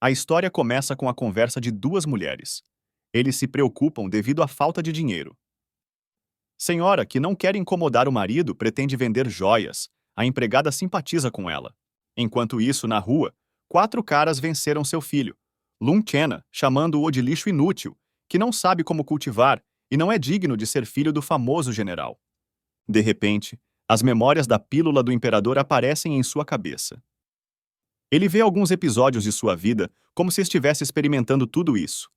A história começa com a conversa de duas mulheres. Eles se preocupam devido à falta de dinheiro. Senhora, que não quer incomodar o marido, pretende vender joias. A empregada simpatiza com ela. Enquanto isso, na rua, quatro caras venceram seu filho, Lun Chena, chamando-o de lixo inútil, que não sabe como cultivar e não é digno de ser filho do famoso general. De repente, as memórias da pílula do imperador aparecem em sua cabeça. Ele vê alguns episódios de sua vida como se estivesse experimentando tudo isso.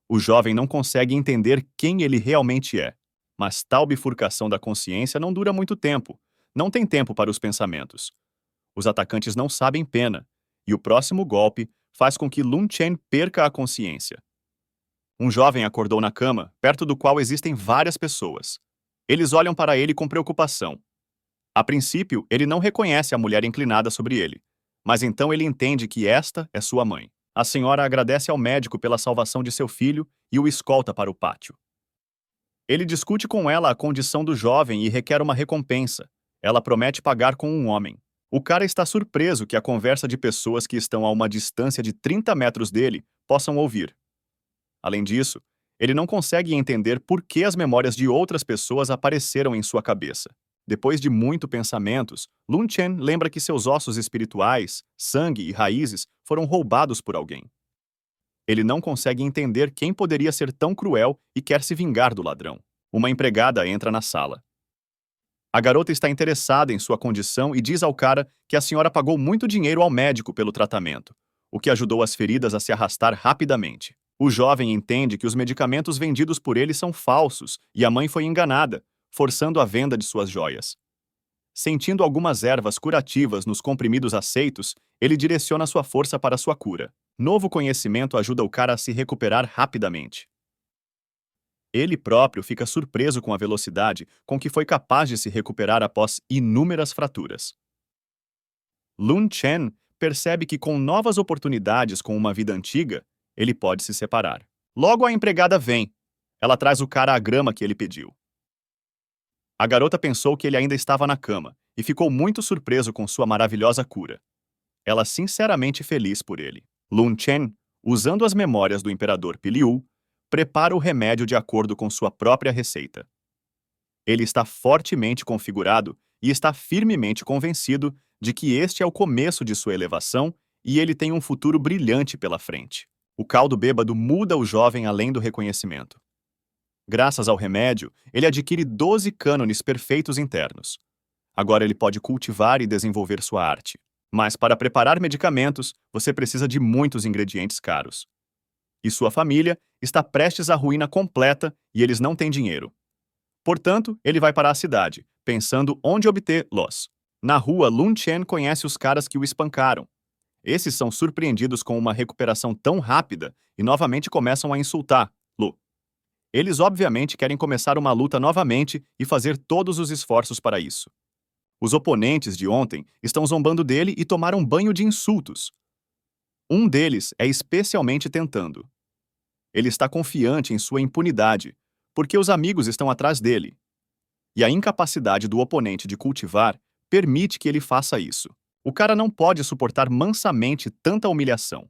O jovem não consegue entender quem ele realmente é. Mas tal bifurcação da consciência não dura muito tempo. Não tem tempo para os pensamentos. Os atacantes não sabem pena, e o próximo golpe faz com que Lun Chen perca a consciência. Um jovem acordou na cama, perto do qual existem várias pessoas. Eles olham para ele com preocupação. A princípio, ele não reconhece a mulher inclinada sobre ele, mas então ele entende que esta é sua mãe. A senhora agradece ao médico pela salvação de seu filho e o escolta para o pátio. Ele discute com ela a condição do jovem e requer uma recompensa. Ela promete pagar com um homem. O cara está surpreso que a conversa de pessoas que estão a uma distância de 30 metros dele possam ouvir. Além disso, ele não consegue entender por que as memórias de outras pessoas apareceram em sua cabeça. Depois de muito pensamentos, Lun Chen lembra que seus ossos espirituais, sangue e raízes foram roubados por alguém. Ele não consegue entender quem poderia ser tão cruel e quer se vingar do ladrão. Uma empregada entra na sala. A garota está interessada em sua condição e diz ao cara que a senhora pagou muito dinheiro ao médico pelo tratamento, o que ajudou as feridas a se arrastar rapidamente. O jovem entende que os medicamentos vendidos por ele são falsos e a mãe foi enganada, forçando a venda de suas joias. Sentindo algumas ervas curativas nos comprimidos aceitos, ele direciona sua força para sua cura. Novo conhecimento ajuda o cara a se recuperar rapidamente. Ele próprio fica surpreso com a velocidade com que foi capaz de se recuperar após inúmeras fraturas. Lun Chen percebe que com novas oportunidades com uma vida antiga, ele pode se separar. Logo a empregada vem. Ela traz o cara a grama que ele pediu. A garota pensou que ele ainda estava na cama e ficou muito surpreso com sua maravilhosa cura. Ela sinceramente feliz por ele. Lun Chen, usando as memórias do imperador Piliu, prepara o remédio de acordo com sua própria receita. Ele está fortemente configurado e está firmemente convencido de que este é o começo de sua elevação e ele tem um futuro brilhante pela frente. O caldo bêbado muda o jovem além do reconhecimento. Graças ao remédio, ele adquire 12 cânones perfeitos internos. Agora ele pode cultivar e desenvolver sua arte. Mas para preparar medicamentos, você precisa de muitos ingredientes caros. E sua família está prestes à ruína completa e eles não têm dinheiro. Portanto, ele vai para a cidade, pensando onde obter-los. Na rua, Lun Chen conhece os caras que o espancaram. Esses são surpreendidos com uma recuperação tão rápida e novamente começam a insultá-lo. Eles obviamente querem começar uma luta novamente e fazer todos os esforços para isso. Os oponentes de ontem estão zombando dele e tomaram banho de insultos. Um deles é especialmente tentando. Ele está confiante em sua impunidade, porque os amigos estão atrás dele. E a incapacidade do oponente de cultivar permite que ele faça isso. O cara não pode suportar mansamente tanta humilhação.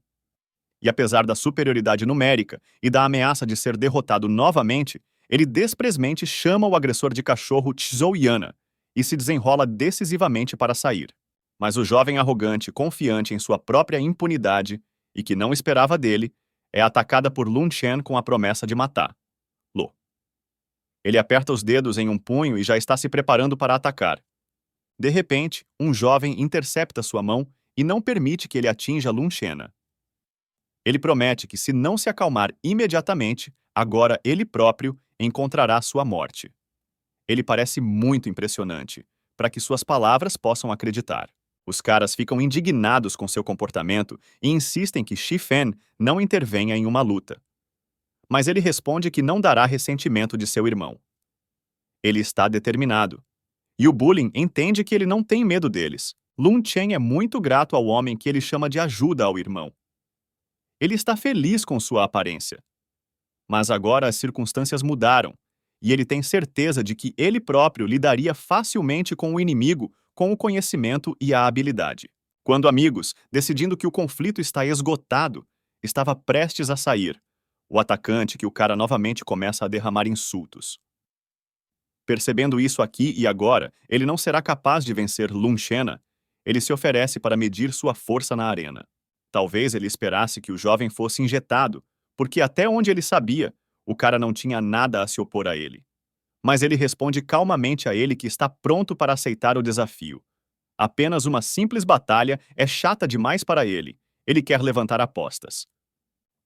E apesar da superioridade numérica e da ameaça de ser derrotado novamente, ele desprezemente chama o agressor de cachorro Tzouiana e se desenrola decisivamente para sair. Mas o jovem arrogante, confiante em sua própria impunidade e que não esperava dele, é atacada por Lun Chen com a promessa de matá-lo. Ele aperta os dedos em um punho e já está se preparando para atacar. De repente, um jovem intercepta sua mão e não permite que ele atinja Lun Chena. Ele promete que se não se acalmar imediatamente, agora ele próprio encontrará sua morte. Ele parece muito impressionante, para que suas palavras possam acreditar. Os caras ficam indignados com seu comportamento e insistem que Shi Fen não intervenha em uma luta. Mas ele responde que não dará ressentimento de seu irmão. Ele está determinado. E o bullying entende que ele não tem medo deles. Lun Chen é muito grato ao homem que ele chama de ajuda ao irmão. Ele está feliz com sua aparência. Mas agora as circunstâncias mudaram, e ele tem certeza de que ele próprio lidaria facilmente com o inimigo com o conhecimento e a habilidade. Quando amigos, decidindo que o conflito está esgotado, estava prestes a sair, o atacante que o cara novamente começa a derramar insultos. Percebendo isso aqui e agora, ele não será capaz de vencer Lun Chena. Ele se oferece para medir sua força na arena. Talvez ele esperasse que o jovem fosse injetado, porque até onde ele sabia, o cara não tinha nada a se opor a ele. Mas ele responde calmamente a ele que está pronto para aceitar o desafio. Apenas uma simples batalha é chata demais para ele. Ele quer levantar apostas.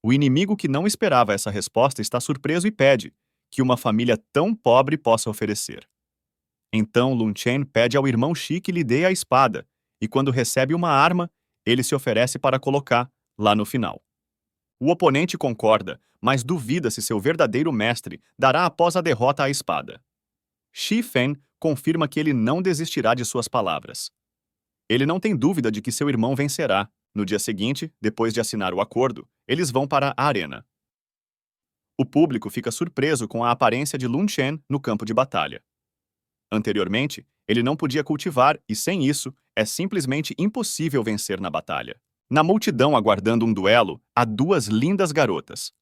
O inimigo que não esperava essa resposta está surpreso e pede que uma família tão pobre possa oferecer. Então Lun Chen pede ao irmão Shi que lhe dê a espada, e quando recebe uma arma, ele se oferece para colocar lá no final. O oponente concorda, mas duvida se seu verdadeiro mestre dará após a derrota a espada. Shi Fen confirma que ele não desistirá de suas palavras. Ele não tem dúvida de que seu irmão vencerá. No dia seguinte, depois de assinar o acordo, eles vão para a arena. O público fica surpreso com a aparência de Lun Chen no campo de batalha. Anteriormente, ele não podia cultivar e, sem isso, é simplesmente impossível vencer na batalha. Na multidão aguardando um duelo, há duas lindas garotas.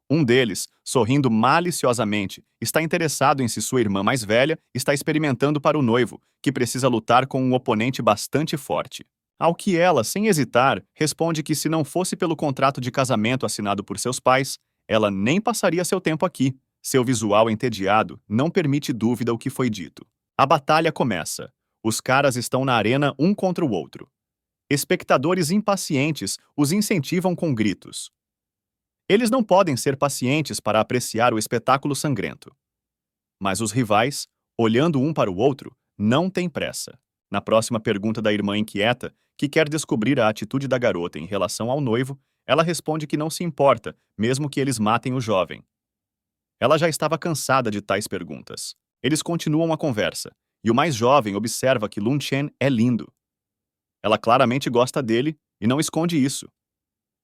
Um deles, sorrindo maliciosamente, está interessado em se sua irmã mais velha está experimentando para o noivo, que precisa lutar com um oponente bastante forte. Ao que ela, sem hesitar, responde que se não fosse pelo contrato de casamento assinado por seus pais, ela nem passaria seu tempo aqui. Seu visual entediado não permite dúvida o que foi dito. A batalha começa. Os caras estão na arena um contra o outro. Espectadores impacientes os incentivam com gritos. Eles não podem ser pacientes para apreciar o espetáculo sangrento. Mas os rivais, olhando um para o outro, não têm pressa. Na próxima pergunta da irmã inquieta, que quer descobrir a atitude da garota em relação ao noivo, ela responde que não se importa, mesmo que eles matem o jovem. Ela já estava cansada de tais perguntas. Eles continuam a conversa, e o mais jovem observa que Lun Chen é lindo. Ela claramente gosta dele e não esconde isso.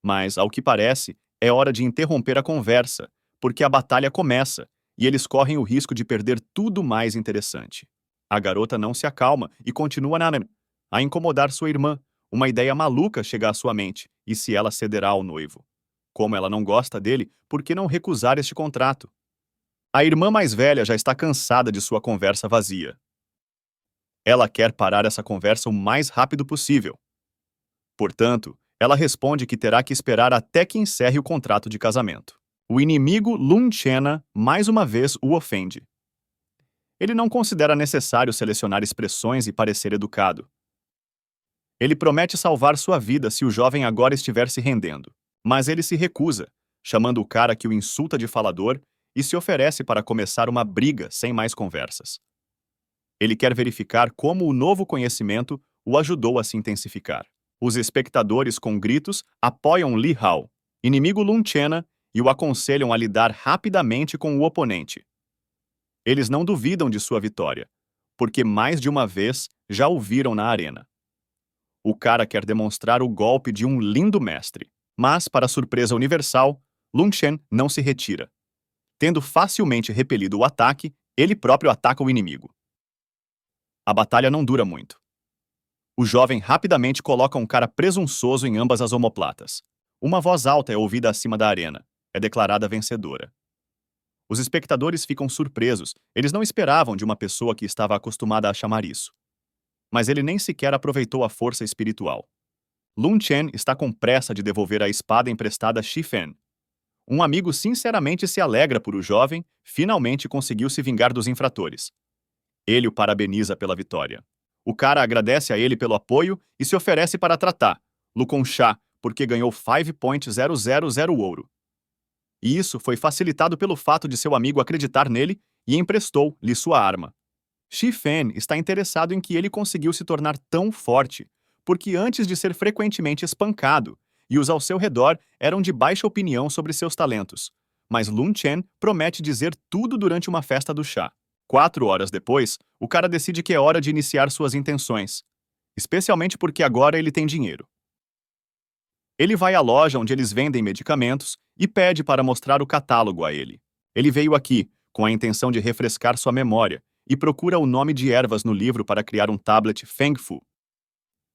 Mas, ao que parece, é hora de interromper a conversa, porque a batalha começa, e eles correm o risco de perder tudo mais interessante. A garota não se acalma e continua a incomodar sua irmã. Uma ideia maluca chega à sua mente, e se ela cederá ao noivo. Como ela não gosta dele, por que não recusar este contrato? A irmã mais velha já está cansada de sua conversa vazia. Ela quer parar essa conversa o mais rápido possível. Portanto, ela responde que terá que esperar até que encerre o contrato de casamento. O inimigo Lun Chena mais uma vez o ofende. Ele não considera necessário selecionar expressões e parecer educado. Ele promete salvar sua vida se o jovem agora estiver se rendendo, mas ele se recusa, chamando o cara que o insulta de falador e se oferece para começar uma briga sem mais conversas. Ele quer verificar como o novo conhecimento o ajudou a se intensificar. Os espectadores com gritos apoiam Li Hao, inimigo Lun Chena, e o aconselham a lidar rapidamente com o oponente. Eles não duvidam de sua vitória, porque mais de uma vez já o viram na arena. O cara quer demonstrar o golpe de um lindo mestre, mas, para surpresa universal, Lun Chen não se retira. Tendo facilmente repelido o ataque, ele próprio ataca o inimigo. A batalha não dura muito. O jovem rapidamente coloca um cara presunçoso em ambas as omoplatas. Uma voz alta é ouvida acima da arena. É declarada vencedora. Os espectadores ficam surpresos. Eles não esperavam de uma pessoa que estava acostumada a chamar isso. Mas ele nem sequer aproveitou a força espiritual. Lun Chen está com pressa de devolver a espada emprestada a Shi Fen. Um amigo sinceramente se alegra por o jovem finalmente conseguiu se vingar dos infratores. Ele o parabeniza pela vitória. O cara agradece a ele pelo apoio e se oferece para tratar Lu com chá, porque ganhou 5.000 ouro. E isso foi facilitado pelo fato de seu amigo acreditar nele e emprestou-lhe sua arma. Shi Fen está interessado em que ele conseguiu se tornar tão forte, porque antes de ser frequentemente espancado, e os ao seu redor eram de baixa opinião sobre seus talentos. Mas Lun Chen promete dizer tudo durante uma festa do chá. 4 horas depois, o cara decide que é hora de iniciar suas intenções, especialmente porque agora ele tem dinheiro. Ele vai à loja onde eles vendem medicamentos e pede para mostrar o catálogo a ele. Ele veio aqui com a intenção de refrescar sua memória e procura o nome de ervas no livro para criar um tablet Feng Fu.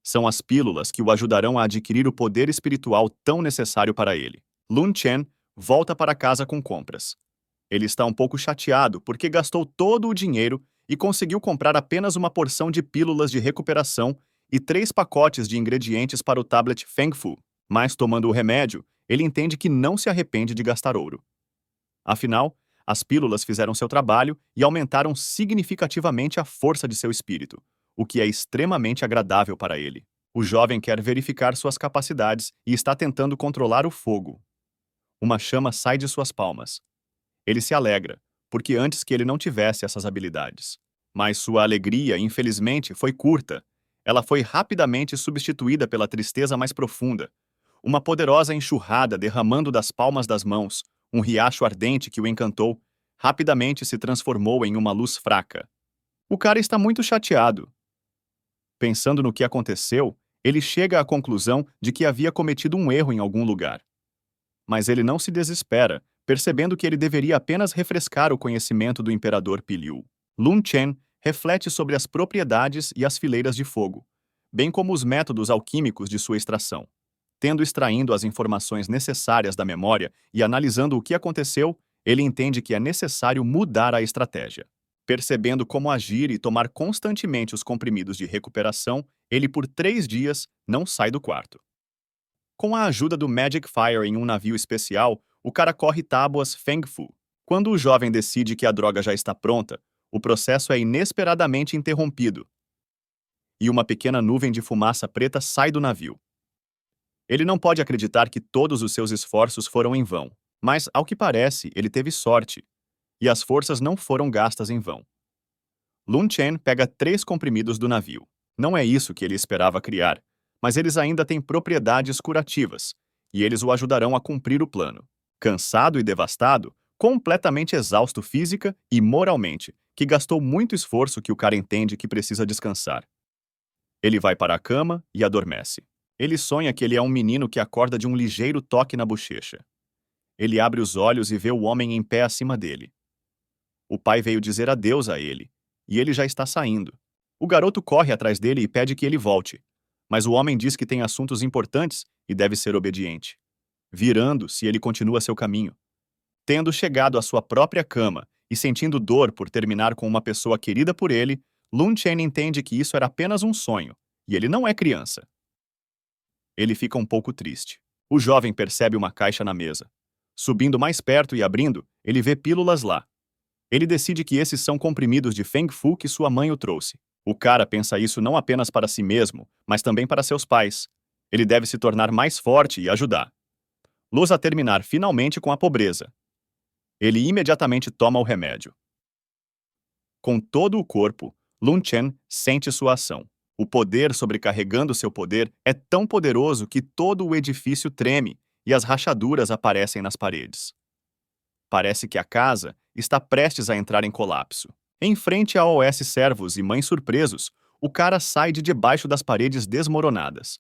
São as pílulas que o ajudarão a adquirir o poder espiritual tão necessário para ele. Lun Chen volta para casa com compras. Ele está um pouco chateado porque gastou todo o dinheiro e conseguiu comprar apenas uma porção de pílulas de recuperação e 3 pacotes de ingredientes para o tablet Feng Fu. Mas tomando o remédio, ele entende que não se arrepende de gastar ouro. Afinal, as pílulas fizeram seu trabalho e aumentaram significativamente a força de seu espírito, o que é extremamente agradável para ele. O jovem quer verificar suas capacidades e está tentando controlar o fogo. Uma chama sai de suas palmas. Ele se alegra, porque antes que ele não tivesse essas habilidades. Mas sua alegria, infelizmente, foi curta. Ela foi rapidamente substituída pela tristeza mais profunda. Uma poderosa enxurrada derramando das palmas das mãos, um riacho ardente que o encantou, rapidamente se transformou em uma luz fraca. O cara está muito chateado. Pensando no que aconteceu, ele chega à conclusão de que havia cometido um erro em algum lugar. Mas ele não se desespera, percebendo que ele deveria apenas refrescar o conhecimento do imperador Piliu. Lun Chen reflete sobre as propriedades e as fileiras de fogo, bem como os métodos alquímicos de sua extração. Tendo extraído as informações necessárias da memória e analisando o que aconteceu, ele entende que é necessário mudar a estratégia. Percebendo como agir e tomar constantemente os comprimidos de recuperação, ele por 3 dias não sai do quarto. Com a ajuda do Magic Fire em um navio especial, o cara corre tábuas Feng Fu. Quando o jovem decide que a droga já está pronta, o processo é inesperadamente interrompido. E uma pequena nuvem de fumaça preta sai do navio. Ele não pode acreditar que todos os seus esforços foram em vão. Mas, ao que parece, ele teve sorte. E as forças não foram gastas em vão. Lun Chen pega 3 comprimidos do navio. Não é isso que ele esperava criar, mas eles ainda têm propriedades curativas, e eles o ajudarão a cumprir o plano. Cansado e devastado, completamente exausto física e moralmente, que gastou muito esforço que o cara entende que precisa descansar. Ele vai para a cama e adormece. Ele sonha que ele é um menino que acorda de um ligeiro toque na bochecha. Ele abre os olhos e vê o homem em pé acima dele. O pai veio dizer adeus a ele, e ele já está saindo. O garoto corre atrás dele e pede que ele volte, mas o homem diz que tem assuntos importantes e deve ser obediente. Virando-se, ele continua seu caminho. Tendo chegado à sua própria cama e sentindo dor por terminar com uma pessoa querida por ele, Lun Chen entende que isso era apenas um sonho, e ele não é criança. Ele fica um pouco triste. O jovem percebe uma caixa na mesa. Subindo mais perto e abrindo, ele vê pílulas lá. Ele decide que esses são comprimidos de Feng Fu que sua mãe o trouxe. O cara pensa isso não apenas para si mesmo, mas também para seus pais. Ele deve se tornar mais forte e ajudar. Luz a terminar finalmente com a pobreza. Ele imediatamente toma o remédio. Com todo o corpo, Lun Chen sente sua ação. O poder sobrecarregando seu poder é tão poderoso que todo o edifício treme e as rachaduras aparecem nas paredes. Parece que a casa está prestes a entrar em colapso. Em frente a OS servos e mães surpresos, o cara sai de debaixo das paredes desmoronadas.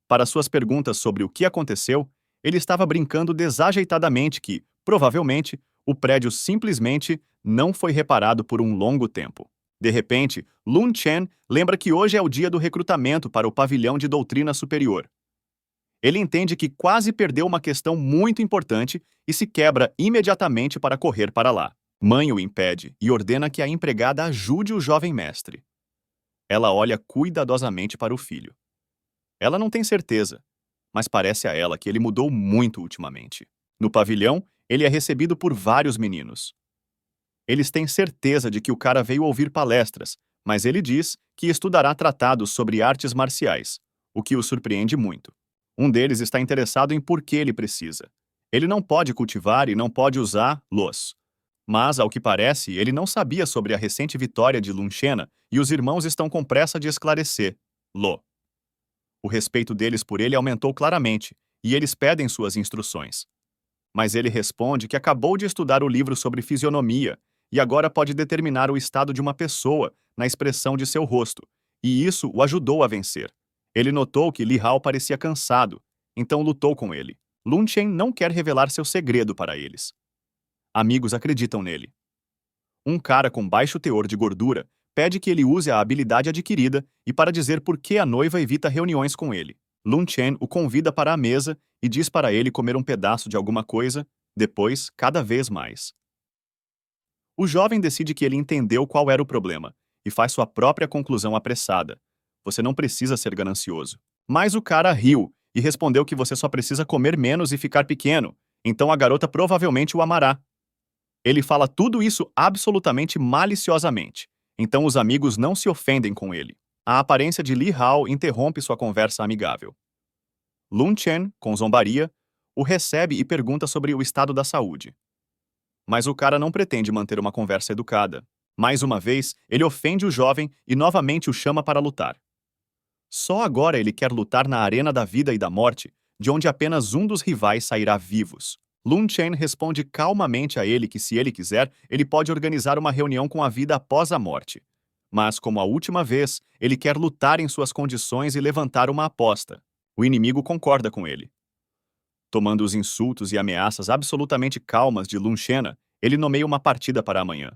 Para suas perguntas sobre o que aconteceu, ele estava brincando desajeitadamente que, provavelmente, o prédio simplesmente não foi reparado por um longo tempo. De repente, Lun Chen lembra que hoje é o dia do recrutamento para o pavilhão de doutrina superior. Ele entende que quase perdeu uma questão muito importante e se quebra imediatamente para correr para lá. Mãe o impede e ordena que a empregada ajude o jovem mestre. Ela olha cuidadosamente para o filho. Ela não tem certeza, mas parece a ela que ele mudou muito ultimamente. No pavilhão, ele é recebido por vários meninos. Eles têm certeza de que o cara veio ouvir palestras, mas ele diz que estudará tratados sobre artes marciais, o que o surpreende muito. Um deles está interessado em por que ele precisa. Ele não pode cultivar e não pode usar los. Mas, ao que parece, ele não sabia sobre a recente vitória de Lunchena e os irmãos estão com pressa de esclarecer. Lo. O respeito deles por ele aumentou claramente, e eles pedem suas instruções. Mas ele responde que acabou de estudar o livro sobre fisionomia e agora pode determinar o estado de uma pessoa na expressão de seu rosto, e isso o ajudou a vencer. Ele notou que Li Hao parecia cansado, então lutou com ele. Lun Chen não quer revelar seu segredo para eles. Amigos acreditam nele. Um cara com baixo teor de gordura pede que ele use a habilidade adquirida e para dizer por que a noiva evita reuniões com ele. Lun Chen o convida para a mesa e diz para ele comer um pedaço de alguma coisa, depois, cada vez mais. O jovem decide que ele entendeu qual era o problema e faz sua própria conclusão apressada. Você não precisa ser ganancioso. Mas o cara riu e respondeu que você só precisa comer menos e ficar pequeno, então a garota provavelmente o amará. Ele fala tudo isso absolutamente maliciosamente, então os amigos não se ofendem com ele. A aparência de Li Hao interrompe sua conversa amigável. Lun Chen, com zombaria, o recebe e pergunta sobre o estado da saúde. Mas o cara não pretende manter uma conversa educada. Mais uma vez, ele ofende o jovem e novamente o chama para lutar. Só agora ele quer lutar na arena da vida e da morte, de onde apenas um dos rivais sairá vivos. Lun Chen responde calmamente a ele que, se ele quiser, ele pode organizar uma reunião com a vida após a morte. Mas, como a última vez, ele quer lutar em suas condições e levantar uma aposta. O inimigo concorda com ele. Tomando os insultos e ameaças absolutamente calmas de Lun Chen, ele nomeia uma partida para amanhã.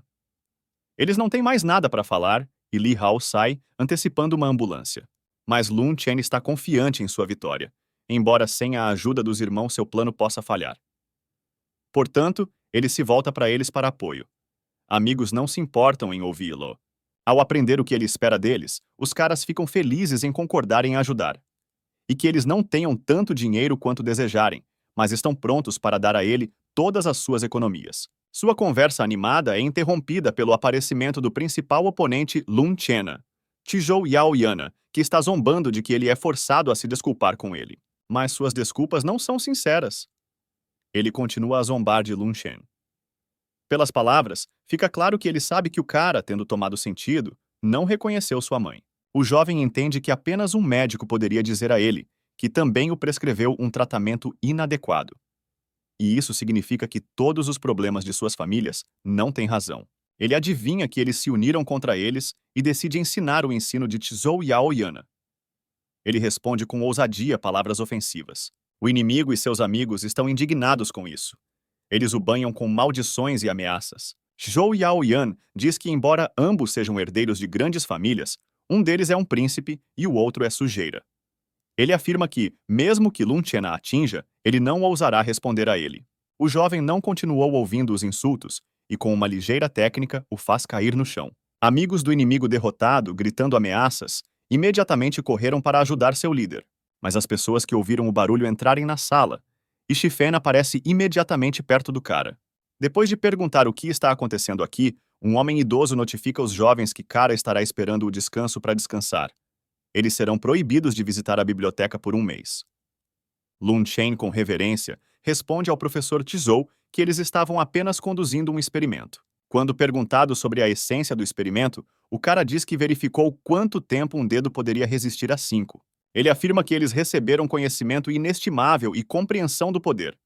Eles não têm mais nada para falar e Li Hao sai, antecipando uma ambulância. Mas Lun Chen está confiante em sua vitória, embora sem a ajuda dos irmãos seu plano possa falhar. Portanto, ele se volta para eles para apoio. Amigos não se importam em ouvi-lo. Ao aprender o que ele espera deles, os caras ficam felizes em concordar em ajudar. E que eles não tenham tanto dinheiro quanto desejarem, mas estão prontos para dar a ele todas as suas economias. Sua conversa animada é interrompida pelo aparecimento do principal oponente Lun Chen, Tizhou Yaoyan, que está zombando de que ele é forçado a se desculpar com ele. Mas suas desculpas não são sinceras. Ele continua a zombar de Lun Chen. Pelas palavras, fica claro que ele sabe que o cara, tendo tomado sentido, não reconheceu sua mãe. O jovem entende que apenas um médico poderia dizer a ele que também o prescreveu um tratamento inadequado. E isso significa que todos os problemas de suas famílias não têm razão. Ele adivinha que eles se uniram contra eles e decide ensinar o ensino de Tizhou Yaoyan. Ele responde com ousadia palavras ofensivas. O inimigo e seus amigos estão indignados com isso. Eles o banham com maldições e ameaças. Zhou Yaoyan diz que, embora ambos sejam herdeiros de grandes famílias, um deles é um príncipe e o outro é sujeira. Ele afirma que, mesmo que Lun Chen a atinja, ele não ousará responder a ele. O jovem não continuou ouvindo os insultos e, com uma ligeira técnica, o faz cair no chão. Amigos do inimigo derrotado, gritando ameaças, imediatamente correram para ajudar seu líder. Mas as pessoas que ouviram o barulho entrarem na sala, e Shifen aparece imediatamente perto do cara. Depois de perguntar o que está acontecendo aqui, um homem idoso notifica os jovens que Cara estará esperando o descanso para descansar. Eles serão proibidos de visitar a biblioteca por um mês. Lun Chen, com reverência, responde ao professor Tizhou que eles estavam apenas conduzindo um experimento. Quando perguntado sobre a essência do experimento, o cara diz que verificou quanto tempo um dedo poderia resistir a 5. Ele afirma que eles receberam conhecimento inestimável e compreensão do poder.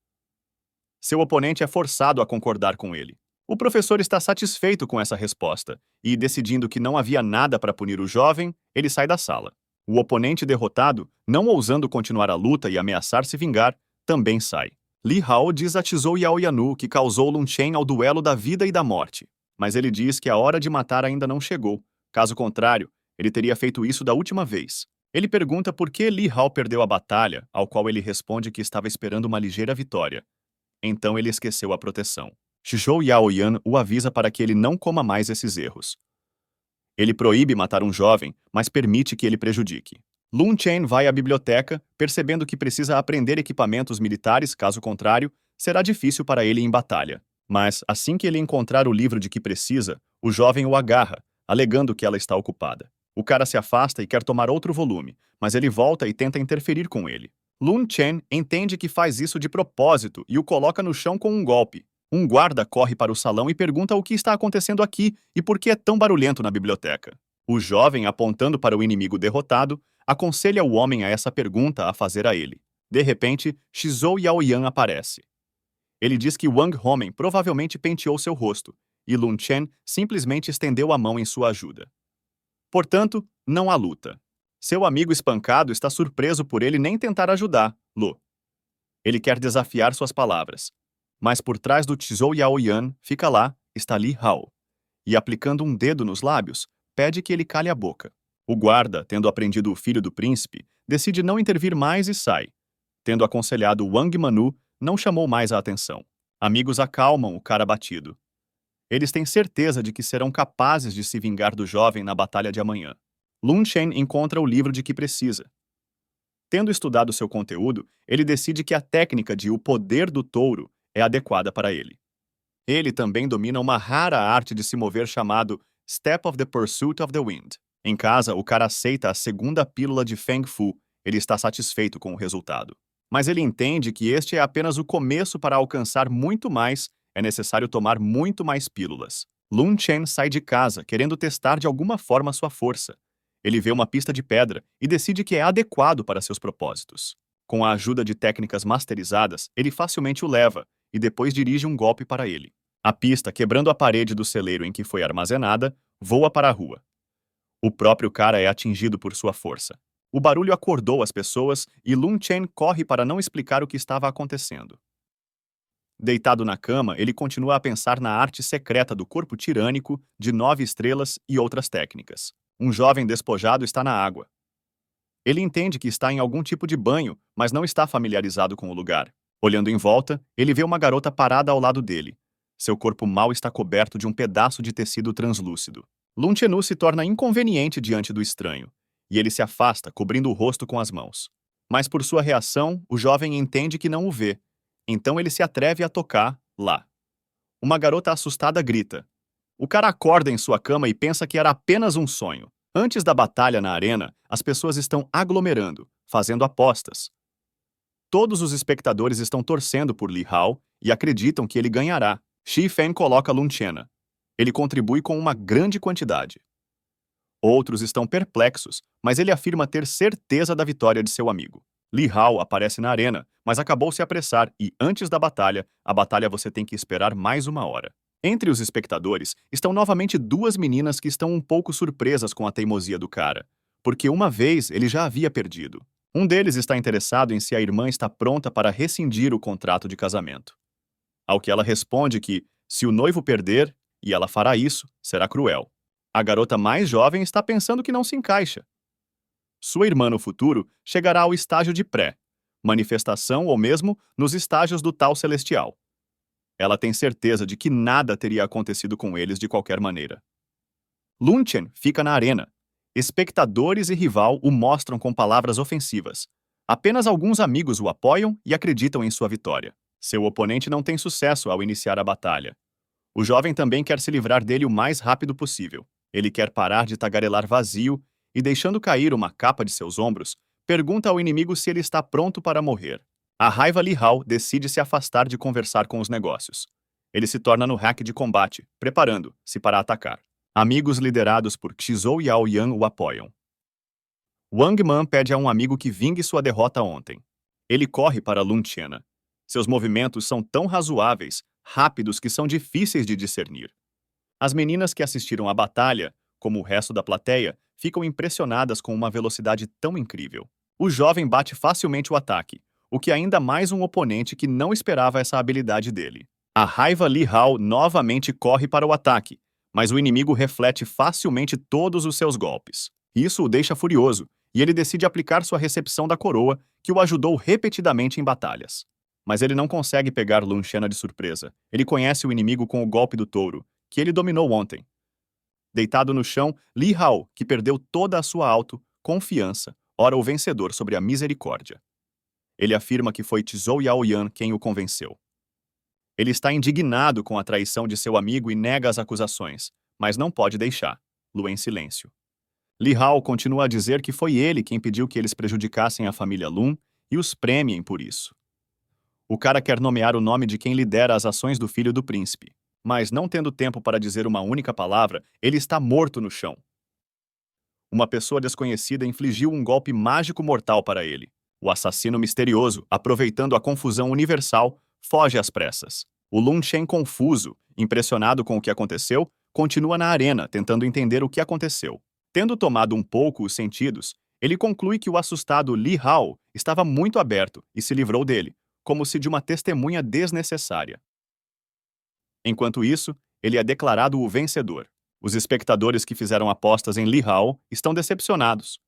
Seu oponente é forçado a concordar com ele. O professor está satisfeito com essa resposta e, decidindo que não havia nada para punir o jovem, ele sai da sala. O oponente derrotado, não ousando continuar a luta e ameaçar se vingar, também sai. Li Hao diz a Tizhou Yaoyanu que causou Lun Chen ao duelo da vida e da morte, mas ele diz que a hora de matar ainda não chegou. Caso contrário, ele teria feito isso da última vez. Ele pergunta por que Li Hao perdeu a batalha, ao qual ele responde que estava esperando uma ligeira vitória. Então ele esqueceu a proteção. Zhou Yaoyan o avisa para que ele não coma mais esses erros. Ele proíbe matar um jovem, mas permite que ele prejudique. Lun Chen vai à biblioteca, percebendo que precisa aprender equipamentos militares, caso contrário, será difícil para ele em batalha. Mas, assim que ele encontrar o livro de que precisa, o jovem o agarra, alegando que ela está ocupada. O cara se afasta e quer tomar outro volume, mas ele volta e tenta interferir com ele. Lun Chen entende que faz isso de propósito e o coloca no chão com um golpe. Um guarda corre para o salão e pergunta o que está acontecendo aqui e por que é tão barulhento na biblioteca. O jovem, apontando para o inimigo derrotado, aconselha o homem a essa pergunta a fazer a ele. De repente, Shizou Yaoyan aparece. Ele diz que Wang Homen provavelmente penteou seu rosto, e Lun Chen simplesmente estendeu a mão em sua ajuda. Portanto, não há luta. Seu amigo espancado está surpreso por ele nem tentar ajudá-lo. Ele quer desafiar suas palavras. Mas por trás do Tizhou Yaoyan, fica lá, está Li Hao. E aplicando um dedo nos lábios, pede que ele cale a boca. O guarda, tendo apreendido o filho do príncipe, decide não intervir mais e sai. Tendo aconselhado Wang Manu, não chamou mais a atenção. Amigos acalmam o cara abatido. Eles têm certeza de que serão capazes de se vingar do jovem na batalha de amanhã. Lun Chen encontra o livro de que precisa. Tendo estudado seu conteúdo, ele decide que a técnica de O Poder do Touro é adequada para ele. Ele também domina uma rara arte de se mover chamado Step of the Pursuit of the Wind. Em casa, o cara aceita a segunda pílula de Feng Fu. Ele está satisfeito com o resultado. Mas ele entende que este é apenas o começo. Para alcançar muito mais, é necessário tomar muito mais pílulas. Lun Chen sai de casa, querendo testar de alguma forma sua força. Ele vê uma pista de pedra e decide que é adequado para seus propósitos. Com a ajuda de técnicas masterizadas, ele facilmente o leva e depois dirige um golpe para ele. A pista, quebrando a parede do celeiro em que foi armazenada, voa para a rua. O próprio cara é atingido por sua força. O barulho acordou as pessoas e Lun Chen corre para não explicar o que estava acontecendo. Deitado na cama, ele continua a pensar na arte secreta do corpo tirânico, de 9 estrelas e outras técnicas. Um jovem despojado está na água. Ele entende que está em algum tipo de banho, mas não está familiarizado com o lugar. Olhando em volta, ele vê uma garota parada ao lado dele. Seu corpo mal está coberto de um pedaço de tecido translúcido. Lun Chenu se torna inconveniente diante do estranho, e ele se afasta, cobrindo o rosto com as mãos. Mas por sua reação, o jovem entende que não o vê. Então ele se atreve a tocar lá. Uma garota assustada grita. O cara acorda em sua cama e pensa que era apenas um sonho. Antes da batalha na arena, as pessoas estão aglomerando, fazendo apostas. Todos os espectadores estão torcendo por Li Hao e acreditam que ele ganhará. Shi Fen coloca Lun Chena. Ele contribui com uma grande quantidade. Outros estão perplexos, mas ele afirma ter certeza da vitória de seu amigo. Li Hao aparece na arena, mas acabou se apressar e, antes da batalha, a batalha você tem que esperar mais 1 hora. Entre os espectadores estão novamente 2 meninas que estão um pouco surpresas com a teimosia do cara, porque uma vez ele já havia perdido. Um deles está interessado em se a irmã está pronta para rescindir o contrato de casamento. Ao que ela responde que, se o noivo perder, e ela fará isso, será cruel. A garota mais jovem está pensando que não se encaixa. Sua irmã no futuro chegará ao estágio de pré, manifestação ou mesmo nos estágios do tal celestial. Ela tem certeza de que nada teria acontecido com eles de qualquer maneira. Lun Chen fica na arena. Espectadores e rival o mostram com palavras ofensivas. Apenas alguns amigos o apoiam e acreditam em sua vitória. Seu oponente não tem sucesso ao iniciar a batalha. O jovem também quer se livrar dele o mais rápido possível. Ele quer parar de tagarelar vazio e, deixando cair uma capa de seus ombros, pergunta ao inimigo se ele está pronto para morrer. A raiva Li Hao decide se afastar de conversar com os negócios. Ele se torna no hack de combate, preparando-se para atacar. Amigos liderados por Xizou e Yao Yan o apoiam. Wang Man pede a um amigo que vingue sua derrota ontem. Ele corre para Lun Chena. Seus movimentos são tão razoáveis, rápidos que são difíceis de discernir. As meninas que assistiram à batalha, como o resto da plateia, ficam impressionadas com uma velocidade tão incrível. O jovem bate facilmente o ataque, o que ainda mais um oponente que não esperava essa habilidade dele. A raiva Li Hao novamente corre para o ataque, mas o inimigo reflete facilmente todos os seus golpes. Isso o deixa furioso, e ele decide aplicar sua recepção da coroa, que o ajudou repetidamente em batalhas. Mas ele não consegue pegar Lun Chena de surpresa. Ele conhece o inimigo com o golpe do touro, que ele dominou ontem. Deitado no chão, Li Hao, que perdeu toda a sua autoconfiança, ora o vencedor sobre a misericórdia. Ele afirma que foi Xizou Yao Yan quem o convenceu. Ele está indignado com a traição de seu amigo e nega as acusações, mas não pode deixá-lo em silêncio. Li Hao continua a dizer que foi ele quem pediu que eles prejudicassem a família Lun e os premiem por isso. O cara quer nomear o nome de quem lidera as ações do filho do príncipe, mas não tendo tempo para dizer uma única palavra, ele está morto no chão. Uma pessoa desconhecida infligiu um golpe mágico mortal para ele. O assassino misterioso, aproveitando a confusão universal, foge às pressas. O Lun Chen, confuso, impressionado com o que aconteceu, continua na arena tentando entender o que aconteceu. Tendo tomado um pouco os sentidos, ele conclui que o assustado Li Hao estava muito aberto e se livrou dele, como se de uma testemunha desnecessária. Enquanto isso, ele é declarado o vencedor. Os espectadores que fizeram apostas em Li Hao estão decepcionados.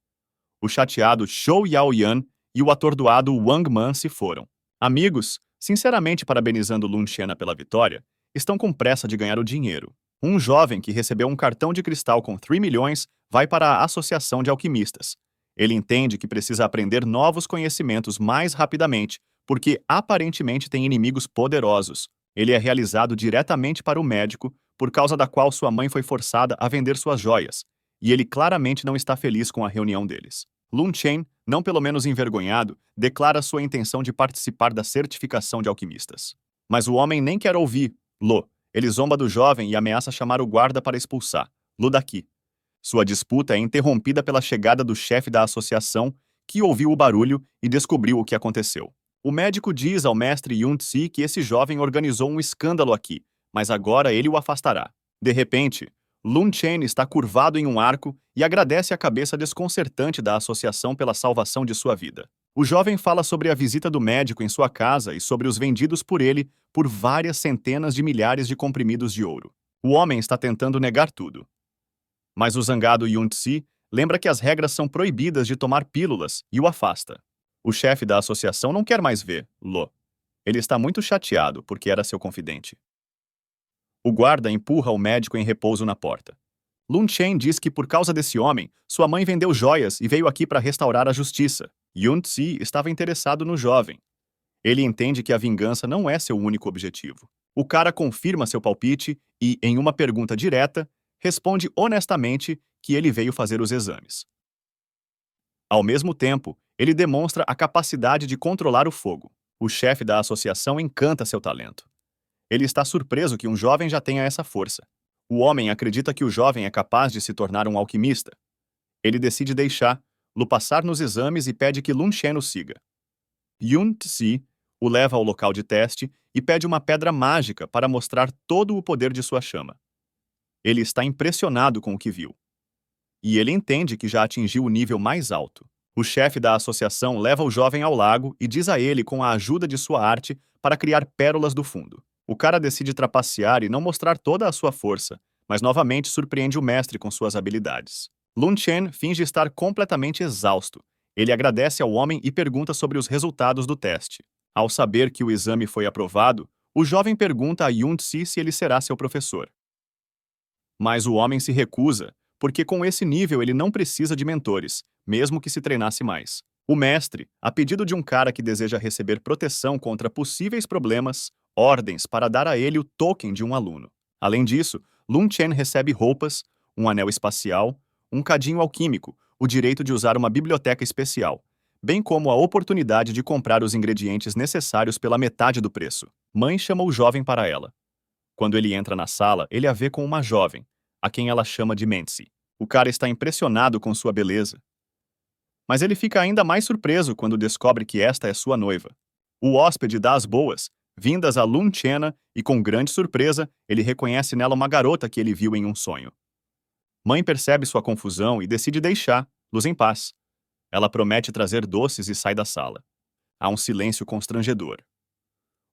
O chateado Zhou Yaoyan e o atordoado Wang Man se foram. Amigos, sinceramente parabenizando Lun Chen pela vitória, estão com pressa de ganhar o dinheiro. Um jovem que recebeu um cartão de cristal com 3 milhões vai para a Associação de Alquimistas. Ele entende que precisa aprender novos conhecimentos mais rapidamente, porque aparentemente tem inimigos poderosos. Ele é realizado diretamente para o médico, por causa da qual sua mãe foi forçada a vender suas joias, e ele claramente não está feliz com a reunião deles. Lun Chen, não pelo menos envergonhado, declara sua intenção de participar da certificação de alquimistas. Mas o homem nem quer ouvir Lo. Ele zomba do jovem e ameaça chamar o guarda para expulsar Lo daqui. Sua disputa é interrompida pela chegada do chefe da associação, que ouviu o barulho e descobriu o que aconteceu. O médico diz ao mestre Yun-Tzi que esse jovem organizou um escândalo aqui, mas agora ele o afastará. De repente, Lun Chen está curvado em um arco e agradece a cabeça desconcertante da associação pela salvação de sua vida. O jovem fala sobre a visita do médico em sua casa e sobre os vendidos por ele por várias centenas de milhares de comprimidos de ouro. O homem está tentando negar tudo. Mas o zangado Yun-Tzi lembra que as regras são proibidas de tomar pílulas e o afasta. O chefe da associação não quer mais ver Lo. Ele está muito chateado porque era seu confidente. O guarda empurra o médico em repouso na porta. Lun Chen diz que por causa desse homem, sua mãe vendeu joias e veio aqui para restaurar a justiça. Yun-Tzi estava interessado no jovem. Ele entende que a vingança não é seu único objetivo. O cara confirma seu palpite e, em uma pergunta direta, responde honestamente que ele veio fazer os exames. Ao mesmo tempo, ele demonstra a capacidade de controlar o fogo. O chefe da associação encanta seu talento. Ele está surpreso que um jovem já tenha essa força. O homem acredita que o jovem é capaz de se tornar um alquimista. Ele decide deixá-lo passar nos exames e pede que Lun Chen o siga. Yun-Tzi o leva ao local de teste e pede uma pedra mágica para mostrar todo o poder de sua chama. Ele está impressionado com o que viu. E ele entende que já atingiu o nível mais alto. O chefe da associação leva o jovem ao lago e diz a ele com a ajuda de sua arte para criar pérolas do fundo. O cara decide trapacear e não mostrar toda a sua força, mas novamente surpreende o mestre com suas habilidades. Lun Chen finge estar completamente exausto. Ele agradece ao homem e pergunta sobre os resultados do teste. Ao saber que o exame foi aprovado, o jovem pergunta a Yun-Tzi se ele será seu professor. Mas o homem se recusa, porque com esse nível ele não precisa de mentores, mesmo que se treinasse mais. O mestre, a pedido de um cara que deseja receber proteção contra possíveis problemas, ordens para dar a ele o token de um aluno. Além disso, Lun Chen recebe roupas, um anel espacial, um cadinho alquímico, o direito de usar uma biblioteca especial, bem como a oportunidade de comprar os ingredientes necessários pela metade do preço. Mãe chama o jovem para ela. Quando ele entra na sala, ele a vê com uma jovem, a quem ela chama de Menzi. O cara está impressionado com sua beleza. Mas ele fica ainda mais surpreso quando descobre que esta é sua noiva. O hóspede dá as boas, vindas a Lun Chen, e com grande surpresa, ele reconhece nela uma garota que ele viu em um sonho. Mãe percebe sua confusão e decide deixá-los em paz. Ela promete trazer doces e sai da sala. Há um silêncio constrangedor.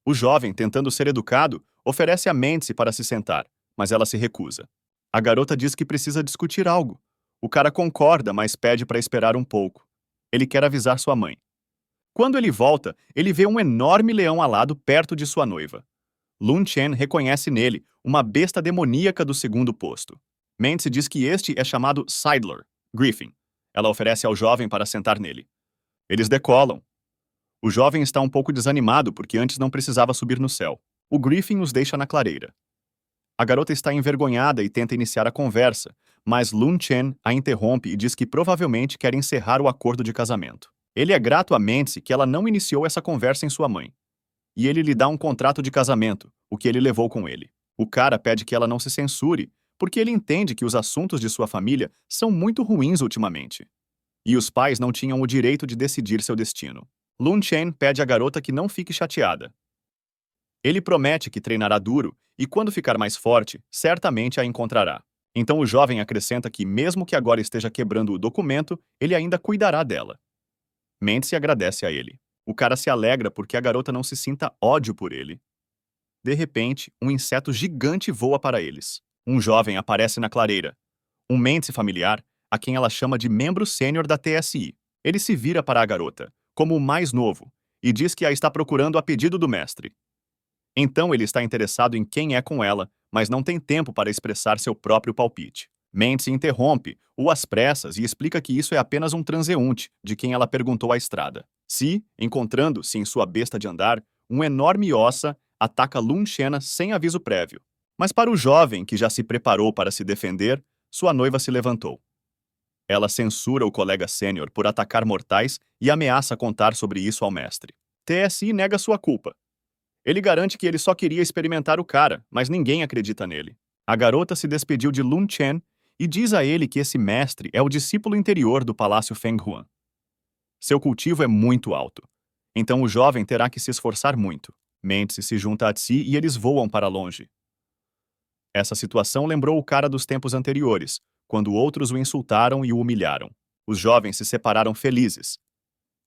O jovem, tentando ser educado, oferece a Menzi para se sentar, mas ela se recusa. A garota diz que precisa discutir algo. O cara concorda, mas pede para esperar um pouco. Ele quer avisar sua mãe. Quando ele volta, ele vê um enorme leão alado perto de sua noiva. Lun Chen reconhece nele uma besta demoníaca do segundo posto. Menzi diz que este é chamado Sidler, Griffin. Ela oferece ao jovem para sentar nele. Eles decolam. O jovem está um pouco desanimado porque antes não precisava subir no céu. O Griffin os deixa na clareira. A garota está envergonhada e tenta iniciar a conversa, mas Lun Chen a interrompe e diz que provavelmente quer encerrar o acordo de casamento. Ele é grato a Menzi que ela não iniciou essa conversa em sua mãe. E ele lhe dá um contrato de casamento, o que ele levou com ele. O cara pede que ela não se censure, porque ele entende que os assuntos de sua família são muito ruins ultimamente. E os pais não tinham o direito de decidir seu destino. Lun Chen pede à garota que não fique chateada. Ele promete que treinará duro e, quando ficar mais forte, certamente a encontrará. Então o jovem acrescenta que, mesmo que agora esteja quebrando o documento, ele ainda cuidará dela. Menzi agradece a ele. O cara se alegra porque a garota não se sinta ódio por ele. De repente, um inseto gigante voa para eles. Um jovem aparece na clareira, um mente familiar, a quem ela chama de membro sênior da TSI. Ele se vira para a garota, como o mais novo, e diz que a está procurando a pedido do mestre. Então ele está interessado em quem é com ela, mas não tem tempo para expressar seu próprio palpite. Mendes interrompe, o às pressas, e explica que isso é apenas um transeunte, de quem ela perguntou a estrada. Se, encontrando-se em sua besta de andar, um enorme ossa ataca Lun Chena sem aviso prévio. Mas para o jovem, que já se preparou para se defender, sua noiva se levantou. Ela censura o colega sênior por atacar mortais e ameaça contar sobre isso ao mestre. TSI nega sua culpa. Ele garante que ele só queria experimentar o cara, mas ninguém acredita nele. A garota se despediu de Lun Chen e diz a ele que esse mestre é o discípulo interior do Palácio Feng Huan. Seu cultivo é muito alto, então o jovem terá que se esforçar muito. Mendes se junta a Tsi e eles voam para longe. Essa situação lembrou o cara dos tempos anteriores, quando outros o insultaram e o humilharam. Os jovens se separaram felizes.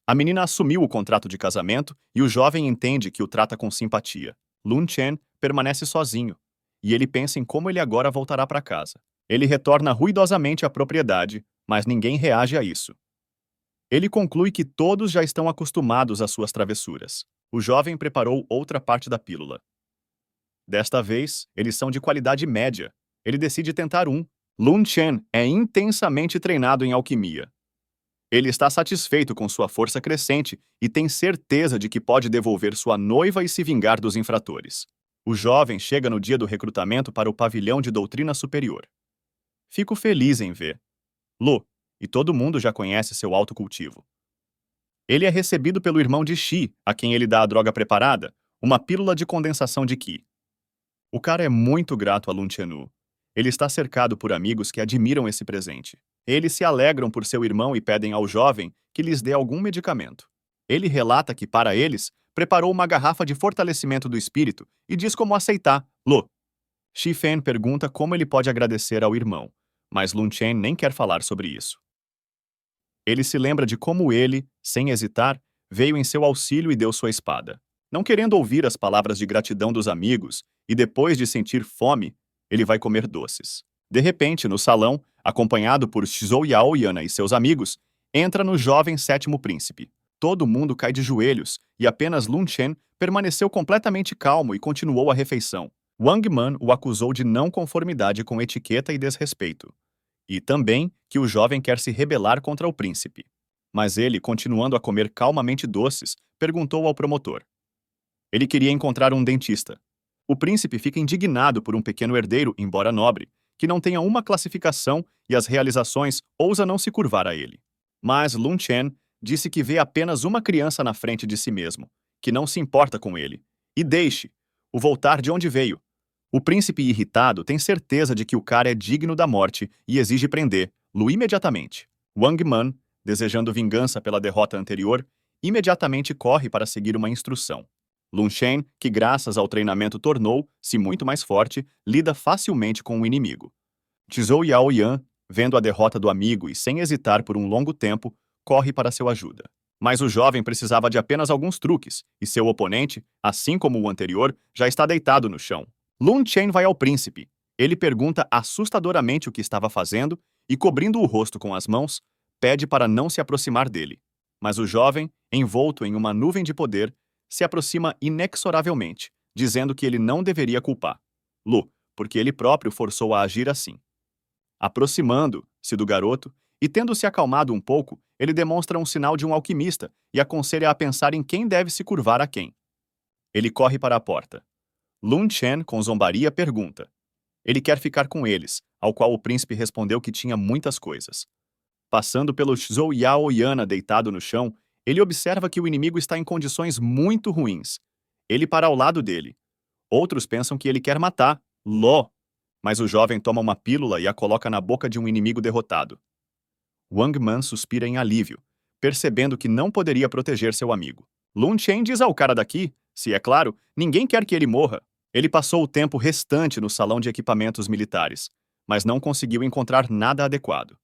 A menina assumiu o contrato de casamento e o jovem entende que o trata com simpatia. Lun Chen permanece sozinho, e ele pensa em como ele agora voltará para casa. Ele retorna ruidosamente à propriedade, mas ninguém reage a isso. Ele conclui que todos já estão acostumados às suas travessuras. O jovem preparou outra parte da pílula. Desta vez, eles são de qualidade média. Ele decide tentar um. Lun Chen é intensamente treinado em alquimia. Ele está satisfeito com sua força crescente e tem certeza de que pode devolver sua noiva e se vingar dos infratores. O jovem chega no dia do recrutamento para o pavilhão de doutrina superior. Fico feliz em ver Lo, e todo mundo já conhece seu alto cultivo. Ele é recebido pelo irmão de Shi, a quem ele dá a droga preparada, uma pílula de condensação de Qi. O cara é muito grato a Lun Chenu. Ele está cercado por amigos que admiram esse presente. Eles se alegram por seu irmão e pedem ao jovem que lhes dê algum medicamento. Ele relata que, para eles, preparou uma garrafa de fortalecimento do espírito e diz como aceitar. Lo. Shi Fen pergunta como ele pode agradecer ao irmão, mas Lun Chen nem quer falar sobre isso. Ele se lembra de como ele, sem hesitar, veio em seu auxílio e deu sua espada. Não querendo ouvir as palavras de gratidão dos amigos, e depois de sentir fome, ele vai comer doces. De repente, no salão, acompanhado por Shizou Yaoyana e seus amigos, entra no jovem sétimo príncipe. Todo mundo cai de joelhos, e apenas Lun Chen permaneceu completamente calmo e continuou a refeição. Wang Man o acusou de não conformidade com etiqueta e desrespeito. E também que o jovem quer se rebelar contra o príncipe. Mas ele, continuando a comer calmamente doces, perguntou ao promotor. Ele queria encontrar um dentista. O príncipe fica indignado por um pequeno herdeiro, embora nobre, que não tenha uma classificação e as realizações ousa não se curvar a ele. Mas Lun Chen disse que vê apenas uma criança na frente de si mesmo, que não se importa com ele, e deixe-o voltar de onde veio. O príncipe irritado tem certeza de que o cara é digno da morte e exige prender-lo imediatamente. Wang Man, desejando vingança pela derrota anterior, imediatamente corre para seguir uma instrução. Lun Chen, que graças ao treinamento tornou-se muito mais forte, lida facilmente com o inimigo. Zhou Yaoyan, vendo a derrota do amigo e sem hesitar por um longo tempo, corre para seu ajuda. Mas o jovem precisava de apenas alguns truques, e seu oponente, assim como o anterior, já está deitado no chão. Lun Chen vai ao príncipe. Ele pergunta assustadoramente o que estava fazendo e, cobrindo o rosto com as mãos, pede para não se aproximar dele. Mas o jovem, envolto em uma nuvem de poder, se aproxima inexoravelmente, dizendo que ele não deveria culpar Lu, porque ele próprio forçou a agir assim. Aproximando-se do garoto e tendo se acalmado um pouco, ele demonstra um sinal de um alquimista e aconselha a pensar em quem deve se curvar a quem. Ele corre para a porta. Lun Chen, com zombaria, pergunta. Ele quer ficar com eles, ao qual o príncipe respondeu que tinha muitas coisas. Passando pelo Zhou Yaoyana deitado no chão, ele observa que o inimigo está em condições muito ruins. Ele para ao lado dele. Outros pensam que ele quer matar Lo, mas o jovem toma uma pílula e a coloca na boca de um inimigo derrotado. Wang Man suspira em alívio, percebendo que não poderia proteger seu amigo. Lun Chen diz ao cara daqui, se é claro, ninguém quer que ele morra. Ele passou o tempo restante no salão de equipamentos militares, mas não conseguiu encontrar nada adequado.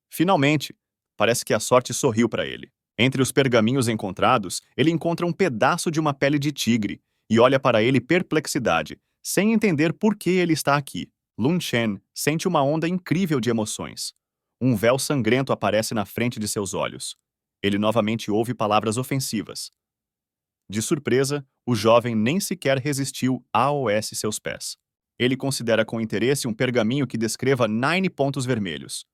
Finalmente, parece que a sorte sorriu para ele. Entre os pergaminhos encontrados, ele encontra um pedaço de uma pele de tigre e olha para ele perplexidade, sem entender por que ele está aqui. Lun Chen sente uma onda incrível de emoções. Um véu sangrento aparece na frente de seus olhos. Ele novamente ouve palavras ofensivas. De surpresa, o jovem nem sequer resistiu a AOS seus pés. Ele considera com interesse um pergaminho que descreva 9 pontos vermelhos.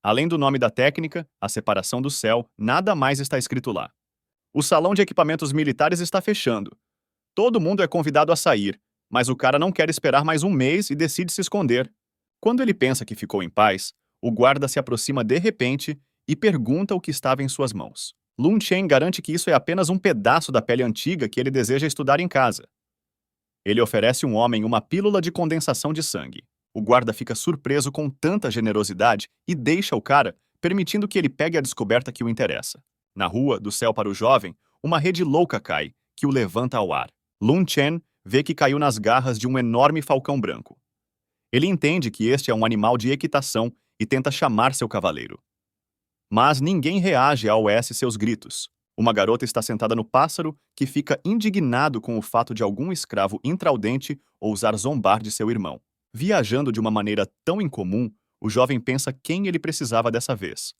Além do nome da técnica, a separação do céu, nada mais está escrito lá. O salão de equipamentos militares está fechando. Todo mundo é convidado a sair, mas o cara não quer esperar mais um mês e decide se esconder. Quando ele pensa que ficou em paz, o guarda se aproxima de repente e pergunta o que estava em suas mãos. Lun Chen garante que isso é apenas um pedaço da pele antiga que ele deseja estudar em casa. Ele oferece um homem uma pílula de condensação de sangue. O guarda fica surpreso com tanta generosidade e deixa o cara, permitindo que ele pegue a descoberta que o interessa. Na rua, do céu para o jovem, uma rede louca cai, que o levanta ao ar. Lun Chen vê que caiu nas garras de um enorme falcão branco. Ele entende que este é um animal de equitação e tenta chamar seu cavaleiro. Mas ninguém reage ao seus gritos. Uma garota está sentada no pássaro que fica indignado com o fato de algum escravo intraudente ousar zombar de seu irmão. Viajando de uma maneira tão incomum, o jovem pensa quem ele precisava dessa vez.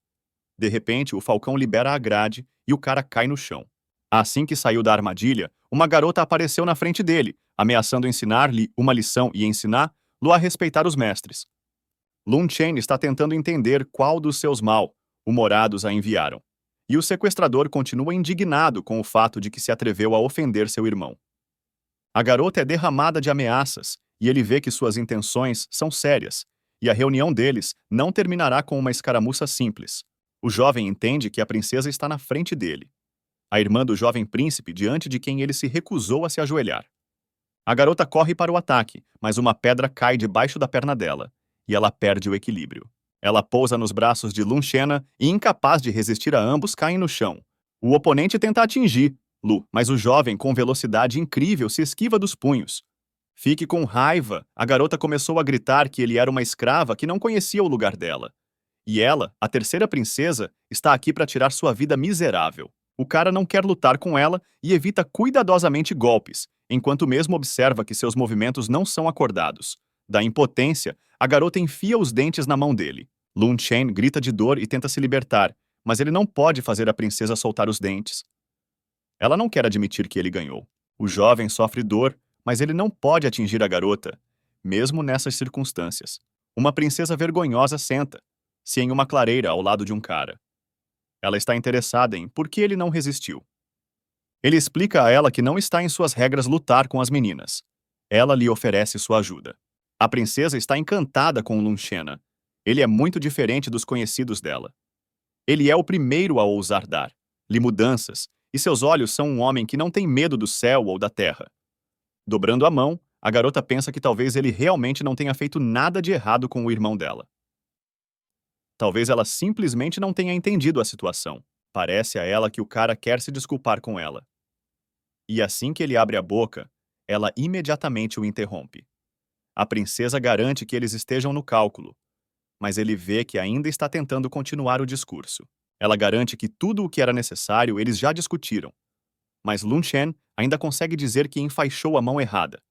De repente, o falcão libera a grade e o cara cai no chão. Assim que saiu da armadilha, uma garota apareceu na frente dele, ameaçando ensinar-lhe uma lição e ensiná-lo a respeitar os mestres. Lun Chen está tentando entender qual dos seus mal-humorados a enviaram. E o sequestrador continua indignado com o fato de que se atreveu a ofender seu irmão. A garota é derramada de ameaças e ele vê que suas intenções são sérias, e a reunião deles não terminará com uma escaramuça simples. O jovem entende que a princesa está na frente dele, a irmã do jovem príncipe diante de quem ele se recusou a se ajoelhar. A garota corre para o ataque, mas uma pedra cai debaixo da perna dela, e ela perde o equilíbrio. Ela pousa nos braços de Lun Chen e, incapaz de resistir a ambos, caem no chão. O oponente tenta atingir Lu, mas o jovem, com velocidade incrível, se esquiva dos punhos. Fique com raiva, a garota começou a gritar que ele era uma escrava que não conhecia o lugar dela. E ela, a terceira princesa, está aqui para tirar sua vida miserável. O cara não quer lutar com ela e evita cuidadosamente golpes, enquanto mesmo observa que seus movimentos não são acordados. Da impotência, a garota enfia os dentes na mão dele. Lun Chen grita de dor e tenta se libertar, mas ele não pode fazer a princesa soltar os dentes. Ela não quer admitir que ele ganhou. O jovem sofre dor, mas ele não pode atingir a garota, mesmo nessas circunstâncias. Uma princesa vergonhosa senta-se em uma clareira ao lado de um cara. Ela está interessada em por que ele não resistiu. Ele explica a ela que não está em suas regras lutar com as meninas. Ela lhe oferece sua ajuda. A princesa está encantada com Lun Chen. Ele é muito diferente dos conhecidos dela. Ele é o primeiro a ousar dar-lhe mudanças, e seus olhos são um homem que não tem medo do céu ou da terra. Dobrando a mão, a garota pensa que talvez ele realmente não tenha feito nada de errado com o irmão dela. Talvez ela simplesmente não tenha entendido a situação. Parece a ela que o cara quer se desculpar com ela. E assim que ele abre a boca, ela imediatamente o interrompe. A princesa garante que eles estejam no cálculo, mas ele vê que ainda está tentando continuar o discurso. Ela garante que tudo o que era necessário eles já discutiram, mas Lun Chen ainda consegue dizer que enfaixou a mão errada.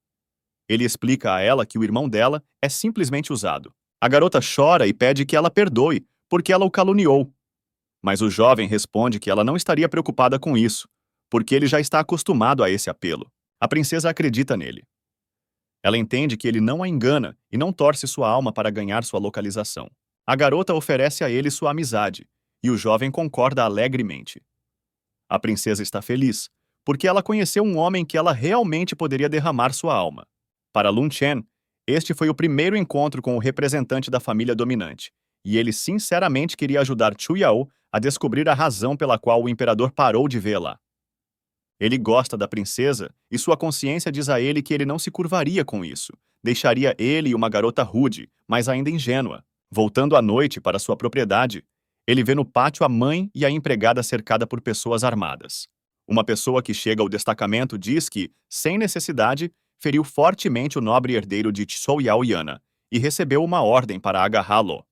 Ele explica a ela que o irmão dela é simplesmente usado. A garota chora e pede que ela perdoe, porque ela o caluniou. Mas o jovem responde que ela não estaria preocupada com isso, porque ele já está acostumado a esse apelo. A princesa acredita nele. Ela entende que ele não a engana e não torce sua alma para ganhar sua localização. A garota oferece a ele sua amizade, e o jovem concorda alegremente. A princesa está feliz, porque ela conheceu um homem que ela realmente poderia derramar sua alma. Para Lun Chen, este foi o primeiro encontro com o representante da família dominante, e ele sinceramente queria ajudar Chu Yao a descobrir a razão pela qual o imperador parou de vê-la. Ele gosta da princesa e sua consciência diz a ele que ele não se curvaria com isso. Deixaria ele e uma garota rude, mas ainda ingênua. Voltando à noite para sua propriedade, ele vê no pátio a mãe e a empregada cercada por pessoas armadas. Uma pessoa que chega ao destacamento diz que, sem necessidade, feriu fortemente o nobre herdeiro de Zhou Yao Yana e recebeu uma ordem para agarrá-lo.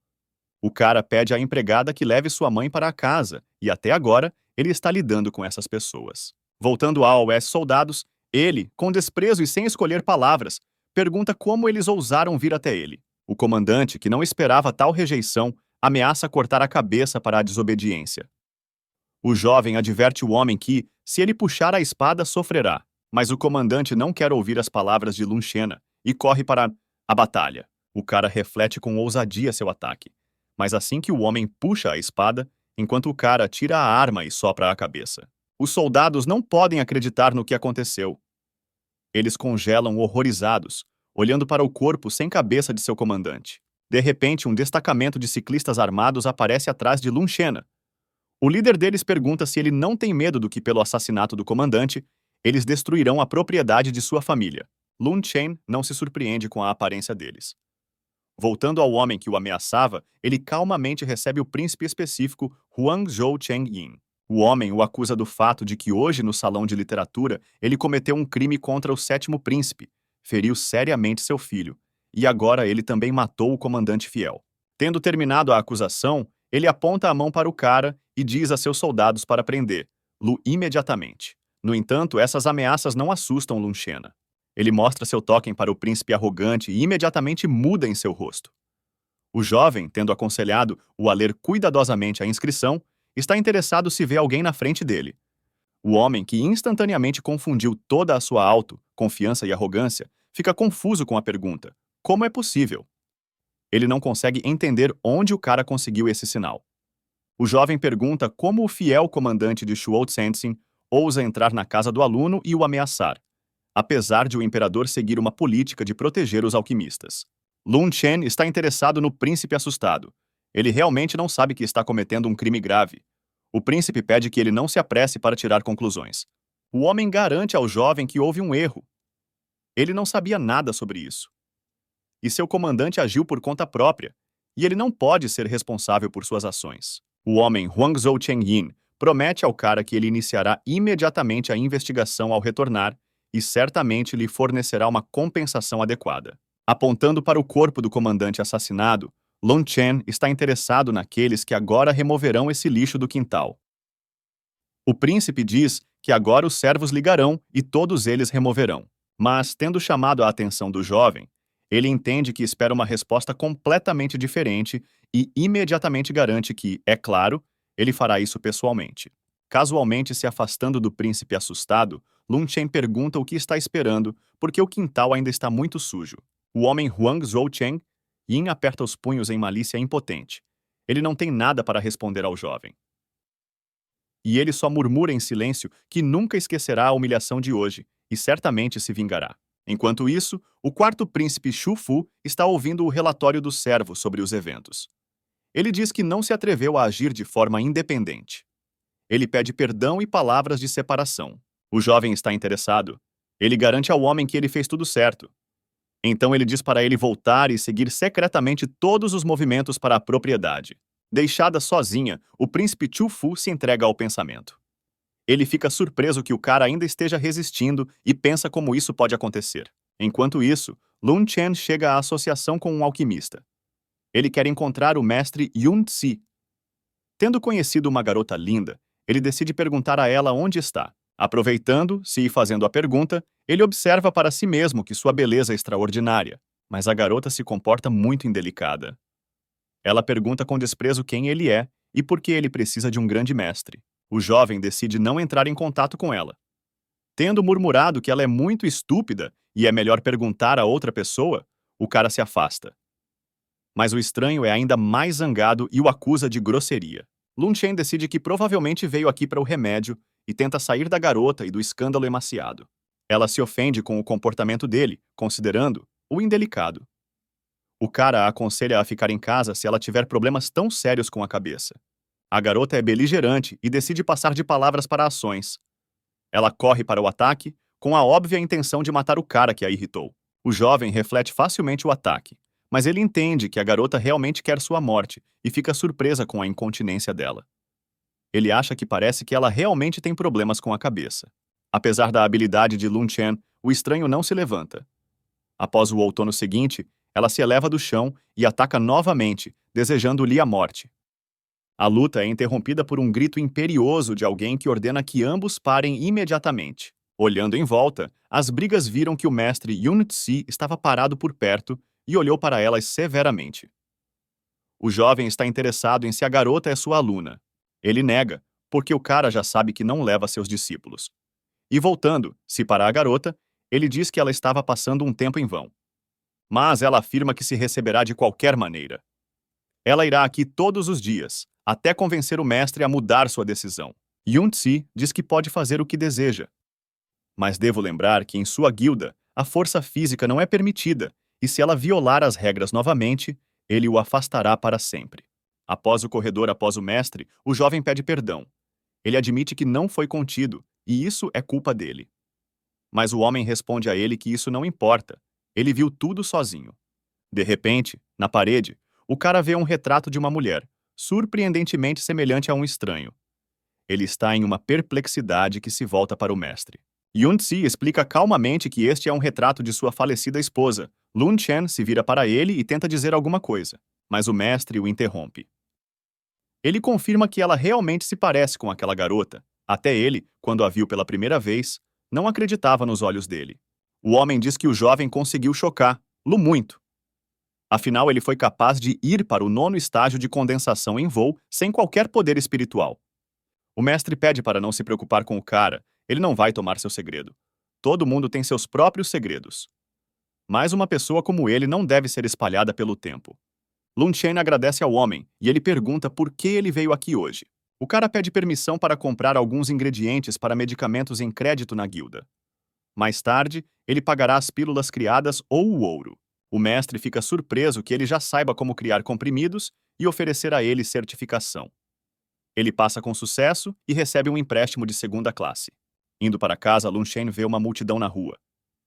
O cara pede à empregada que leve sua mãe para a casa e, até agora, ele está lidando com essas pessoas. Voltando aos soldados, ele, com desprezo e sem escolher palavras, pergunta como eles ousaram vir até ele. O comandante, que não esperava tal rejeição, ameaça cortar a cabeça para a desobediência. O jovem adverte o homem que, se ele puxar a espada, sofrerá. Mas o comandante não quer ouvir as palavras de Lun Xena e corre para a batalha. O cara reflete com ousadia seu ataque. Mas assim que o homem puxa a espada, enquanto o cara tira a arma e sopra a cabeça. Os soldados não podem acreditar no que aconteceu. Eles congelam horrorizados, olhando para o corpo sem cabeça de seu comandante. De repente, um destacamento de ciclistas armados aparece atrás de Lun Xena. O líder deles pergunta se ele não tem medo do que, pelo assassinato do comandante, eles destruirão a propriedade de sua família. Lun Chen não se surpreende com a aparência deles. Voltando ao homem que o ameaçava, ele calmamente recebe o príncipe específico Huang Zhou Cheng-yin. O homem o acusa do fato de que hoje, no salão de literatura, ele cometeu um crime contra o sétimo príncipe, feriu seriamente seu filho, e agora ele também matou o comandante fiel. Tendo terminado a acusação, ele aponta a mão para o cara e diz a seus soldados para prender Lu imediatamente. No entanto, essas ameaças não assustam Lun Xena. Ele mostra seu token para o príncipe arrogante e imediatamente muda em seu rosto. O jovem, tendo aconselhado o a ler cuidadosamente a inscrição, está interessado se vê alguém na frente dele. O homem, que instantaneamente confundiu toda a sua confiança e arrogância, fica confuso com a pergunta: como é possível? Ele não consegue entender onde o cara conseguiu esse sinal. O jovem pergunta como o fiel comandante de Shuo Tenzin ousa entrar na casa do aluno e o ameaçar, apesar de o imperador seguir uma política de proteger os alquimistas. Lun Chen está interessado no príncipe assustado. Ele realmente não sabe que está cometendo um crime grave. O príncipe pede que ele não se apresse para tirar conclusões. O homem garante ao jovem que houve um erro. Ele não sabia nada sobre isso. E seu comandante agiu por conta própria, e ele não pode ser responsável por suas ações. O homem Huang Zhou Cheng-yin promete ao cara que ele iniciará imediatamente a investigação ao retornar e certamente lhe fornecerá uma compensação adequada. Apontando para o corpo do comandante assassinado, Lun Chen está interessado naqueles que agora removerão esse lixo do quintal. O príncipe diz que agora os servos ligarão e todos eles removerão. Mas, tendo chamado a atenção do jovem, ele entende que espera uma resposta completamente diferente e imediatamente garante que, é claro, ele fará isso pessoalmente. Casualmente se afastando do príncipe assustado, Lun Chen pergunta o que está esperando, porque o quintal ainda está muito sujo. O homem Huang Zhou Cheng Yin aperta os punhos em malícia impotente. Ele não tem nada para responder ao jovem. E ele só murmura em silêncio que nunca esquecerá a humilhação de hoje e certamente se vingará. Enquanto isso, o quarto príncipe Shu Fu está ouvindo o relatório do servo sobre os eventos. Ele diz que não se atreveu a agir de forma independente. Ele pede perdão e palavras de separação. O jovem está interessado. Ele garante ao homem que ele fez tudo certo. Então ele diz para ele voltar e seguir secretamente todos os movimentos para a propriedade. Deixada sozinha, o príncipe Chu Fu se entrega ao pensamento. Ele fica surpreso que o cara ainda esteja resistindo e pensa como isso pode acontecer. Enquanto isso, Lun Chen chega à associação com um alquimista. Ele quer encontrar o mestre Yun Tzi. Tendo conhecido uma garota linda, ele decide perguntar a ela onde está. Aproveitando-se e fazendo a pergunta, ele observa para si mesmo que sua beleza é extraordinária, mas a garota se comporta muito indelicada. Ela pergunta com desprezo quem ele é e por que ele precisa de um grande mestre. O jovem decide não entrar em contato com ela. Tendo murmurado que ela é muito estúpida e é melhor perguntar a outra pessoa, o cara se afasta. Mas o estranho é ainda mais zangado e o acusa de grosseria. Lun Chen decide que provavelmente veio aqui para o remédio e tenta sair da garota e do escândalo emaciado. Ela se ofende com o comportamento dele, considerando-o indelicado. O cara a aconselha a ficar em casa se ela tiver problemas tão sérios com a cabeça. A garota é beligerante e decide passar de palavras para ações. Ela corre para o ataque, com a óbvia intenção de matar o cara que a irritou. O jovem reflete facilmente o ataque, mas ele entende que a garota realmente quer sua morte e fica surpresa com a incontinência dela. Ele acha que parece que ela realmente tem problemas com a cabeça. Apesar da habilidade de Lun Chen, o estranho não se levanta. Após o outono seguinte, ela se eleva do chão e ataca novamente, desejando-lhe a morte. A luta é interrompida por um grito imperioso de alguém que ordena que ambos parem imediatamente. Olhando em volta, as brigas viram que o mestre Yun Tzi estava parado por perto, e olhou para elas severamente. O jovem está interessado em se a garota é sua aluna. Ele nega, porque o cara já sabe que não leva seus discípulos. E voltando-se para a garota, ele diz que ela estava passando um tempo em vão. Mas ela afirma que se receberá de qualquer maneira. Ela irá aqui todos os dias, até convencer o mestre a mudar sua decisão. Yun-Tzi diz que pode fazer o que deseja. Mas devo lembrar que em sua guilda, a força física não é permitida, e se ela violar as regras novamente, ele o afastará para sempre. Após o corredor após o mestre, o jovem pede perdão. Ele admite que não foi contido, e isso é culpa dele. Mas o homem responde a ele que isso não importa. Ele viu tudo sozinho. De repente, na parede, o cara vê um retrato de uma mulher, surpreendentemente semelhante a um estranho. Ele está em uma perplexidade que se volta para o mestre. Yun-Tzi explica calmamente que este é um retrato de sua falecida esposa. Lun Chen se vira para ele e tenta dizer alguma coisa, mas o mestre o interrompe. Ele confirma que ela realmente se parece com aquela garota. Até ele, quando a viu pela primeira vez, não acreditava nos olhos dele. O homem diz que o jovem conseguiu chocá-lo muito. Afinal, ele foi capaz de ir para o 9º estágio de condensação em voo sem qualquer poder espiritual. O mestre pede para não se preocupar com o cara, ele não vai tomar seu segredo. Todo mundo tem seus próprios segredos. Mas uma pessoa como ele não deve ser espalhada pelo tempo. Lun Chen agradece ao homem e ele pergunta por que ele veio aqui hoje. O cara pede permissão para comprar alguns ingredientes para medicamentos em crédito na guilda. Mais tarde, ele pagará as pílulas criadas ou o ouro. O mestre fica surpreso que ele já saiba como criar comprimidos e oferecer a ele certificação. Ele passa com sucesso e recebe um empréstimo de 2ª classe. Indo para casa, Lun Chen vê uma multidão na rua.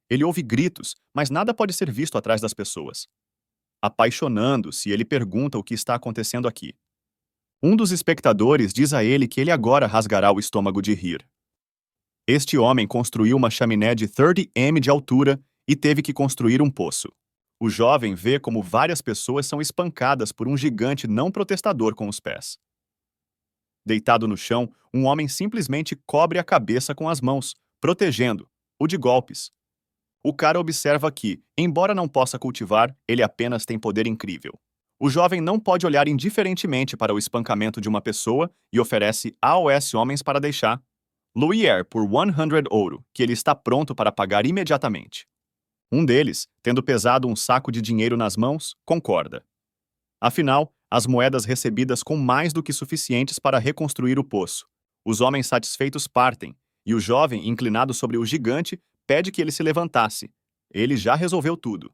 Ele ouve gritos, mas nada pode ser visto atrás das pessoas. Apaixonando-se, ele pergunta o que está acontecendo aqui. Um dos espectadores diz a ele que ele agora rasgará o estômago de rir. Este homem construiu uma chaminé de 30 m de altura e teve que construir um poço. O jovem vê como várias pessoas são espancadas por um gigante não protestador com os pés. Deitado no chão, um homem simplesmente cobre a cabeça com as mãos, protegendo-o de golpes. O cara observa que, embora não possa cultivar, ele apenas tem poder incrível. O jovem não pode olhar indiferentemente para o espancamento de uma pessoa e oferece aos homens para deixar Luier por 100 ouro, que ele está pronto para pagar imediatamente. Um deles, tendo pesado um saco de dinheiro nas mãos, concorda. Afinal, as moedas recebidas com mais do que suficientes para reconstruir o poço. Os homens satisfeitos partem, e o jovem, inclinado sobre o gigante, pede que ele se levantasse. Ele já resolveu tudo.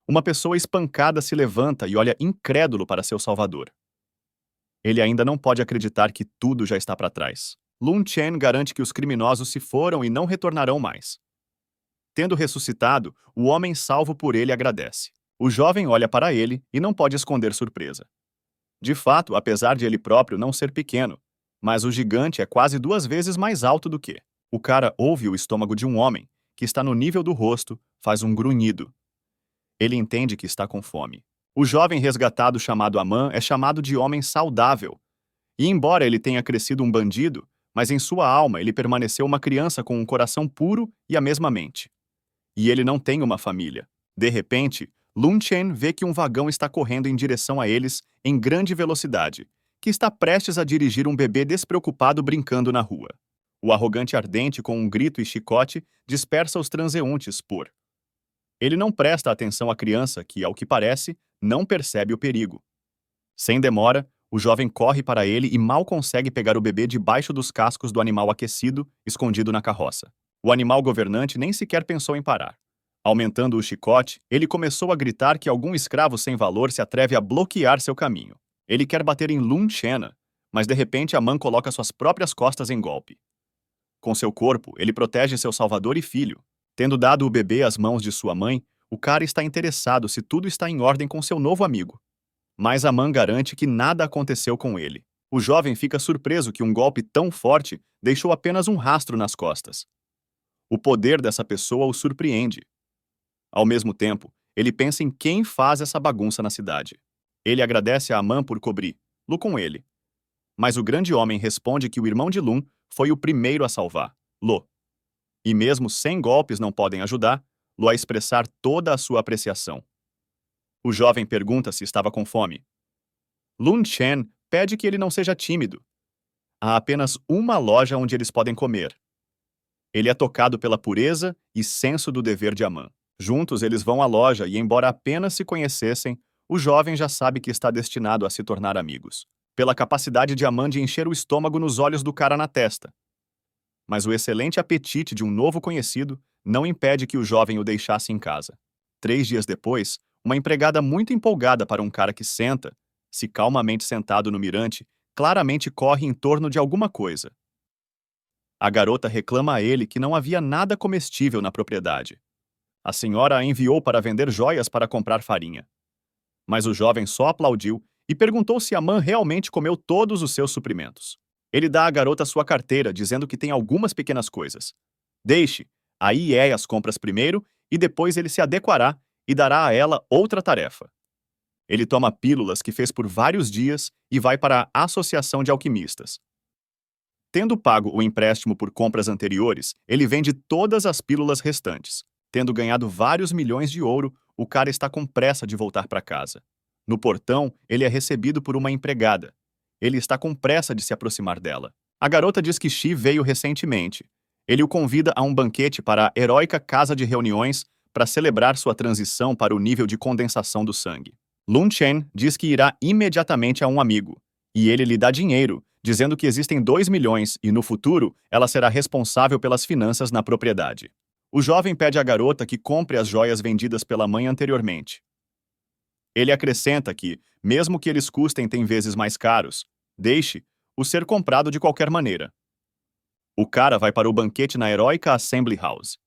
Uma pessoa espancada se levanta e olha incrédulo para seu salvador. Ele ainda não pode acreditar que tudo já está para trás. Lun Chen garante que os criminosos se foram e não retornarão mais. Tendo ressuscitado, o homem salvo por ele agradece. O jovem olha para ele e não pode esconder surpresa. De fato, apesar de ele próprio não ser pequeno, mas o gigante é quase 2 vezes mais alto do que. O cara ouve o estômago de um homem, que está no nível do rosto, faz um grunhido. Ele entende que está com fome. O jovem resgatado chamado Aman é chamado de homem saudável. E embora ele tenha crescido um bandido, mas em sua alma ele permaneceu uma criança com um coração puro e a mesma mente. E ele não tem uma família. De repente, Lun Chen vê que um vagão está correndo em direção a eles em grande velocidade, que está prestes a dirigir um bebê despreocupado brincando na rua. O arrogante ardente, com um grito e chicote, dispersa os transeuntes por. Ele não presta atenção à criança que, ao que parece, não percebe o perigo. Sem demora, o jovem corre para ele e mal consegue pegar o bebê debaixo dos cascos do animal aquecido, escondido na carroça. O animal governante nem sequer pensou em parar. Aumentando o chicote, ele começou a gritar que algum escravo sem valor se atreve a bloquear seu caminho. Ele quer bater em Lun Chen, mas de repente Aman coloca suas próprias costas em golpe. Com seu corpo, ele protege seu salvador e filho. Tendo dado o bebê às mãos de sua mãe, o cara está interessado se tudo está em ordem com seu novo amigo. Mas Aman garante que nada aconteceu com ele. O jovem fica surpreso que um golpe tão forte deixou apenas um rastro nas costas. O poder dessa pessoa o surpreende. Ao mesmo tempo, ele pensa em quem faz essa bagunça na cidade. Ele agradece a Aman por cobri-lo com ele. Mas o grande homem responde que o irmão de Lun foi o primeiro a salvar-lo. E mesmo 100 golpes não podem ajudá-lo a expressar toda a sua apreciação. O jovem pergunta se estava com fome. Lun Chen pede que ele não seja tímido. Há apenas uma loja onde eles podem comer. Ele é tocado pela pureza e senso do dever de Aman. Juntos eles vão à loja e, embora apenas se conhecessem, o jovem já sabe que está destinado a se tornar amigos, pela capacidade de Aman de encher o estômago nos olhos do cara na testa. Mas o excelente apetite de um novo conhecido não impede que o jovem o deixasse em casa. 3 dias depois, uma empregada muito empolgada para um cara que senta, se calmamente sentado no mirante, claramente corre em torno de alguma coisa. A garota reclama a ele que não havia nada comestível na propriedade. A senhora a enviou para vender joias para comprar farinha. Mas o jovem só aplaudiu e perguntou se Aman realmente comeu todos os seus suprimentos. Ele dá à garota sua carteira, dizendo que tem algumas pequenas coisas. Deixe, aí é as compras primeiro e depois ele se adequará e dará a ela outra tarefa. Ele toma pílulas que fez por vários dias e vai para a Associação de Alquimistas. Tendo pago o empréstimo por compras anteriores, ele vende todas as pílulas restantes. Tendo ganhado vários milhões de ouro, o cara está com pressa de voltar para casa. No portão, ele é recebido por uma empregada. Ele está com pressa de se aproximar dela. A garota diz que Shi veio recentemente. Ele o convida a um banquete para a heróica casa de reuniões para celebrar sua transição para o nível de condensação do sangue. Lun Chen diz que irá imediatamente a um amigo, e ele lhe dá dinheiro, dizendo que existem 2 milhões e, no futuro, ela será responsável pelas finanças na propriedade. O jovem pede à garota que compre as joias vendidas pela mãe anteriormente. Ele acrescenta que, mesmo que eles custem 10 vezes mais caros, deixe-o ser comprado de qualquer maneira. O cara vai para o banquete na heróica Assembly House.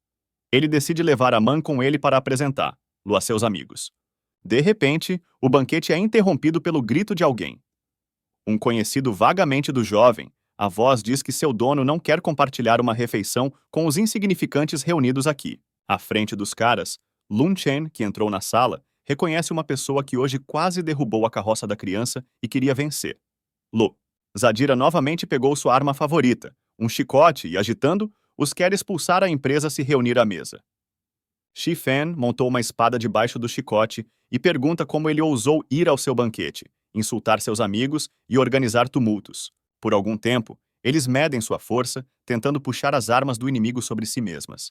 Ele decide levar a mãe com ele para apresentá-lo a seus amigos. De repente, o banquete é interrompido pelo grito de alguém. Um conhecido vagamente do jovem, a voz diz que seu dono não quer compartilhar uma refeição com os insignificantes reunidos aqui. À frente dos caras, Lun Chen, que entrou na sala, reconhece uma pessoa que hoje quase derrubou a carroça da criança e queria vencer. Lu. Zadira novamente pegou sua arma favorita, um chicote, e, agitando, os quer expulsar a empresa a se reunir à mesa. Shi Fan montou uma espada debaixo do chicote e pergunta como ele ousou ir ao seu banquete, insultar seus amigos e organizar tumultos. Por algum tempo, eles medem sua força, tentando puxar as armas do inimigo sobre si mesmas.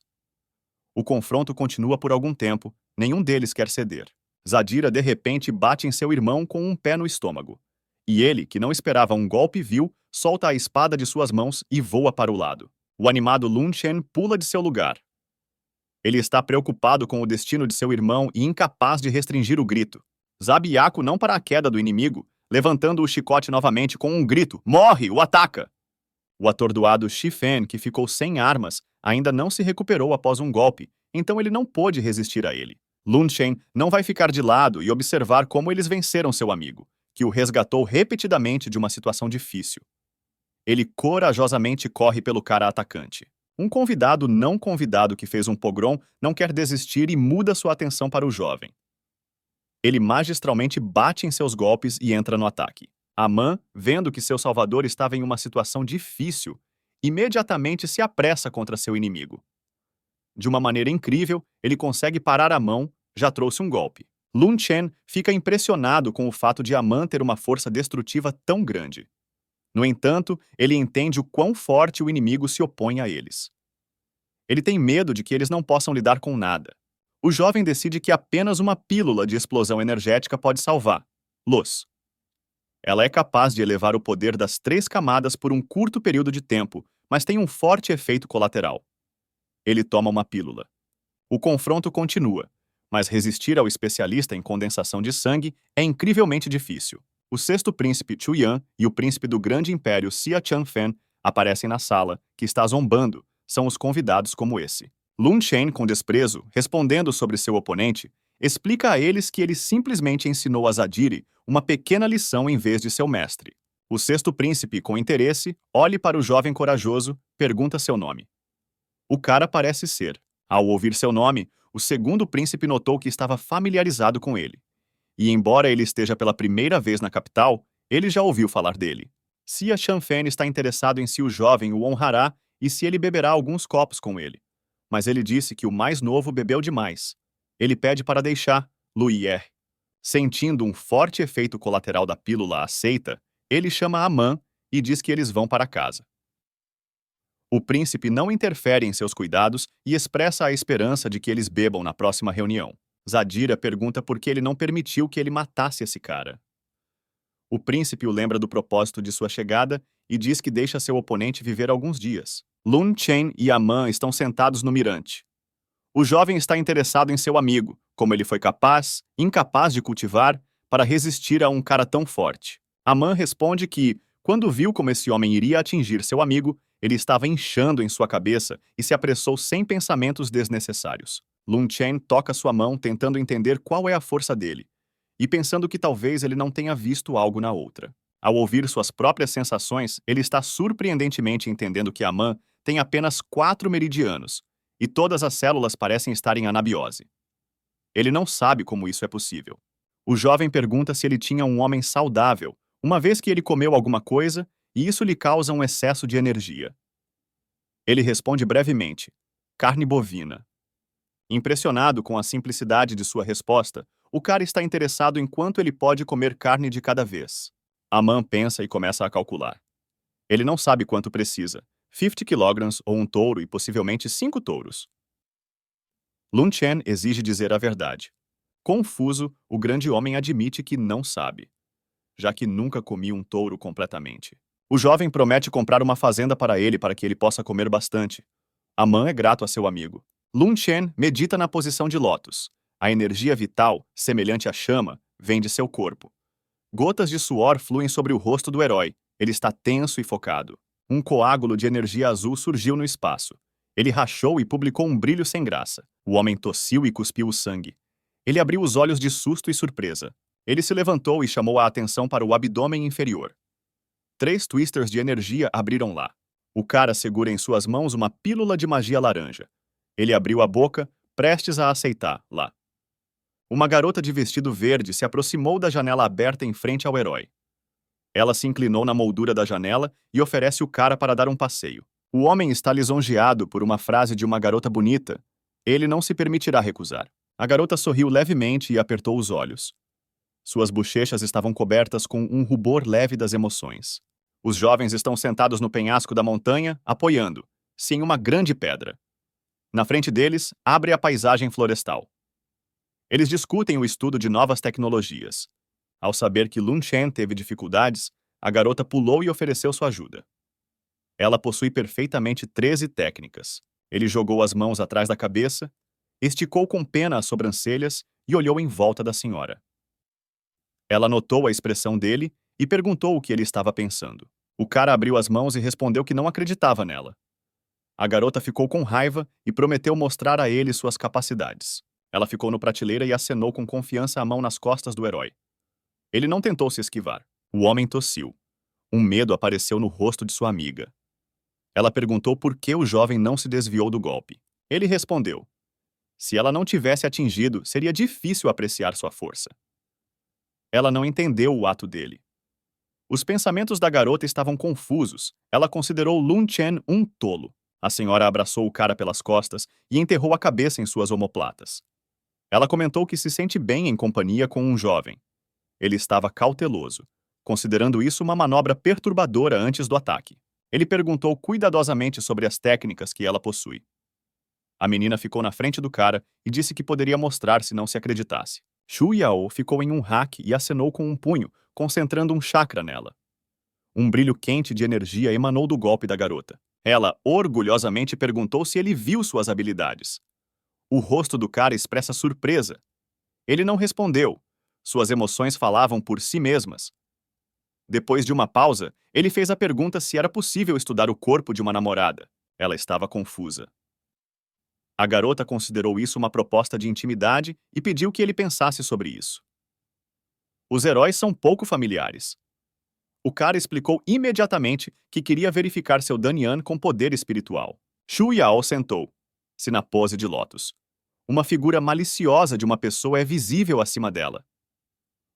O confronto continua por algum tempo, nenhum deles quer ceder. Zadira de repente bate em seu irmão com um pé no estômago. E ele, que não esperava um golpe vil, solta a espada de suas mãos e voa para o lado. O animado Lun Chen pula de seu lugar. Ele está preocupado com o destino de seu irmão e incapaz de restringir o grito. Zabiaco não para a queda do inimigo, levantando o chicote novamente com um grito: "Morre! O ataca!" O atordoado Shi Fan, que ficou sem armas, ainda não se recuperou após um golpe, então ele não pôde resistir a ele. Lun Chen não vai ficar de lado e observar como eles venceram seu amigo, que o resgatou repetidamente de uma situação difícil. Ele corajosamente corre pelo cara atacante. Um convidado não convidado que fez um pogrom não quer desistir e muda sua atenção para o jovem. Ele magistralmente bate em seus golpes e entra no ataque. Aman, vendo que seu salvador estava em uma situação difícil, imediatamente se apressa contra seu inimigo. De uma maneira incrível, ele consegue parar a mão, já trouxe um golpe. Lun Chen fica impressionado com o fato de Aman ter uma força destrutiva tão grande. No entanto, ele entende o quão forte o inimigo se opõe a eles. Ele tem medo de que eles não possam lidar com nada. O jovem decide que apenas uma pílula de explosão energética pode salvá-los. Ela é capaz de elevar o poder das 3 camadas por um curto período de tempo, mas tem um forte efeito colateral. Ele toma uma pílula. O confronto continua, mas resistir ao especialista em condensação de sangue é incrivelmente difícil. O sexto príncipe Chu Yan e o príncipe do grande império Xia Changfen aparecem na sala, que está zombando, são os convidados como esse. Lun Chen, com desprezo, respondendo sobre seu oponente, explica a eles que ele simplesmente ensinou a Zadiri uma pequena lição em vez de seu mestre. O sexto príncipe, com interesse, olha para o jovem corajoso, pergunta seu nome. O cara parece ser. Ao ouvir seu nome, o segundo príncipe notou que estava familiarizado com ele. E embora ele esteja pela primeira vez na capital, ele já ouviu falar dele. Xia Changfen está interessado em se o jovem o honrará e se ele beberá alguns copos com ele. Mas ele disse que o mais novo bebeu demais. Ele pede para deixar Lu Ir. Sentindo um forte efeito colateral da pílula aceita, ele chama Amã e diz que eles vão para casa. O príncipe não interfere em seus cuidados e expressa a esperança de que eles bebam na próxima reunião. Zadira pergunta por que ele não permitiu que ele matasse esse cara. O príncipe o lembra do propósito de sua chegada e diz que deixa seu oponente viver alguns dias. Lun Chen e Amã estão sentados no mirante. O jovem está interessado em seu amigo, como ele foi incapaz de cultivar, para resistir a um cara tão forte. Amã responde que, quando viu como esse homem iria atingir seu amigo, ele estava inchando em sua cabeça e se apressou sem pensamentos desnecessários. Lun Chen toca sua mão tentando entender qual é a força dele, e pensando que talvez ele não tenha visto algo na outra. Ao ouvir suas próprias sensações, ele está surpreendentemente entendendo que Amã tem apenas 4 meridianos, e todas as células parecem estar em anabiose. Ele não sabe como isso é possível. O jovem pergunta se ele tinha um homem saudável, uma vez que ele comeu alguma coisa e isso lhe causa um excesso de energia. Ele responde brevemente: carne bovina. Impressionado com a simplicidade de sua resposta, o cara está interessado em quanto ele pode comer carne de cada vez. Amã pensa e começa a calcular. Ele não sabe quanto precisa: 50 kg ou um touro e possivelmente 5 touros. Lun Chen exige dizer a verdade. Confuso, o grande homem admite que não sabe, já que nunca comi um touro completamente. O jovem promete comprar uma fazenda para que ele possa comer bastante. Amã é grato a seu amigo. Lun Chen medita na posição de lótus. A energia vital, semelhante à chama, vem de seu corpo. Gotas de suor fluem sobre o rosto do herói. Ele está tenso e focado. Um coágulo de energia azul surgiu no espaço. Ele rachou e publicou um brilho sem graça. O homem tossiu e cuspiu o sangue. Ele abriu os olhos de susto e surpresa. Ele se levantou e chamou a atenção para o abdômen inferior. 3 twisters de energia abriram lá. O cara segura em suas mãos uma pílula de magia laranja. Ele abriu a boca, prestes a aceitar lá. Uma garota de vestido verde se aproximou da janela aberta em frente ao herói. Ela se inclinou na moldura da janela e oferece o cara para dar um passeio. O homem está lisonjeado por uma frase de uma garota bonita. Ele não se permitirá recusar. A garota sorriu levemente e apertou os olhos. Suas bochechas estavam cobertas com um rubor leve das emoções. Os jovens estão sentados no penhasco da montanha, apoiando-se em uma grande pedra. Na frente deles, abre a paisagem florestal. Eles discutem o estudo de novas tecnologias. Ao saber que Lun Chen teve dificuldades, a garota pulou e ofereceu sua ajuda. Ela possui perfeitamente 13 técnicas. Ele jogou as mãos atrás da cabeça, esticou com pena as sobrancelhas e olhou em volta da senhora. Ela notou a expressão dele e perguntou o que ele estava pensando. O cara abriu as mãos e respondeu que não acreditava nela. A garota ficou com raiva e prometeu mostrar a ele suas capacidades. Ela ficou no prateleira e acenou com confiança a mão nas costas do herói. Ele não tentou se esquivar. O homem tossiu. Um medo apareceu no rosto de sua amiga. Ela perguntou por que o jovem não se desviou do golpe. Ele respondeu: se ela não tivesse atingido, seria difícil apreciar sua força. Ela não entendeu o ato dele. Os pensamentos da garota estavam confusos. Ela considerou Lun Chen um tolo. A senhora abraçou o cara pelas costas e enterrou a cabeça em suas omoplatas. Ela comentou que se sente bem em companhia com um jovem. Ele estava cauteloso, considerando isso uma manobra perturbadora antes do ataque. Ele perguntou cuidadosamente sobre as técnicas que ela possui. A menina ficou na frente do cara e disse que poderia mostrar se não se acreditasse. Shu Yao ficou em um hack e acenou com um punho, concentrando um chakra nela. Um brilho quente de energia emanou do golpe da garota. Ela orgulhosamente perguntou se ele viu suas habilidades. O rosto do cara expressa surpresa. Ele não respondeu. Suas emoções falavam por si mesmas. Depois de uma pausa, ele fez a pergunta se era possível estudar o corpo de uma namorada. Ela estava confusa. A garota considerou isso uma proposta de intimidade e pediu que ele pensasse sobre isso. Os heróis são pouco familiares. O cara explicou imediatamente que queria verificar seu Danyan com poder espiritual. Shu Yao sentou-se na pose de lótus. Uma figura maliciosa de uma pessoa é visível acima dela.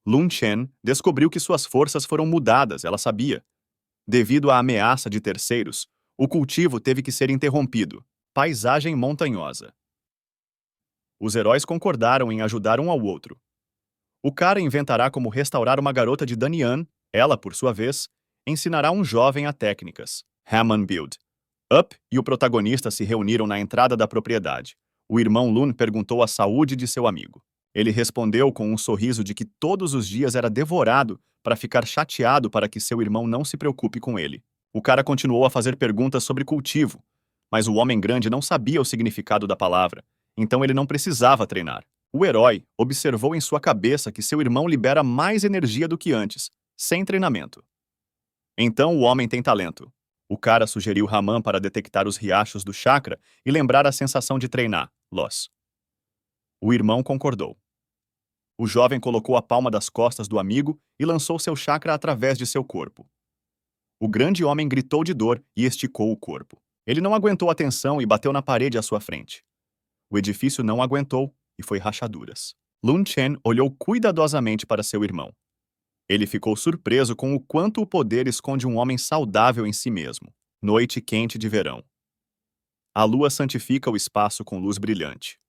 Lun Chen descobriu que suas forças foram mudadas, ela sabia. Devido à ameaça de terceiros, o cultivo teve que ser interrompido. Paisagem montanhosa. Os heróis concordaram em ajudar um ao outro. O cara inventará como restaurar uma garota de Danian, ela, por sua vez, ensinará um jovem a técnicas. Hammond Build. Up e o protagonista se reuniram na entrada da propriedade. O irmão Lun perguntou a saúde de seu amigo. Ele respondeu com um sorriso de que todos os dias era devorado para ficar chateado para que seu irmão não se preocupe com ele. O cara continuou a fazer perguntas sobre cultivo, mas o homem grande não sabia o significado da palavra, então ele não precisava treinar. O herói observou em sua cabeça que seu irmão libera mais energia do que antes, sem treinamento. Então o homem tem talento. O cara sugeriu Raman para detectar os riachos do chakra e lembrar a sensação de treinar, Los. O irmão concordou. O jovem colocou a palma das costas do amigo e lançou seu chakra através de seu corpo. O grande homem gritou de dor e esticou o corpo. Ele não aguentou a tensão e bateu na parede à sua frente. O edifício não aguentou e foi rachaduras. Lun Chen olhou cuidadosamente para seu irmão. Ele ficou surpreso com o quanto o poder esconde um homem saudável em si mesmo. Noite quente de verão. A lua santifica o espaço com luz brilhante.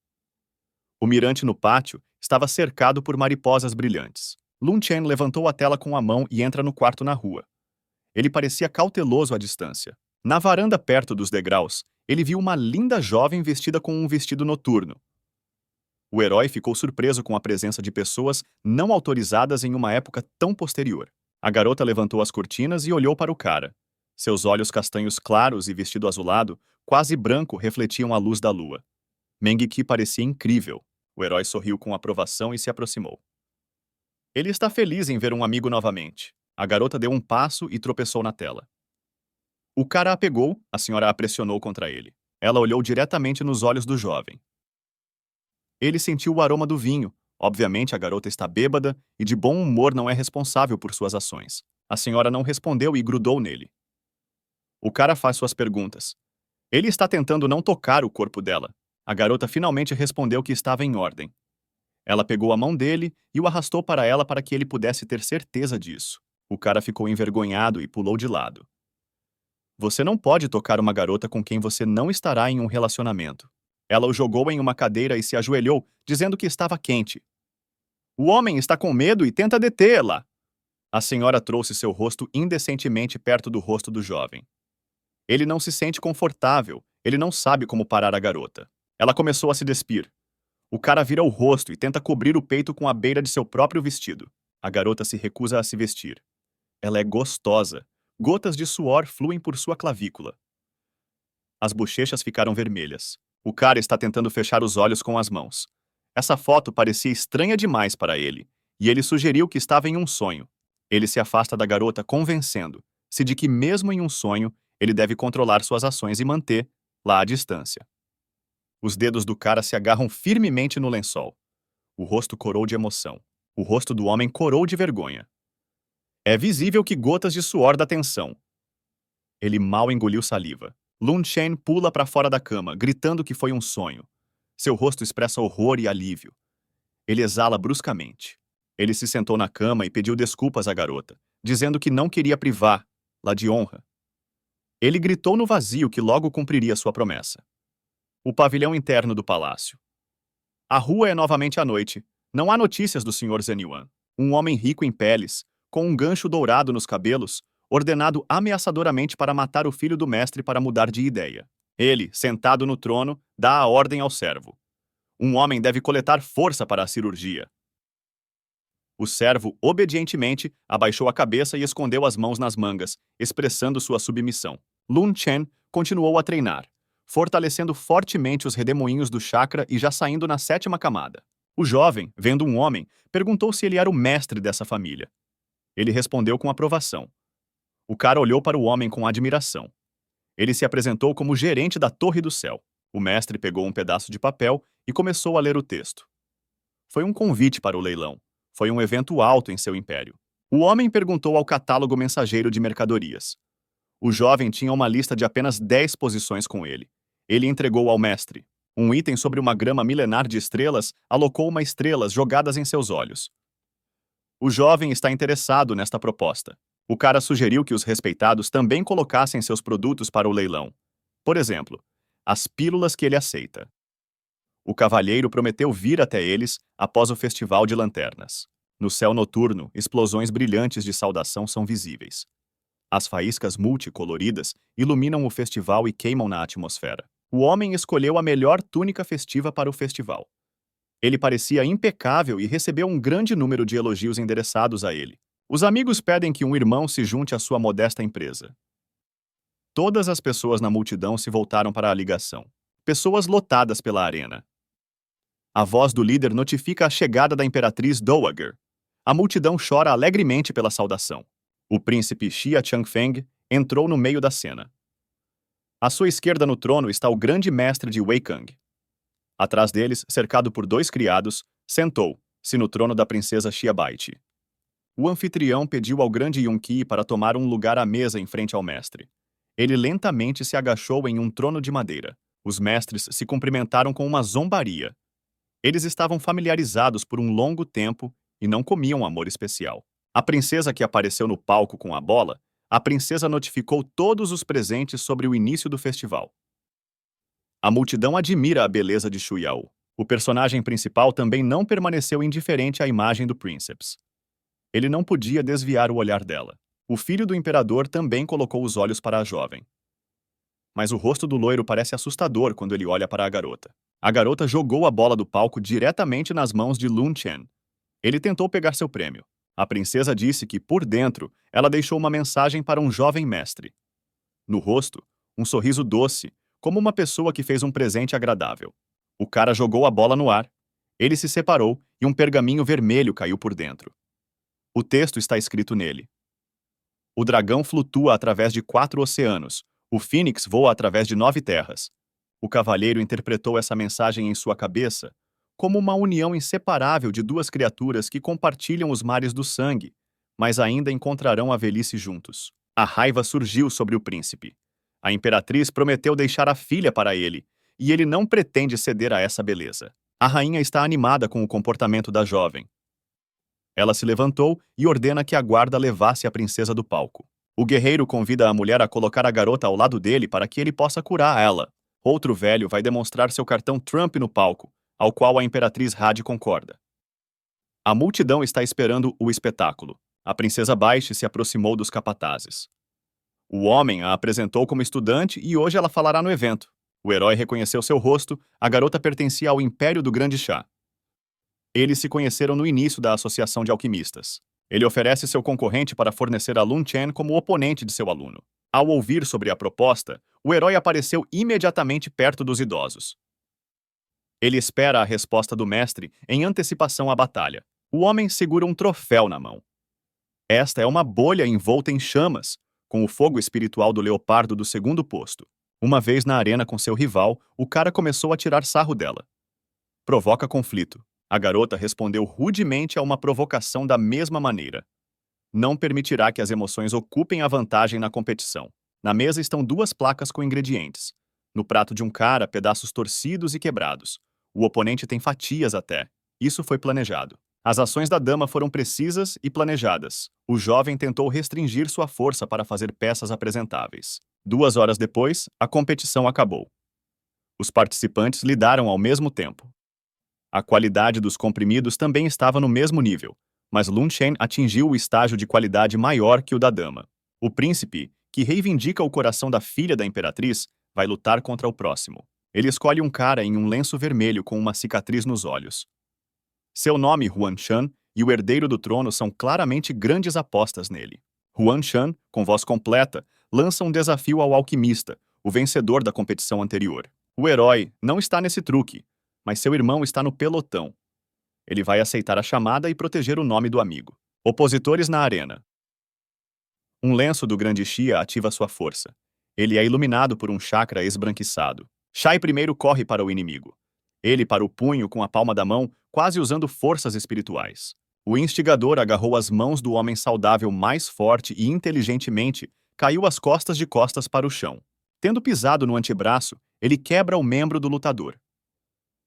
O mirante no pátio estava cercado por mariposas brilhantes. Lun Chen levantou a tela com a mão e entra no quarto na rua. Ele parecia cauteloso à distância. Na varanda perto dos degraus, ele viu uma linda jovem vestida com um vestido noturno. O herói ficou surpreso com a presença de pessoas não autorizadas em uma época tão posterior. A garota levantou as cortinas e olhou para o cara. Seus olhos castanhos claros e vestido azulado, quase branco, refletiam a luz da lua. Meng Qi parecia incrível. O herói sorriu com aprovação e se aproximou. Ele está feliz em ver um amigo novamente. A garota deu um passo e tropeçou na tela. O cara a pegou, a senhora a pressionou contra ele. Ela olhou diretamente nos olhos do jovem. Ele sentiu o aroma do vinho. Obviamente a garota está bêbada e de bom humor não é responsável por suas ações. A senhora não respondeu e grudou nele. O cara faz suas perguntas. Ele está tentando não tocar o corpo dela. A garota finalmente respondeu que estava em ordem. Ela pegou a mão dele e o arrastou para ela para que ele pudesse ter certeza disso. O cara ficou envergonhado e pulou de lado. Você não pode tocar uma garota com quem você não estará em um relacionamento. Ela o jogou em uma cadeira e se ajoelhou, dizendo que estava quente. O homem está com medo e tenta detê-la. A senhora trouxe seu rosto indecentemente perto do rosto do jovem. Ele não se sente confortável, ele não sabe como parar a garota. Ela começou a se despir. O cara vira o rosto e tenta cobrir o peito com a beira de seu próprio vestido. A garota se recusa a se vestir. Ela é gostosa. Gotas de suor fluem por sua clavícula. As bochechas ficaram vermelhas. O cara está tentando fechar os olhos com as mãos. Essa foto parecia estranha demais para ele, e ele sugeriu que estava em um sonho. Ele se afasta da garota convencendo-se de que mesmo em um sonho, ele deve controlar suas ações e manter-la à distância. Os dedos do cara se agarram firmemente no lençol. O rosto corou de emoção. O rosto do homem corou de vergonha. É visível que gotas de suor da tensão. Ele mal engoliu saliva. Lun Chen pula para fora da cama, gritando que foi um sonho. Seu rosto expressa horror e alívio. Ele exala bruscamente. Ele se sentou na cama e pediu desculpas à garota, dizendo que não queria privá-la de honra. Ele gritou no vazio que logo cumpriria sua promessa. O pavilhão interno do palácio. A rua é novamente à noite. Não há notícias do Sr. Zenyuan. Um homem rico em peles, com um gancho dourado nos cabelos, ordenado ameaçadoramente para matar o filho do mestre para mudar de ideia. Ele, sentado no trono, dá a ordem ao servo. Um homem deve coletar força para a cirurgia. O servo, obedientemente, abaixou a cabeça e escondeu as mãos nas mangas, expressando sua submissão. Lun Chen continuou a treinar, fortalecendo fortemente os redemoinhos do chakra e já saindo na 7ª camada. O jovem, vendo um homem, perguntou se ele era o mestre dessa família. Ele respondeu com aprovação. O cara olhou para o homem com admiração. Ele se apresentou como gerente da Torre do Céu. O mestre pegou um pedaço de papel e começou a ler o texto. Foi um convite para o leilão. Foi um evento alto em seu império. O homem perguntou ao catálogo mensageiro de mercadorias. O jovem tinha uma lista de apenas 10 posições com ele. Ele entregou ao mestre. Um item sobre uma grama milenar de estrelas alocou uma estrelas jogadas em seus olhos. O jovem está interessado nesta proposta. O cara sugeriu que os respeitados também colocassem seus produtos para o leilão. Por exemplo, as pílulas que ele aceita. O cavalheiro prometeu vir até eles após o festival de lanternas. No céu noturno, explosões brilhantes de saudação são visíveis. As faíscas multicoloridas iluminam o festival e queimam na atmosfera. O homem escolheu a melhor túnica festiva para o festival. Ele parecia impecável e recebeu um grande número de elogios endereçados a ele. Os amigos pedem que um irmão se junte à sua modesta empresa. Todas as pessoas na multidão se voltaram para a ligação. Pessoas lotadas pela arena. A voz do líder notifica a chegada da imperatriz Dowager. A multidão chora alegremente pela saudação. O príncipe Xia Changfeng entrou no meio da cena. À sua esquerda no trono está o grande mestre de Weikang. Atrás deles, cercado por 2 criados, sentou-se no trono da princesa Xiabaiti. O anfitrião pediu ao grande Yunqi para tomar um lugar à mesa em frente ao mestre. Ele lentamente se agachou em um trono de madeira. Os mestres se cumprimentaram com uma zombaria. Eles estavam familiarizados por um longo tempo e não comiam amor especial. A princesa que apareceu no palco com a bola, a princesa notificou todos os presentes sobre o início do festival. A multidão admira a beleza de Xu Yao. O personagem principal também não permaneceu indiferente à imagem do Princeps. Ele não podia desviar o olhar dela. O filho do imperador também colocou os olhos para a jovem. Mas o rosto do loiro parece assustador quando ele olha para a garota. A garota jogou a bola do palco diretamente nas mãos de Lun Chen. Ele tentou pegar seu prêmio. A princesa disse que, por dentro, ela deixou uma mensagem para um jovem mestre. No rosto, um sorriso doce, como uma pessoa que fez um presente agradável. O cara jogou a bola no ar. Ele se separou e um pergaminho vermelho caiu por dentro. O texto está escrito nele. O dragão flutua através de 4 oceanos. O fênix voa através de 9 terras. O cavalheiro interpretou essa mensagem em sua cabeça como uma união inseparável de 2 criaturas que compartilham os mares do sangue, mas ainda encontrarão a velhice juntos. A raiva surgiu sobre o príncipe. A imperatriz prometeu deixar a filha para ele, e ele não pretende ceder a essa beleza. A rainha está animada com o comportamento da jovem. Ela se levantou e ordena que a guarda levasse a princesa do palco. O guerreiro convida a mulher a colocar a garota ao lado dele para que ele possa curar ela. Outro velho vai demonstrar seu cartão Trump no palco, ao qual a imperatriz Had concorda. A multidão está esperando o espetáculo. A princesa Baixe se aproximou dos capatazes. O homem a apresentou como estudante e hoje ela falará no evento. O herói reconheceu seu rosto, a garota pertencia ao Império do Grande Chá. Eles se conheceram no início da Associação de Alquimistas. Ele oferece seu concorrente para fornecer a Lun Chen como oponente de seu aluno. Ao ouvir sobre a proposta, o herói apareceu imediatamente perto dos idosos. Ele espera a resposta do mestre em antecipação à batalha. O homem segura um troféu na mão. Esta é uma bolha envolta em chamas, com o fogo espiritual do leopardo do 2º posto. Uma vez na arena com seu rival, o cara começou a tirar sarro dela. Provoca conflito. A garota respondeu rudemente a uma provocação da mesma maneira. Não permitirá que as emoções ocupem a vantagem na competição. Na mesa estão 2 placas com ingredientes. No prato de um cara, pedaços torcidos e quebrados. O oponente tem fatias até. Isso foi planejado. As ações da dama foram precisas e planejadas. O jovem tentou restringir sua força para fazer peças apresentáveis. 2 horas depois, a competição acabou. Os participantes lidaram ao mesmo tempo. A qualidade dos comprimidos também estava no mesmo nível, mas Lun Chen atingiu o estágio de qualidade maior que o da dama. O príncipe, que reivindica o coração da filha da imperatriz, vai lutar contra o próximo. Ele escolhe um cara em um lenço vermelho com uma cicatriz nos olhos. Seu nome, Huan Shan, e o herdeiro do trono são claramente grandes apostas nele. Huan Shan, com voz completa, lança um desafio ao alquimista, o vencedor da competição anterior. O herói não está nesse truque, mas seu irmão está no pelotão. Ele vai aceitar a chamada e proteger o nome do amigo. Opositores na arena. Um lenço do grande Xia ativa sua força. Ele é iluminado por um chakra esbranquiçado. Shai primeiro corre para o inimigo. Ele para o punho com a palma da mão, quase usando forças espirituais. O instigador agarrou as mãos do homem saudável mais forte e inteligentemente caiu às costas de costas para o chão. Tendo pisado no antebraço, ele quebra o membro do lutador.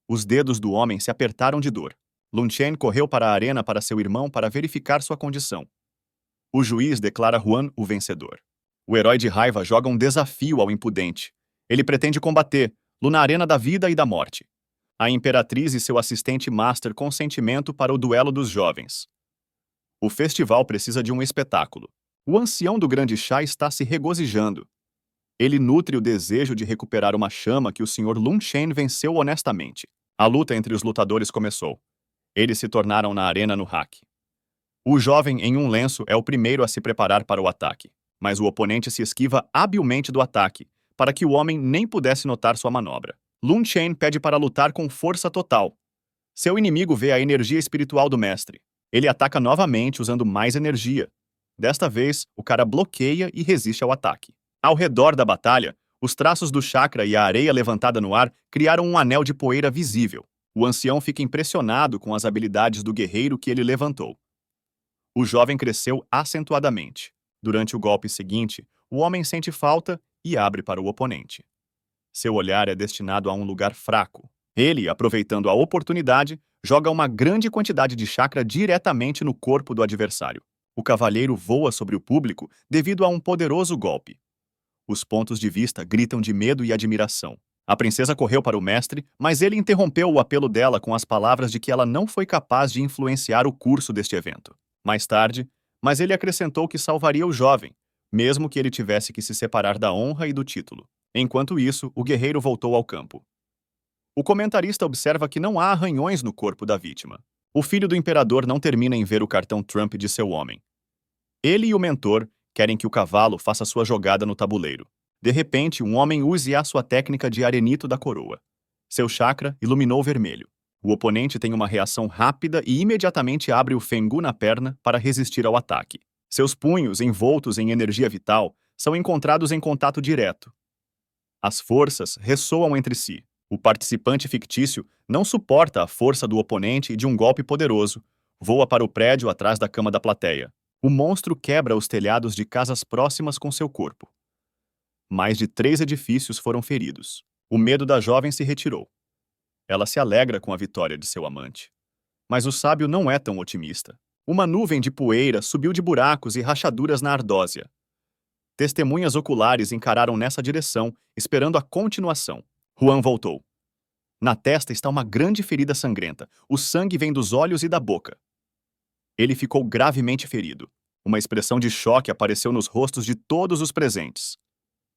Os dedos do homem se apertaram de dor. Lun Chen correu para a arena para seu irmão para verificar sua condição. O juiz declara Huan o vencedor. O herói de raiva joga um desafio ao impudente. Ele pretende combater, na arena da vida e da morte. A imperatriz e seu assistente master consentimento para o duelo dos jovens. O festival precisa de um espetáculo. O ancião do grande chá está se regozijando. Ele nutre o desejo de recuperar uma chama que o Sr. Lun Shen venceu honestamente. A luta entre os lutadores começou. Eles se tornaram na arena no hack. O jovem em um lenço é o primeiro a se preparar para o ataque, mas o oponente se esquiva habilmente do ataque, para que o homem nem pudesse notar sua manobra. Lun Shen pede para lutar com força total. Seu inimigo vê a energia espiritual do mestre. Ele ataca novamente usando mais energia. Desta vez, o cara bloqueia e resiste ao ataque. Ao redor da batalha, os traços do chakra e a areia levantada no ar criaram um anel de poeira visível. O ancião fica impressionado com as habilidades do guerreiro que ele levantou. O jovem cresceu acentuadamente. Durante o golpe seguinte, o homem sente falta e abre para o oponente. Seu olhar é destinado a um lugar fraco. Ele, aproveitando a oportunidade, joga uma grande quantidade de chakra diretamente no corpo do adversário. O cavalheiro voa sobre o público devido a um poderoso golpe. Os pontos de vista gritam de medo e admiração. A princesa correu para o mestre, mas ele interrompeu o apelo dela com as palavras de que ela não foi capaz de influenciar o curso deste evento. Mais tarde, mas ele acrescentou que salvaria o jovem, mesmo que ele tivesse que se separar da honra e do título. Enquanto isso, o guerreiro voltou ao campo. O comentarista observa que não há arranhões no corpo da vítima. O filho do imperador não termina em ver o cartão Trump de seu homem. Ele e o mentor querem que o cavalo faça sua jogada no tabuleiro. De repente, um homem use a sua técnica de arenito da coroa. Seu chakra iluminou vermelho. O oponente tem uma reação rápida e imediatamente abre o Fengu na perna para resistir ao ataque. Seus punhos, envoltos em energia vital, são encontrados em contato direto. As forças ressoam entre si. O participante fictício não suporta a força do oponente e de um golpe poderoso. Voa para o prédio atrás da cama da plateia. O monstro quebra os telhados de casas próximas com seu corpo. Mais de 3 edifícios foram feridos. O medo da jovem se retirou. Ela se alegra com a vitória de seu amante. Mas o sábio não é tão otimista. Uma nuvem de poeira subiu de buracos e rachaduras na ardósia. Testemunhas oculares encararam nessa direção, esperando a continuação. Juan voltou. Na testa está uma grande ferida sangrenta. O sangue vem dos olhos e da boca. Ele ficou gravemente ferido. Uma expressão de choque apareceu nos rostos de todos os presentes.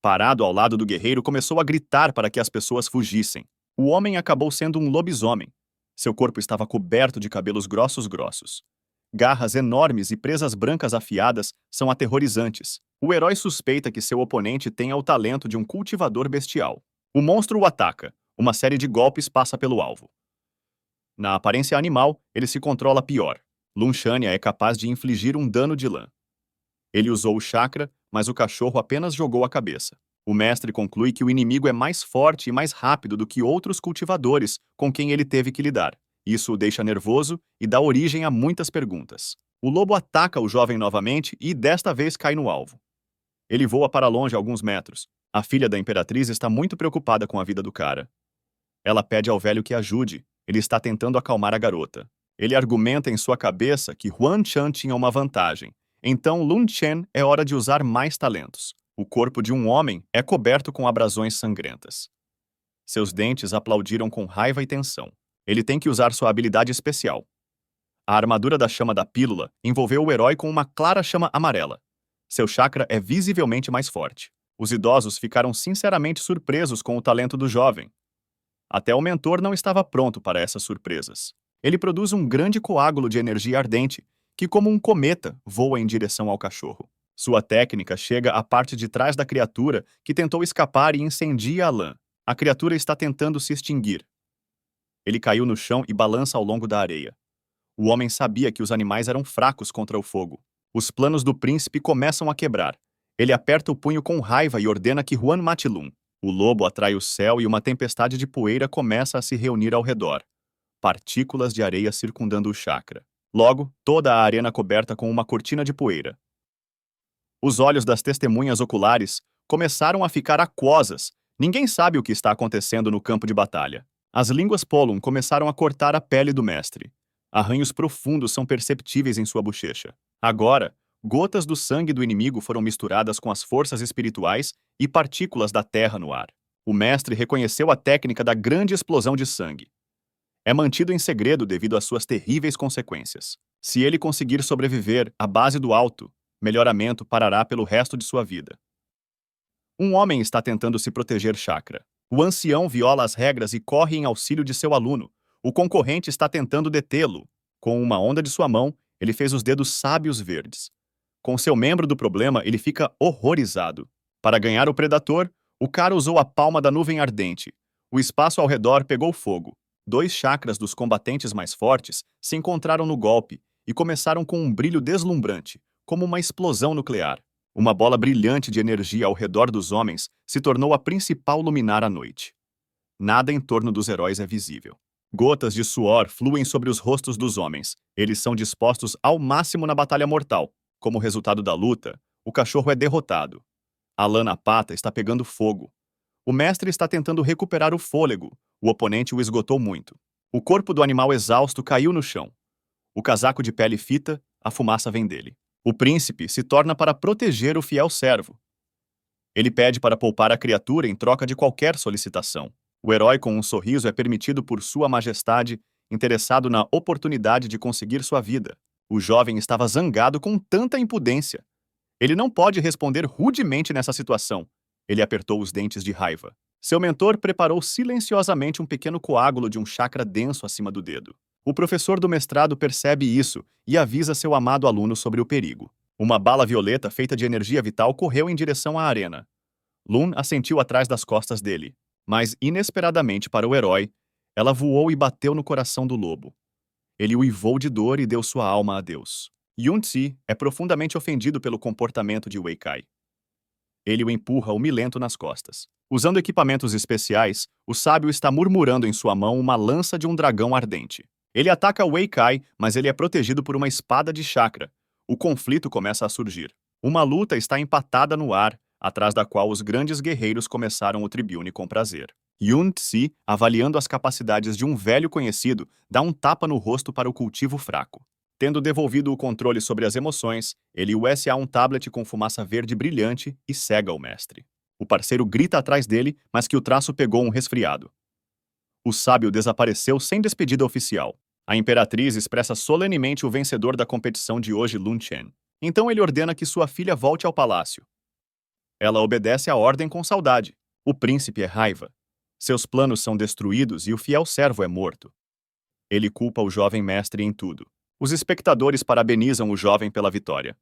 Parado ao lado do guerreiro, começou a gritar para que as pessoas fugissem. O homem acabou sendo um lobisomem. Seu corpo estava coberto de cabelos grossos. Garras enormes e presas brancas afiadas são aterrorizantes. O herói suspeita que seu oponente tenha o talento de um cultivador bestial. O monstro o ataca. Uma série de golpes passa pelo alvo. Na aparência animal, ele se controla pior. Lun Shania é capaz de infligir um dano de lã. Ele usou o chakra, mas o cachorro apenas jogou a cabeça. O mestre conclui que o inimigo é mais forte e mais rápido do que outros cultivadores com quem ele teve que lidar. Isso o deixa nervoso e dá origem a muitas perguntas. O lobo ataca o jovem novamente e desta vez cai no alvo. Ele voa para longe alguns metros. A filha da imperatriz está muito preocupada com a vida do cara. Ela pede ao velho que ajude. Ele está tentando acalmar a garota. Ele argumenta em sua cabeça que Huan Chan tinha uma vantagem. Então Lun Chen é hora de usar mais talentos. O corpo de um homem é coberto com abrasões sangrentas. Seus dentes aplaudiram com raiva e tensão. Ele tem que usar sua habilidade especial. A armadura da chama da pílula envolveu o herói com uma clara chama amarela. Seu chakra é visivelmente mais forte. Os idosos ficaram sinceramente surpresos com o talento do jovem. Até o mentor não estava pronto para essas surpresas. Ele produz um grande coágulo de energia ardente, que como um cometa voa em direção ao cachorro. Sua técnica chega à parte de trás da criatura, que tentou escapar e incendia a lã. A criatura está tentando se extinguir. Ele caiu no chão e balança ao longo da areia. O homem sabia que os animais eram fracos contra o fogo. Os planos do príncipe começam a quebrar. Ele aperta o punho com raiva e ordena que Juan mate Lun. O lobo atrai o céu e uma tempestade de poeira começa a se reunir ao redor. Partículas de areia circundando o chakra. Logo, toda a arena coberta com uma cortina de poeira. Os olhos das testemunhas oculares começaram a ficar aquosas. Ninguém sabe o que está acontecendo no campo de batalha. As línguas Polum começaram a cortar a pele do mestre. Arranhos profundos são perceptíveis em sua bochecha. Agora, gotas do sangue do inimigo foram misturadas com as forças espirituais e partículas da terra no ar. O mestre reconheceu a técnica da grande explosão de sangue. É mantido em segredo devido às suas terríveis consequências. Se ele conseguir sobreviver à base do melhoramento parará pelo resto de sua vida. Um homem está tentando se proteger chakra. O ancião viola as regras e corre em auxílio de seu aluno. O concorrente está tentando detê-lo. Com uma onda de sua mão, ele fez os dedos sábios verdes. Com seu membro do problema, ele fica horrorizado. Para ganhar o predador, o cara usou a palma da nuvem ardente. O espaço ao redor pegou fogo. Dois chakras dos combatentes mais fortes se encontraram no golpe e começaram com um brilho deslumbrante, como uma explosão nuclear. Uma bola brilhante de energia ao redor dos homens se tornou a principal luminar à noite. Nada em torno dos heróis é visível. Gotas de suor fluem sobre os rostos dos homens. Eles são dispostos ao máximo na batalha mortal. Como resultado da luta, o cachorro é derrotado. A lã na pata está pegando fogo. O mestre está tentando recuperar o fôlego. O oponente o esgotou muito. O corpo do animal exausto caiu no chão. O casaco de pele fita, a fumaça vem dele. O príncipe se torna para proteger o fiel servo. Ele pede para poupar a criatura em troca de qualquer solicitação. O herói com um sorriso é permitido por Sua Majestade, interessado na oportunidade de conseguir sua vida. O jovem estava zangado com tanta impudência. Ele não pode responder rudemente nessa situação. Ele apertou os dentes de raiva. Seu mentor preparou silenciosamente um pequeno coágulo de um chakra denso acima do dedo. O professor do mestrado percebe isso e avisa seu amado aluno sobre o perigo. Uma bala violeta feita de energia vital correu em direção à arena. Lun assentiu atrás das costas dele, mas inesperadamente para o herói, ela voou e bateu no coração do lobo. Ele uivou de dor e deu sua alma a Deus. Yun-Tzi é profundamente ofendido pelo comportamento de Wei Kai. Ele o empurra humilhento nas costas. Usando equipamentos especiais, o sábio está murmurando em sua mão uma lança de um dragão ardente. Ele ataca Wei Kai, mas ele é protegido por uma espada de chakra. O conflito começa a surgir. Uma luta está empatada no ar, atrás da qual os grandes guerreiros começaram o tribune com prazer. Yun-Tzi, avaliando as capacidades de um velho conhecido, dá um tapa no rosto para o cultivo fraco. Tendo devolvido o controle sobre as emoções, ele USA um tablet com fumaça verde brilhante e cega o mestre. O parceiro grita atrás dele, mas que o traço pegou um resfriado. O sábio desapareceu sem despedida oficial. A imperatriz expressa solenemente o vencedor da competição de hoje, Lun Chen. Então ele ordena que sua filha volte ao palácio. Ela obedece à ordem com saudade. O príncipe é raiva. Seus planos são destruídos e o fiel servo é morto. Ele culpa o jovem mestre em tudo. Os espectadores parabenizam o jovem pela vitória.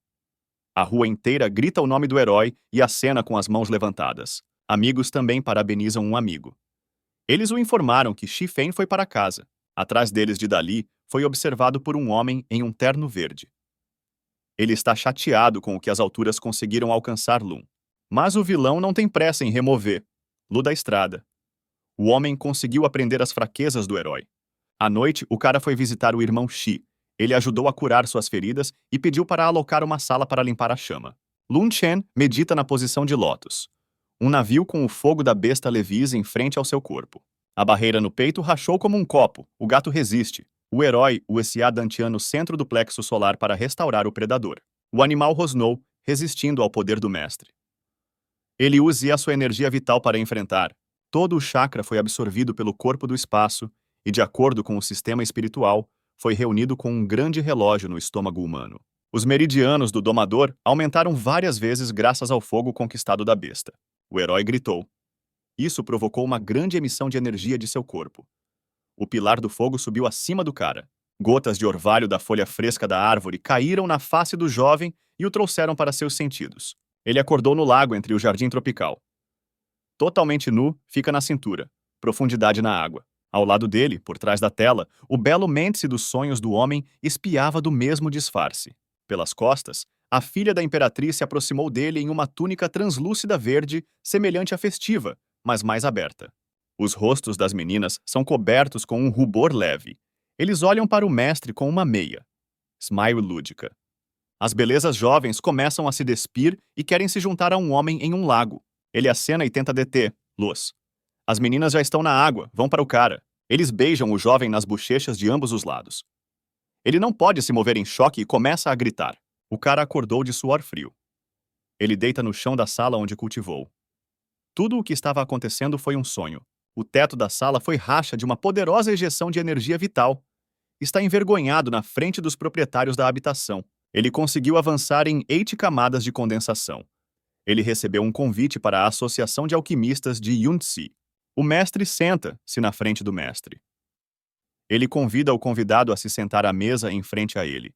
A rua inteira grita o nome do herói e acena com as mãos levantadas. Amigos também parabenizam um amigo. Eles o informaram que Xi Fen foi para casa. Atrás deles de Dali, foi observado por um homem em um terno verde. Ele está chateado com o que as alturas conseguiram alcançar Lun. Mas o vilão não tem pressa em remover Lu da estrada. O homem conseguiu aprender as fraquezas do herói. À noite, o cara foi visitar o irmão Xi. Ele ajudou a curar suas feridas e pediu para alocar uma sala para limpar a chama. Lun Chen medita na posição de lótus. Um navio com o fogo da besta Levis em frente ao seu corpo. A barreira no peito rachou como um copo. O gato resiste. O herói USA danteia no centro do plexo solar para restaurar o predador. O animal rosnou, resistindo ao poder do mestre. Ele usa a sua energia vital para enfrentar. Todo o chakra foi absorvido pelo corpo do espaço e, de acordo com o sistema espiritual, foi reunido com um grande relógio no estômago humano. Os meridianos do domador aumentaram várias vezes graças ao fogo conquistado da besta. O herói gritou. Isso provocou uma grande emissão de energia de seu corpo. O pilar do fogo subiu acima do cara. Gotas de orvalho da folha fresca da árvore caíram na face do jovem e o trouxeram para seus sentidos. Ele acordou no lago entre o jardim tropical. Totalmente nu, fica na cintura, profundidade na água. Ao lado dele, por trás da tela, o belo Mense dos sonhos do homem espiava do mesmo disfarce. Pelas costas, a filha da imperatriz se aproximou dele em uma túnica translúcida verde, semelhante à festiva, mas mais aberta. Os rostos das meninas são cobertos com um rubor leve. Eles olham para o mestre com uma meia. Smile lúdica. As belezas jovens começam a se despir e querem se juntar a um homem em um lago. Ele acena e tenta deter. Luz. As meninas já estão na água, vão para o cara. Eles beijam o jovem nas bochechas de ambos os lados. Ele não pode se mover em choque e começa a gritar. O cara acordou de suor frio. Ele deita no chão da sala onde cultivou. Tudo o que estava acontecendo foi um sonho. O teto da sala foi racha de uma poderosa ejeção de energia vital. está envergonhado na frente dos proprietários da habitação. Ele conseguiu avançar em 8 camadas de condensação. Ele recebeu um convite para a Associação de Alquimistas de Yunzi. O mestre senta-se na frente do mestre. Ele convida o convidado a se sentar à mesa em frente a ele.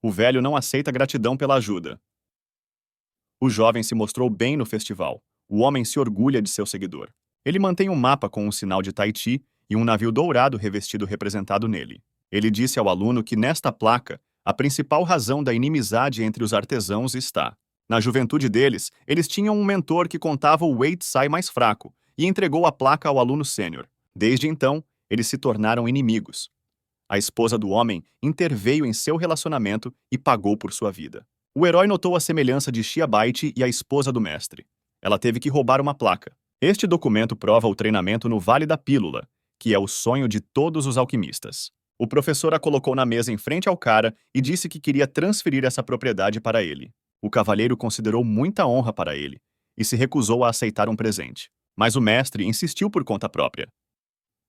O velho não aceita gratidão pela ajuda. O jovem se mostrou bem no festival. O homem se orgulha de seu seguidor. Ele mantém um mapa com um sinal de Tahiti e um navio dourado revestido representado nele. Ele disse ao aluno que nesta placa, a principal razão da inimizade entre os artesãos está. Na juventude deles, eles tinham um mentor que contava o Wei Tsai mais fraco e entregou a placa ao aluno sênior. Desde então, eles se tornaram inimigos. A esposa do homem interveio em seu relacionamento e pagou por sua vida. O herói notou a semelhança de Shiabaite e a esposa do mestre. Ela teve que roubar uma placa. Este documento prova o treinamento no Vale da Pílula, que é o sonho de todos os alquimistas. O professor a colocou na mesa em frente ao cara e disse que queria transferir essa propriedade para ele. O cavalheiro considerou muita honra para ele e se recusou a aceitar um presente. Mas o mestre insistiu por conta própria.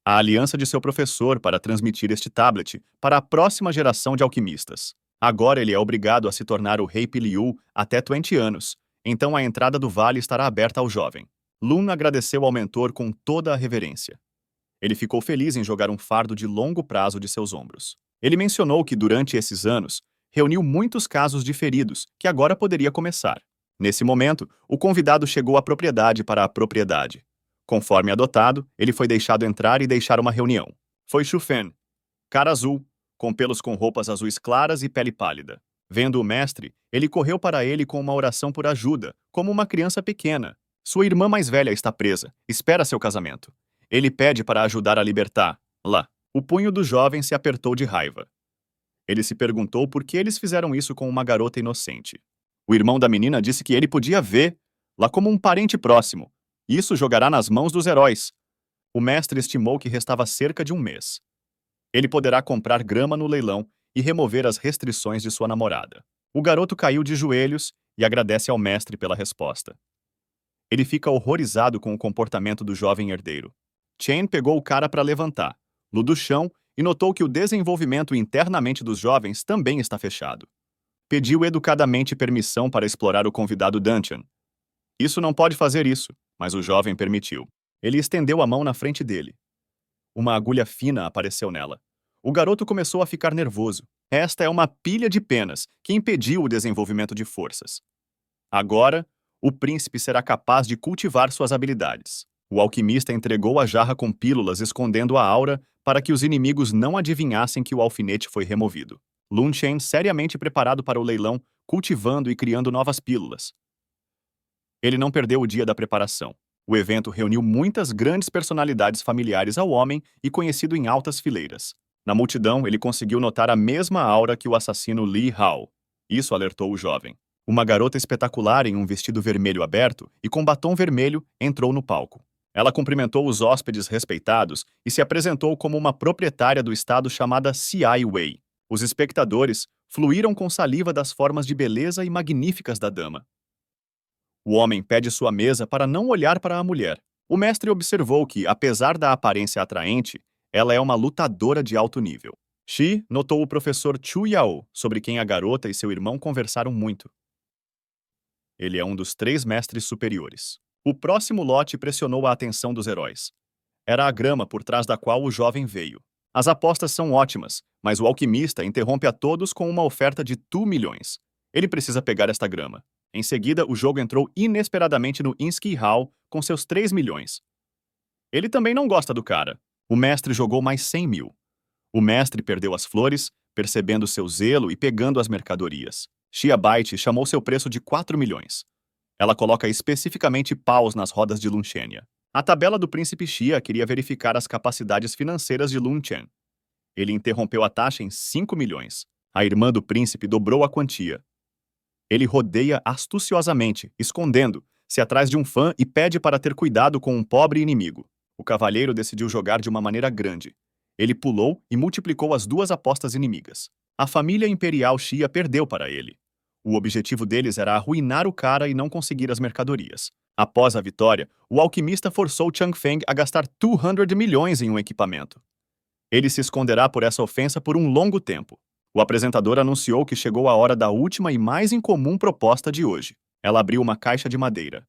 A aliança de seu professor para transmitir este tablet para a próxima geração de alquimistas. Agora ele é obrigado a se tornar o rei Piliu até 20 anos, então a entrada do vale estará aberta ao jovem. Lun agradeceu ao mentor com toda a reverência. Ele ficou feliz em jogar um fardo de longo prazo de seus ombros. Ele mencionou que durante esses anos, reuniu muitos casos de feridos que agora poderia começar. Nesse momento, o convidado chegou à propriedade para a propriedade. Conforme adotado, ele foi deixado entrar e deixar uma reunião. Foi Shufen, cara azul, com pelos com roupas azuis claras e pele pálida. Vendo o mestre, ele correu para ele com uma oração por ajuda, como uma criança pequena. Sua irmã mais velha está presa, espera seu casamento. Ele pede para ajudar a libertá-la. O punho do jovem se apertou de raiva. Ele se perguntou por que eles fizeram isso com uma garota inocente. O irmão da menina disse que ele podia vê-la como um parente próximo. Isso jogará nas mãos dos heróis. O mestre estimou que restava cerca de um mês. Ele poderá comprar grama no leilão e remover as restrições de sua namorada. O garoto caiu de joelhos e agradece ao mestre pela resposta. Ele fica horrorizado com o comportamento do jovem herdeiro. Chen pegou o cara para levantá-lo do chão e notou que o desenvolvimento internamente dos jovens também está fechado. Pediu educadamente permissão para explorar o convidado Duntian. Isso não pode fazer isso, mas o jovem permitiu. Ele estendeu a mão na frente dele. Uma agulha fina apareceu nela. O garoto começou a ficar nervoso. Esta é uma pilha de penas que impediu o desenvolvimento de forças. Agora, o príncipe será capaz de cultivar suas habilidades. O alquimista entregou a jarra com pílulas escondendo a aura para que os inimigos não adivinhassem que o alfinete foi removido. Lun Chen, seriamente preparado para o leilão, cultivando e criando novas pílulas. Ele não perdeu o dia da preparação. O evento reuniu muitas grandes personalidades familiares ao homem e conhecido em altas fileiras. Na multidão, ele conseguiu notar a mesma aura que o assassino Li Hao. Isso alertou o jovem. Uma garota espetacular em um vestido vermelho aberto e com batom vermelho entrou no palco. Ela cumprimentou os hóspedes respeitados e se apresentou como uma proprietária do estado chamada Xiai Wei. Os espectadores fluíram com saliva das formas de beleza e magníficas da dama. O homem pede sua mesa para não olhar para a mulher. O mestre observou que, apesar da aparência atraente, ela é uma lutadora de alto nível. Shi notou o professor Chu Yao, sobre quem a garota e seu irmão conversaram muito. Ele é um dos 3 mestres superiores. O próximo lote pressionou a atenção dos heróis. Era a grama por trás da qual o jovem veio. As apostas são ótimas, mas o alquimista interrompe a todos com uma oferta de 2 milhões. Ele precisa pegar esta grama. Em seguida, o jogo entrou inesperadamente no Insky Hall com seus 3 milhões. Ele também não gosta do cara. O mestre jogou mais 100 mil. O mestre perdeu as flores, percebendo seu zelo e pegando as mercadorias. Shiabaite chamou seu preço de 4 milhões. Ela coloca especificamente paus nas rodas de Lunchenia. A tabela do príncipe Xia queria verificar as capacidades financeiras de Lun Chen. Ele interrompeu a taxa em 5 milhões. A irmã do príncipe dobrou a quantia. Ele rodeia astuciosamente, escondendo-se atrás de um fã e pede para ter cuidado com um pobre inimigo. O cavalheiro decidiu jogar de uma maneira grande. Ele pulou e multiplicou as 2 apostas inimigas. A família imperial Xia perdeu para ele. O objetivo deles era arruinar o cara e não conseguir as mercadorias. Após a vitória, o alquimista forçou Chang Feng a gastar 200 milhões em um equipamento. Ele se esconderá por essa ofensa por um longo tempo. O apresentador anunciou que chegou a hora da última e mais incomum proposta de hoje. Ela abriu uma caixa de madeira.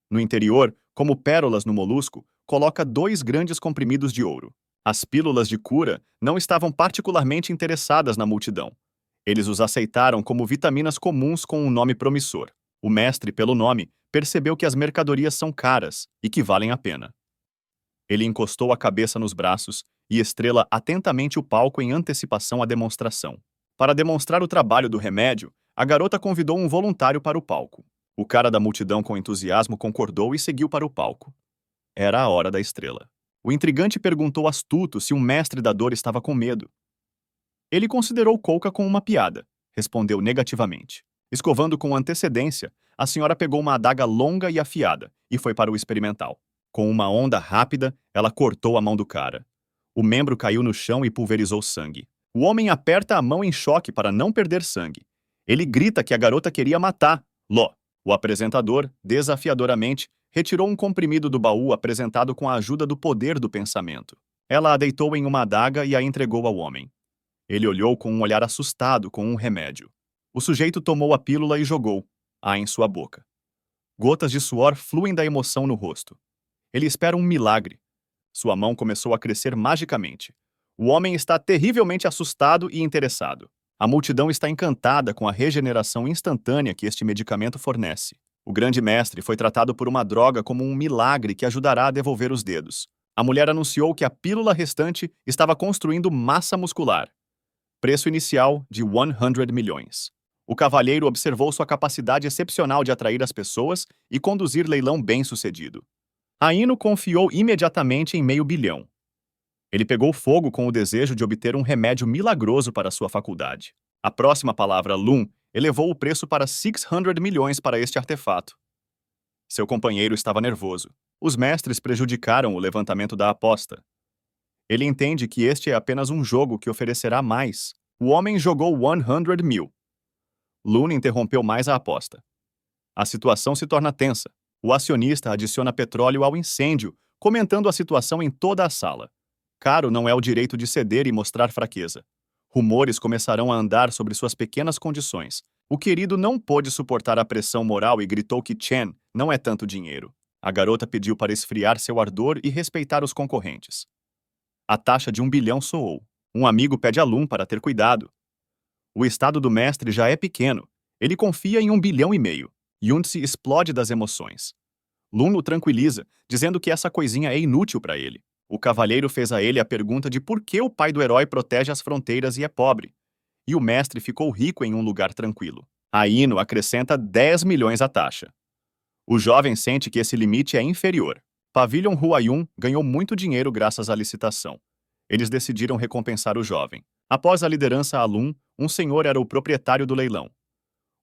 No interior, como pérolas no molusco, coloca 2 grandes comprimidos de ouro. As pílulas de cura não estavam particularmente interessadas na multidão. Eles os aceitaram como vitaminas comuns com um nome promissor. O mestre, pelo nome, percebeu que as mercadorias são caras e que valem a pena. Ele encostou a cabeça nos braços e estrela atentamente o palco em antecipação à demonstração. Para demonstrar o trabalho do remédio, a garota convidou um voluntário para o palco. O cara da multidão com entusiasmo concordou e seguiu para o palco. Era a hora da estrela. O intrigante perguntou astuto se um mestre da dor estava com medo. Ele considerou Colca com uma piada. Respondeu negativamente. Escovando com antecedência, a senhora pegou uma adaga longa e afiada e foi para o experimental. Com uma onda rápida, ela cortou a mão do cara. O membro caiu no chão e pulverizou sangue. O homem aperta a mão em choque para não perder sangue. Ele grita que a garota queria matar Ló. O apresentador, desafiadoramente, retirou um comprimido do baú apresentado com a ajuda do poder do pensamento. Ela a deitou em uma adaga e a entregou ao homem. Ele olhou com um olhar assustado com um remédio. O sujeito tomou a pílula e jogou-a em sua boca. Gotas de suor fluem da emoção no rosto. Ele espera um milagre. Sua mão começou a crescer magicamente. O homem está terrivelmente assustado e interessado. A multidão está encantada com a regeneração instantânea que este medicamento fornece. O grande mestre foi tratado por uma droga como um milagre que ajudará a devolver os dedos. A mulher anunciou que a pílula restante estava construindo massa muscular. Preço inicial de 100 milhões. O cavalheiro observou sua capacidade excepcional de atrair as pessoas e conduzir leilão bem-sucedido. Aino confiou imediatamente em $500 milhão. Ele pegou fogo com o desejo de obter um remédio milagroso para sua faculdade. A próxima palavra, Lun, elevou o preço para 600 milhões para este artefato. Seu companheiro estava nervoso. Os mestres prejudicaram o levantamento da aposta. Ele entende que este é apenas um jogo que oferecerá mais. O homem jogou 100 mil. Lun interrompeu mais a aposta. A situação se torna tensa. O acionista adiciona petróleo ao incêndio, comentando a situação em toda a sala. Caro não é o direito de ceder e mostrar fraqueza. Rumores começarão a andar sobre suas pequenas condições. O querido não pôde suportar a pressão moral e gritou que Chen não é tanto dinheiro. A garota pediu para esfriar seu ardor e respeitar os concorrentes. A taxa de 1 bilhão soou. Um amigo pede a Lun para ter cuidado. O estado do mestre já é pequeno. Ele confia em 1,5 bilhão. Yun-se explode das emoções. Lun o tranquiliza, dizendo que essa coisinha é inútil para ele. O cavalheiro fez a ele a pergunta de por que o pai do herói protege as fronteiras e é pobre. E o mestre ficou rico em um lugar tranquilo. Aino acrescenta 10 milhões à taxa. O jovem sente que esse limite é inferior. Pavilion Huayun ganhou muito dinheiro graças à licitação. Eles decidiram recompensar o jovem. Após a liderança a Lun, um senhor era o proprietário do leilão.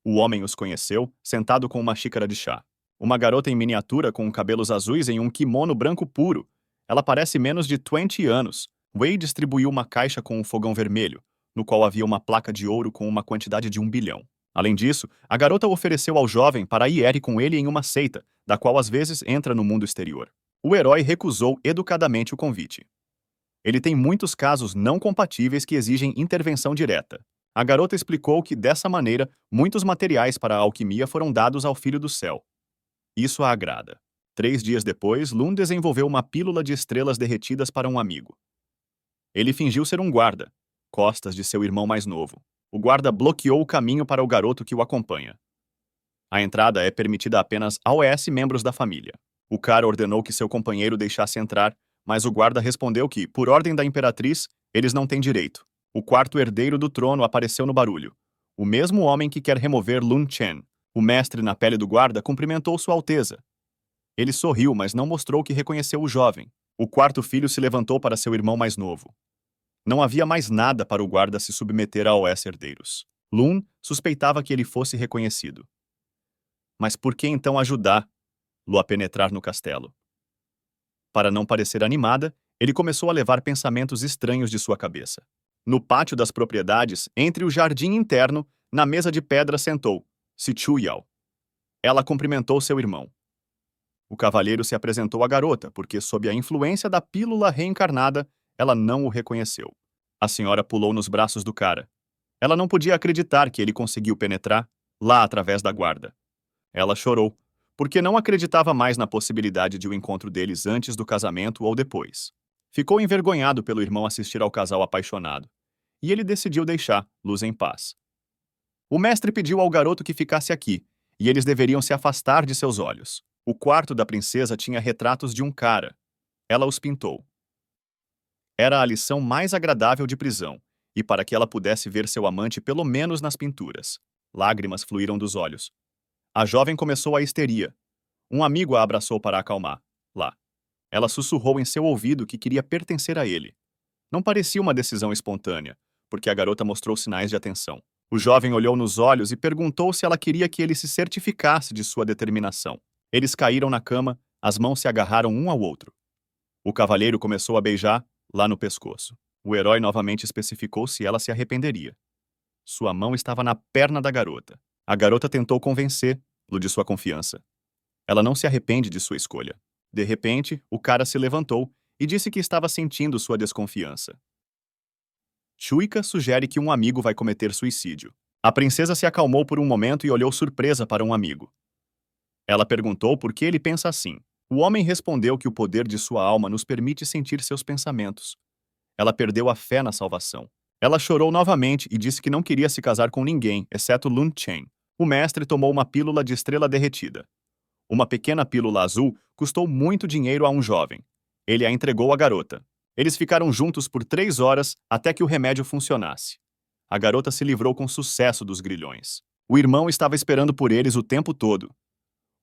O homem os conheceu, sentado com uma xícara de chá. Uma garota em miniatura com cabelos azuis em um kimono branco puro. Ela parece menos de 20 anos. Wei distribuiu uma caixa com um fogão vermelho, no qual havia uma placa de ouro com uma quantidade de 1 bilhão. Além disso, a garota ofereceu ao jovem para ir com ele em uma seita, da qual às vezes entra no mundo exterior. O herói recusou educadamente o convite. Ele tem muitos casos não compatíveis que exigem intervenção direta. A garota explicou que, dessa maneira, muitos materiais para a alquimia foram dados ao Filho do Céu. Isso a agrada. 3 dias depois, Lun desenvolveu uma pílula de estrelas derretidas para um amigo. Ele fingiu ser um guarda, costas de seu irmão mais novo. O guarda bloqueou o caminho para o garoto que o acompanha. A entrada é permitida apenas aos membros da família. O cara ordenou que seu companheiro deixasse entrar, mas o guarda respondeu que, por ordem da imperatriz, eles não têm direito. O quarto herdeiro do trono apareceu no barulho. O mesmo homem que quer remover Lun Chen. O mestre na pele do guarda cumprimentou Sua Alteza. Ele sorriu, mas não mostrou que reconheceu o jovem. O quarto filho se levantou para seu irmão mais novo. Não havia mais nada para o guarda se submeter aos herdeiros. Lun suspeitava que ele fosse reconhecido. Mas por que então ajudá-lo a penetrar no castelo? Para não parecer animada, ele começou a levar pensamentos estranhos de sua cabeça. No pátio das propriedades, entre o jardim interno, na mesa de pedra sentou Si Chuyao. Ela cumprimentou seu irmão. O cavalheiro se apresentou à garota, porque, sob a influência da pílula reencarnada, ela não o reconheceu. A senhora pulou nos braços do cara. Ela não podia acreditar que ele conseguiu penetrar lá através da guarda. Ela chorou, porque não acreditava mais na possibilidade de o encontro deles antes do casamento ou depois. Ficou envergonhado pelo irmão assistir ao casal apaixonado, e ele decidiu deixar Luz em paz. O mestre pediu ao garoto que ficasse aqui, e eles deveriam se afastar de seus olhos. O quarto da princesa tinha retratos de um cara. Ela os pintou. Era a lição mais agradável de prisão, e para que ela pudesse ver seu amante pelo menos nas pinturas. Lágrimas fluíram dos olhos. A jovem começou a histeria. Um amigo a abraçou para acalmar. Lá. Ela sussurrou em seu ouvido que queria pertencer a ele. Não parecia uma decisão espontânea, porque a garota mostrou sinais de atenção. O jovem olhou nos olhos e perguntou se ela queria que ele se certificasse de sua determinação. Eles caíram na cama, as mãos se agarraram um ao outro. O cavalheiro começou a beijar, lá no pescoço. O herói novamente especificou se ela se arrependeria. Sua mão estava na perna da garota. A garota tentou convencê-lo de sua confiança. Ela não se arrepende de sua escolha. De repente, o cara se levantou e disse que estava sentindo sua desconfiança. Shuika sugere que um amigo vai cometer suicídio. A princesa se acalmou por um momento e olhou surpresa para um amigo. Ela perguntou por que ele pensa assim. O homem respondeu que o poder de sua alma nos permite sentir seus pensamentos. Ela perdeu a fé na salvação. Ela chorou novamente e disse que não queria se casar com ninguém, exceto Lun Chen. O mestre tomou uma pílula de estrela derretida. Uma pequena pílula azul custou muito dinheiro a um jovem. Ele a entregou à garota. Eles ficaram juntos por 3 horas até que o remédio funcionasse. A garota se livrou com sucesso dos grilhões. O irmão estava esperando por eles o tempo todo.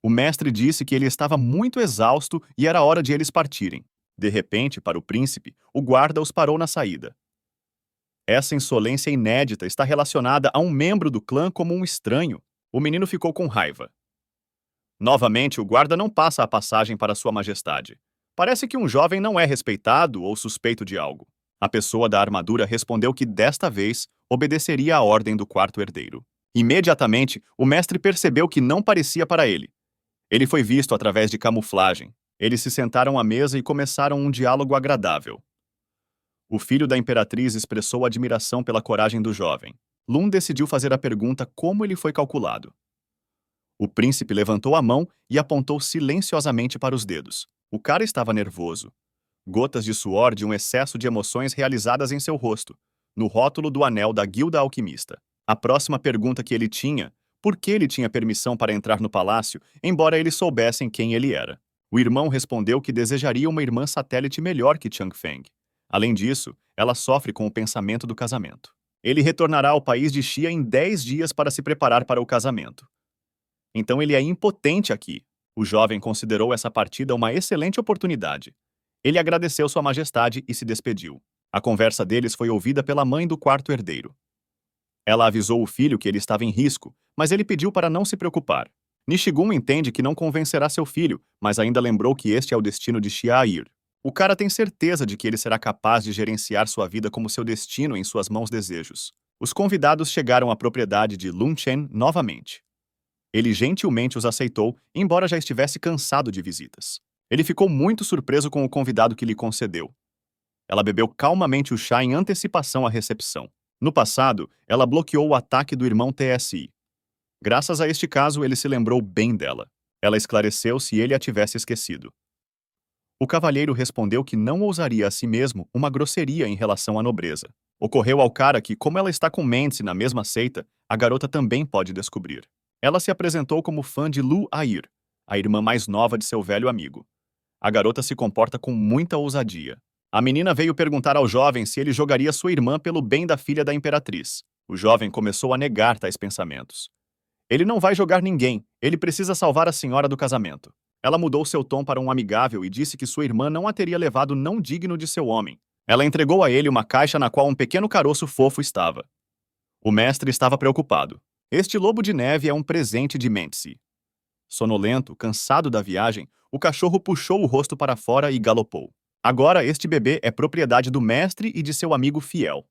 O mestre disse que ele estava muito exausto e era hora de eles partirem. De repente, para o príncipe, o guarda os parou na saída. Essa insolência inédita está relacionada a um membro do clã como um estranho. O menino ficou com raiva. Novamente, o guarda não passa a passagem para Sua Majestade. Parece que um jovem não é respeitado ou suspeito de algo. A pessoa da armadura respondeu que desta vez obedeceria à ordem do quarto herdeiro. Imediatamente, o mestre percebeu que não parecia para ele. Ele foi visto através de camuflagem. Eles se sentaram à mesa e começaram um diálogo agradável. O filho da imperatriz expressou admiração pela coragem do jovem. Lun decidiu fazer a pergunta como ele foi calculado. O príncipe levantou a mão e apontou silenciosamente para os dedos. O cara estava nervoso. Gotas de suor de um excesso de emoções realizadas em seu rosto, no rótulo do anel da Guilda Alquimista. A próxima pergunta que ele tinha, por que ele tinha permissão para entrar no palácio, embora eles soubessem quem ele era. O irmão respondeu que desejaria uma irmã satélite melhor que Changfeng. Além disso, ela sofre com o pensamento do casamento. Ele retornará ao país de Xia em 10 dias para se preparar para o casamento. Então ele é impotente aqui. O jovem considerou essa partida uma excelente oportunidade. Ele agradeceu Sua Majestade e se despediu. A conversa deles foi ouvida pela mãe do quarto herdeiro. Ela avisou o filho que ele estava em risco, mas ele pediu para não se preocupar. Nishigun entende que não convencerá seu filho, mas ainda lembrou que este é o destino de Xiair. O cara tem certeza de que ele será capaz de gerenciar sua vida como seu destino em suas mãos desejos. Os convidados chegaram à propriedade de Lun Chen novamente. Ele gentilmente os aceitou, embora já estivesse cansado de visitas. Ele ficou muito surpreso com o convidado que lhe concedeu. Ela bebeu calmamente o chá em antecipação à recepção. No passado, ela bloqueou o ataque do irmão TSI. Graças a este caso, ele se lembrou bem dela. Ela esclareceu se ele a tivesse esquecido. O cavalheiro respondeu que não ousaria a si mesmo uma grosseria em relação à nobreza. Ocorreu ao cara que, como ela está com Menzi na mesma seita, a garota também pode descobrir. Ela se apresentou como fã de Lu Air, a irmã mais nova de seu velho amigo. A garota se comporta com muita ousadia. A menina veio perguntar ao jovem se ele jogaria sua irmã pelo bem da filha da imperatriz. O jovem começou a negar tais pensamentos. Ele não vai jogar ninguém, ele precisa salvar a senhora do casamento. Ela mudou seu tom para um amigável e disse que sua irmã não a teria levado não digno de seu homem. Ela entregou a ele uma caixa na qual um pequeno caroço fofo estava. O mestre estava preocupado. Este lobo de neve é um presente de Menzi. Sonolento, cansado da viagem, o cachorro puxou o rosto para fora e galopou. Agora este bebê é propriedade do mestre e de seu amigo fiel.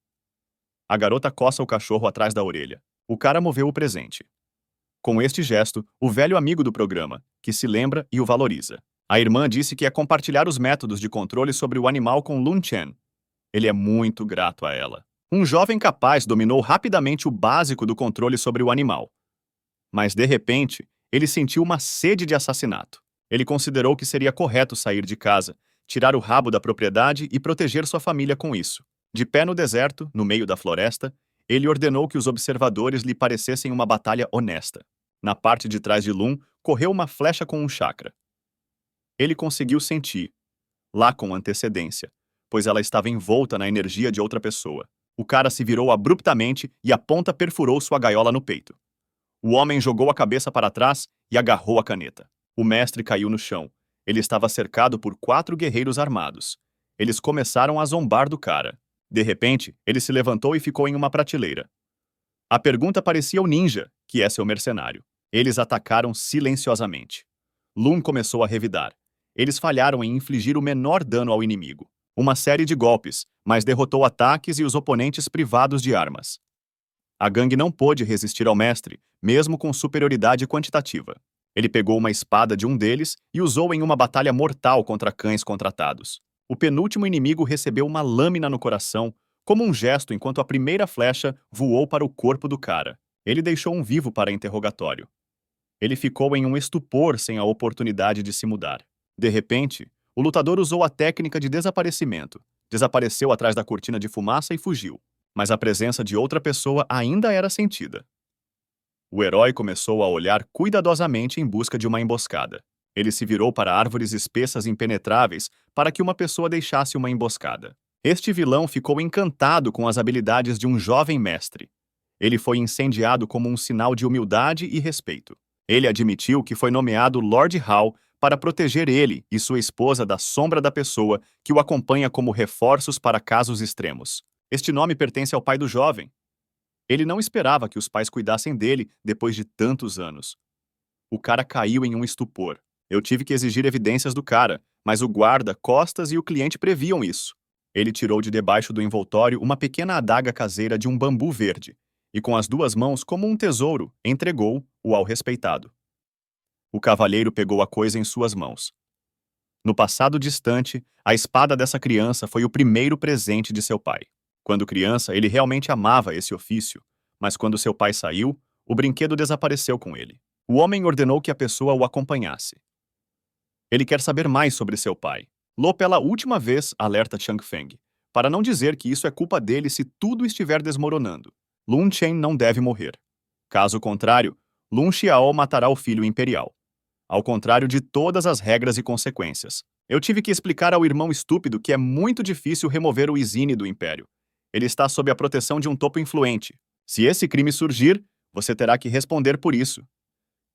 A garota coça o cachorro atrás da orelha. O cara moveu o presente. Com este gesto, o velho amigo do programa, que se lembra e o valoriza. A irmã disse que é compartilhar os métodos de controle sobre o animal com Lun Chen. Ele é muito grato a ela. Um jovem capaz dominou rapidamente o básico do controle sobre o animal. Mas, de repente, ele sentiu uma sede de assassinato. Ele considerou que seria correto sair de casa, tirar o rabo da propriedade e proteger sua família com isso. De pé no deserto, no meio da floresta, ele ordenou que os observadores lhe parecessem uma batalha honesta. Na parte de trás de Lum, correu uma flecha com um chakra. Ele conseguiu sentir, lá com antecedência, pois ela estava envolta na energia de outra pessoa. O cara se virou abruptamente e a ponta perfurou sua gaiola no peito. O homem jogou a cabeça para trás e agarrou a caneta. O mestre caiu no chão. Ele estava cercado por 4 guerreiros armados. Eles começaram a zombar do cara. De repente, ele se levantou e ficou em uma prateleira. A pergunta parecia o ninja, que é seu mercenário. Eles atacaram silenciosamente. Lum começou a revidar. Eles falharam em infligir o menor dano ao inimigo. Uma série de golpes, mas derrotou ataques e os oponentes privados de armas. A gangue não pôde resistir ao mestre, mesmo com superioridade quantitativa. Ele pegou uma espada de um deles e usou em uma batalha mortal contra cães contratados. O penúltimo inimigo recebeu uma lâmina no coração, como um gesto enquanto a primeira flecha voou para o corpo do cara. Ele deixou um vivo para interrogatório. Ele ficou em um estupor sem a oportunidade de se mudar. De repente, o lutador usou a técnica de desaparecimento. Desapareceu atrás da cortina de fumaça e fugiu. Mas a presença de outra pessoa ainda era sentida. O herói começou a olhar cuidadosamente em busca de uma emboscada. Ele se virou para árvores espessas impenetráveis para que uma pessoa deixasse uma emboscada. Este vilão ficou encantado com as habilidades de um jovem mestre. Ele foi incendiado como um sinal de humildade e respeito. Ele admitiu que foi nomeado Lord Hall para proteger ele e sua esposa da sombra da pessoa que o acompanha como reforços para casos extremos. Este nome pertence ao pai do jovem. Ele não esperava que os pais cuidassem dele depois de tantos anos. O cara caiu em um estupor. Eu tive que exigir evidências do cara, mas o guarda, Costas e o cliente previam isso. Ele tirou de debaixo do envoltório uma pequena adaga caseira de um bambu verde e, com as 2 mãos como um tesouro, entregou-o ao respeitado. O cavalheiro pegou a coisa em suas mãos. No passado distante, a espada dessa criança foi o primeiro presente de seu pai. Quando criança, ele realmente amava esse ofício, mas quando seu pai saiu, o brinquedo desapareceu com ele. O homem ordenou que a pessoa o acompanhasse. Ele quer saber mais sobre seu pai. Lo pela última vez alerta Changfeng, para não dizer que isso é culpa dele se tudo estiver desmoronando. Lun Chen não deve morrer. Caso contrário, Lun Xiao matará o filho imperial. Ao contrário de todas as regras e consequências. Eu tive que explicar ao irmão estúpido que é muito difícil remover o Izine do império. Ele está sob a proteção de um topo influente. Se esse crime surgir, você terá que responder por isso.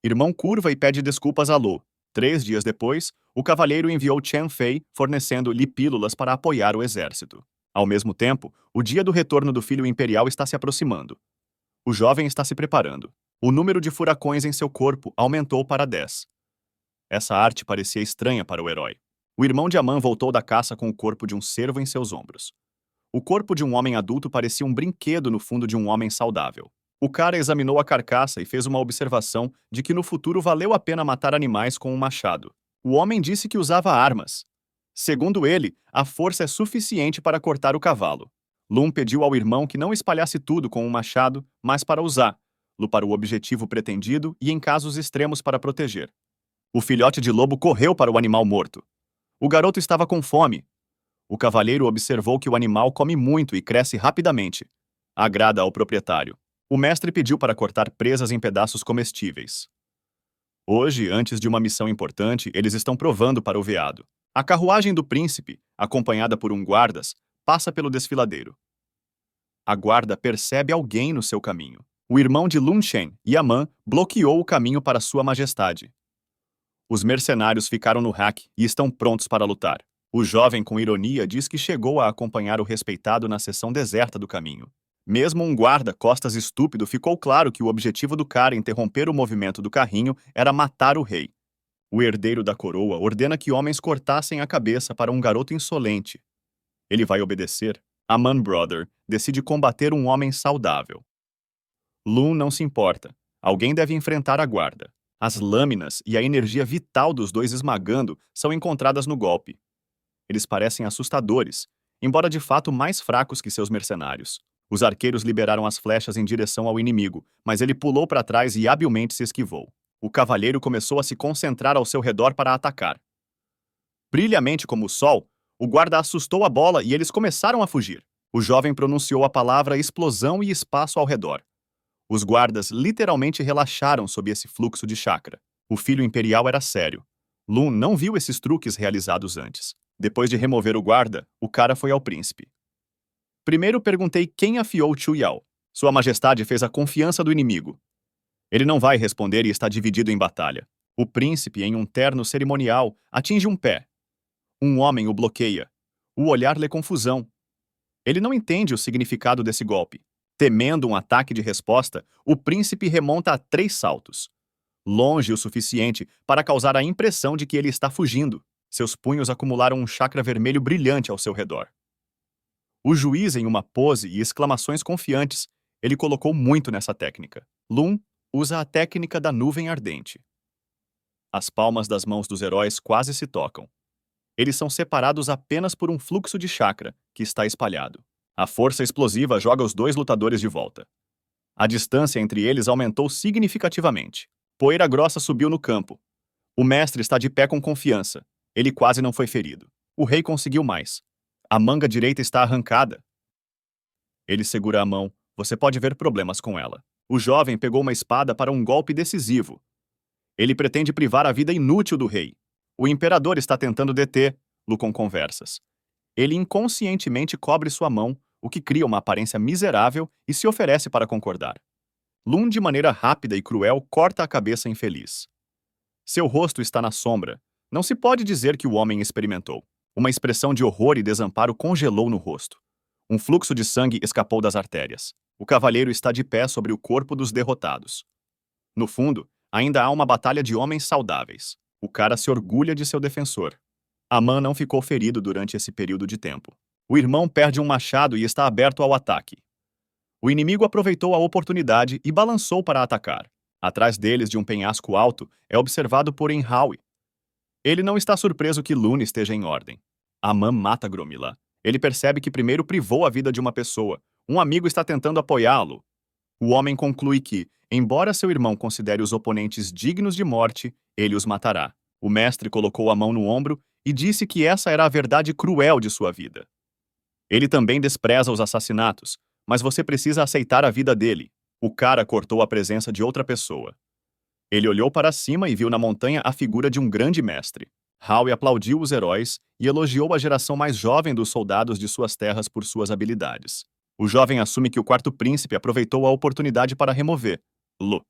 Irmão curva e pede desculpas a Lo. 3 dias depois, o cavalheiro enviou Chen Fei, fornecendo-lhe pílulas para apoiar o exército. Ao mesmo tempo, o dia do retorno do filho imperial está se aproximando. O jovem está se preparando. O número de furacões em seu corpo aumentou para 10. Essa arte parecia estranha para o herói. O irmão de Aman voltou da caça com o corpo de um cervo em seus ombros. O corpo de um homem adulto parecia um brinquedo no fundo de um homem saudável. O cara examinou a carcaça e fez uma observação de que no futuro valeu a pena matar animais com um machado. O homem disse que usava armas. Segundo ele, a força é suficiente para cortar o cavalo. Lum pediu ao irmão que não espalhasse tudo com um machado, mas para usá-lo para o objetivo pretendido e em casos extremos para proteger. O filhote de lobo correu para o animal morto. O garoto estava com fome. O cavalheiro observou que o animal come muito e cresce rapidamente. Agrada ao proprietário. O mestre pediu para cortar presas em pedaços comestíveis. Hoje, antes de uma missão importante, eles estão provando para o veado. A carruagem do príncipe, acompanhada por um guardas, passa pelo desfiladeiro. A guarda percebe alguém no seu caminho. O irmão de Lun Chen, Yaman, bloqueou o caminho para sua majestade. Os mercenários ficaram no hack e estão prontos para lutar. O jovem, com ironia, diz que chegou a acompanhar o respeitado na seção deserta do caminho. Mesmo um guarda-costas estúpido, ficou claro que o objetivo do cara interromper o movimento do carrinho era matar o rei. O herdeiro da coroa ordena que homens cortassem a cabeça para um garoto insolente. Ele vai obedecer. Aman Brother decide combater um homem saudável. Lun não se importa. Alguém deve enfrentar a guarda. As lâminas e a energia vital dos dois esmagando são encontradas no golpe. Eles parecem assustadores, embora de fato mais fracos que seus mercenários. Os arqueiros liberaram as flechas em direção ao inimigo, mas ele pulou para trás e habilmente se esquivou. O cavalheiro começou a se concentrar ao seu redor para atacar. Brilhamente como o sol, o guarda assustou a bola e eles começaram a fugir. O jovem pronunciou a palavra explosão e espaço ao redor. Os guardas literalmente relaxaram sob esse fluxo de chakra. O filho imperial era sério. Lun não viu esses truques realizados antes. Depois de remover o guarda, o cara foi ao príncipe. Primeiro perguntei quem afiou Chu Yao. Sua Majestade fez a confiança do inimigo. Ele não vai responder e está dividido em batalha. O príncipe, em um terno cerimonial, atinge um pé. Um homem o bloqueia. O olhar lê confusão. Ele não entende o significado desse golpe. Temendo um ataque de resposta, o príncipe remonta a 3 saltos. Longe o suficiente para causar a impressão de que ele está fugindo. Seus punhos acumularam um chakra vermelho brilhante ao seu redor. O juiz, em uma pose e exclamações confiantes, ele colocou muito nessa técnica. Lun usa a técnica da nuvem ardente. As palmas das mãos dos heróis quase se tocam. Eles são separados apenas por um fluxo de chakra que está espalhado. A força explosiva joga os 2 lutadores de volta. A distância entre eles aumentou significativamente. Poeira grossa subiu no campo. O mestre está de pé com confiança. Ele quase não foi ferido. O rei conseguiu mais. A manga direita está arrancada. Ele segura a mão. Você pode ver problemas com ela. O jovem pegou uma espada para um golpe decisivo. Ele pretende privar a vida inútil do rei. O imperador está tentando detê-lo com conversas. Ele inconscientemente cobre sua mão, o que cria uma aparência miserável e se oferece para concordar. Lun, de maneira rápida e cruel, corta a cabeça infeliz. Seu rosto está na sombra. Não se pode dizer que o homem experimentou. Uma expressão de horror e desamparo congelou no rosto. Um fluxo de sangue escapou das artérias. O cavalheiro está de pé sobre o corpo dos derrotados. No fundo, ainda há uma batalha de homens saudáveis. O cara se orgulha de seu defensor. Aman não ficou ferido durante esse período de tempo. O irmão perde um machado e está aberto ao ataque. O inimigo aproveitou a oportunidade e balançou para atacar. Atrás deles, de um penhasco alto, é observado por Enhawi. Ele não está surpreso que Lun esteja em ordem. Aman mata Gromila. Ele percebe que primeiro privou a vida de uma pessoa. Um amigo está tentando apoiá-lo. O homem conclui que, embora seu irmão considere os oponentes dignos de morte, ele os matará. O mestre colocou a mão no ombro e disse que essa era a verdade cruel de sua vida. Ele também despreza os assassinatos, mas você precisa aceitar a vida dele. O cara cortou a presença de outra pessoa. Ele olhou para cima e viu na montanha a figura de um grande mestre. Howe aplaudiu os heróis e elogiou a geração mais jovem dos soldados de suas terras por suas habilidades. O jovem assume que o quarto príncipe aproveitou a oportunidade para remover-lo.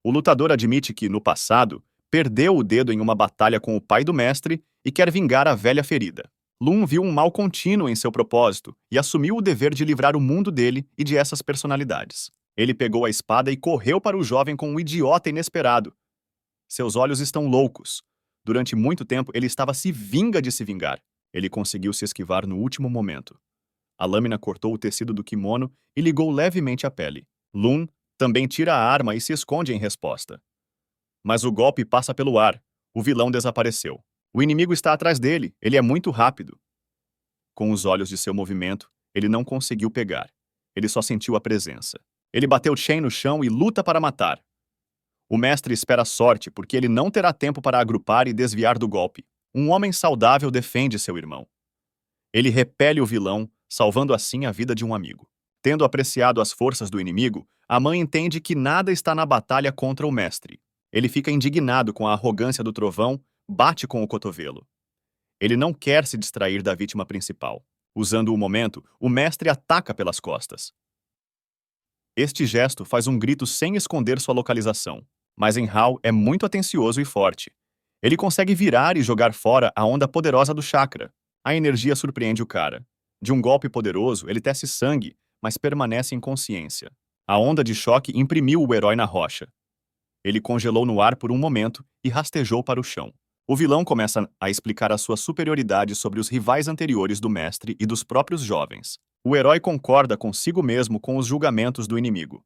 O lutador admite que, no passado, perdeu o dedo em uma batalha com o pai do mestre e quer vingar a velha ferida. Lun viu um mal contínuo em seu propósito e assumiu o dever de livrar o mundo dele e de essas personalidades. Ele pegou a espada e correu para o jovem com um idiota inesperado. Seus olhos estão loucos. Durante muito tempo, ele estava se vinga de se vingar. Ele conseguiu se esquivar no último momento. A lâmina cortou o tecido do kimono e ligou levemente a pele. Lun também tira a arma e se esconde em resposta. Mas o golpe passa pelo ar. O vilão desapareceu. O inimigo está atrás dele. Ele é muito rápido. Com os olhos de seu movimento, ele não conseguiu pegar. Ele só sentiu a presença. Ele bateu Shen no chão e luta para matar. O mestre espera sorte porque ele não terá tempo para agrupar e desviar do golpe. Um homem saudável defende seu irmão. Ele repele o vilão, salvando assim a vida de um amigo. Tendo apreciado as forças do inimigo, a mãe entende que nada está na batalha contra o mestre. Ele fica indignado com a arrogância do trovão, bate com o cotovelo. Ele não quer se distrair da vítima principal. Usando o momento, o mestre ataca pelas costas. Este gesto faz um grito sem esconder sua localização, mas Enhao é muito atencioso e forte. Ele consegue virar e jogar fora a onda poderosa do chakra. A energia surpreende o cara. De um golpe poderoso, ele tece sangue, mas permanece em consciência. A onda de choque imprimiu o herói na rocha. Ele congelou no ar por um momento e rastejou para o chão. O vilão começa a explicar a sua superioridade sobre os rivais anteriores do mestre e dos próprios jovens. O herói concorda consigo mesmo com os julgamentos do inimigo.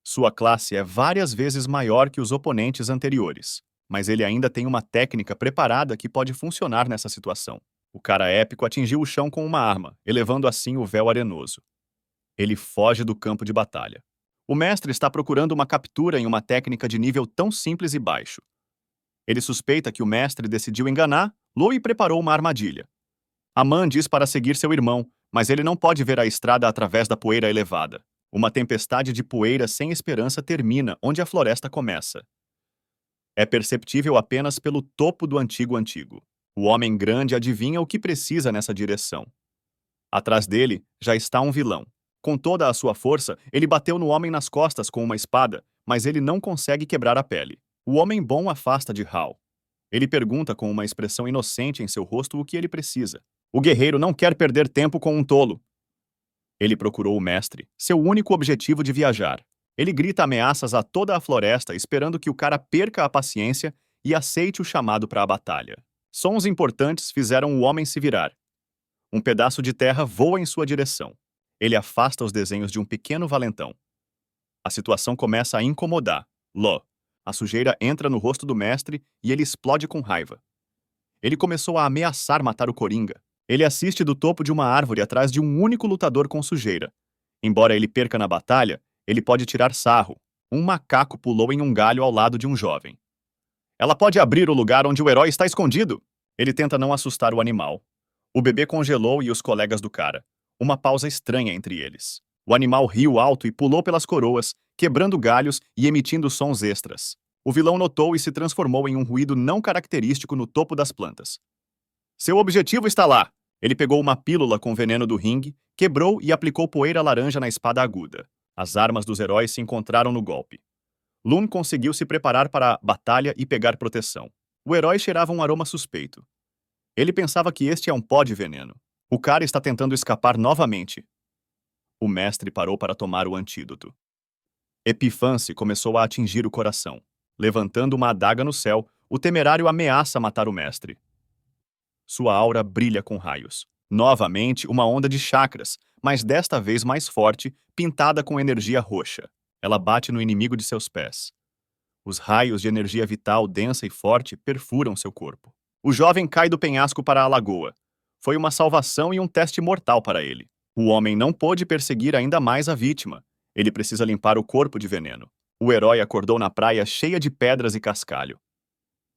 Sua classe é várias vezes maior que os oponentes anteriores, mas ele ainda tem uma técnica preparada que pode funcionar nessa situação. O cara épico atingiu o chão com uma arma, elevando assim o véu arenoso. Ele foge do campo de batalha. O mestre está procurando uma captura em uma técnica de nível tão simples e baixo. Ele suspeita que o mestre decidiu enganar Lo e preparou uma armadilha. Aman diz para seguir seu irmão, mas ele não pode ver a estrada através da poeira elevada. Uma tempestade de poeira sem esperança termina onde a floresta começa. É perceptível apenas pelo topo do antigo. O homem grande adivinha o que precisa nessa direção. Atrás dele já está um vilão. Com toda a sua força, ele bateu no homem nas costas com uma espada, mas ele não consegue quebrar a pele. O homem bom afasta de Hal. Ele pergunta com uma expressão inocente em seu rosto o que ele precisa. O guerreiro não quer perder tempo com um tolo. Ele procurou o mestre, seu único objetivo de viajar. Ele grita ameaças a toda a floresta, esperando que o cara perca a paciência e aceite o chamado para a batalha. Sons importantes fizeram o homem se virar. Um pedaço de terra voa em sua direção. Ele afasta os desenhos de um pequeno valentão. A situação começa a incomodar. Lo. A sujeira entra no rosto do mestre e ele explode com raiva. Ele começou a ameaçar matar o Coringa. Ele assiste do topo de uma árvore atrás de um único lutador com sujeira. Embora ele perca na batalha, ele pode tirar sarro. Um macaco pulou em um galho ao lado de um jovem. Ela pode abrir o lugar onde o herói está escondido. Ele tenta não assustar o animal. O bebê congelou e os colegas do cara. Uma pausa estranha entre eles. O animal riu alto e pulou pelas coroas, quebrando galhos e emitindo sons extras. O vilão notou e se transformou em um ruído não característico no topo das plantas. Seu objetivo está lá! Ele pegou uma pílula com veneno do ringue, quebrou e aplicou poeira laranja na espada aguda. As armas dos heróis se encontraram no golpe. Lun conseguiu se preparar para a batalha e pegar proteção. O herói cheirava um aroma suspeito. Ele pensava que este é um pó de veneno. O cara está tentando escapar novamente. O mestre parou para tomar o antídoto. Epifance começou a atingir o coração. Levantando uma adaga no céu, o temerário ameaça matar o mestre. Sua aura brilha com raios. Novamente, uma onda de chakras, mas desta vez mais forte, pintada com energia roxa. Ela bate no inimigo de seus pés. Os raios de energia vital densa e forte perfuram seu corpo. O jovem cai do penhasco para a lagoa. Foi uma salvação e um teste mortal para ele. O homem não pôde perseguir ainda mais a vítima. Ele precisa limpar o corpo de veneno. O herói acordou na praia cheia de pedras e cascalho.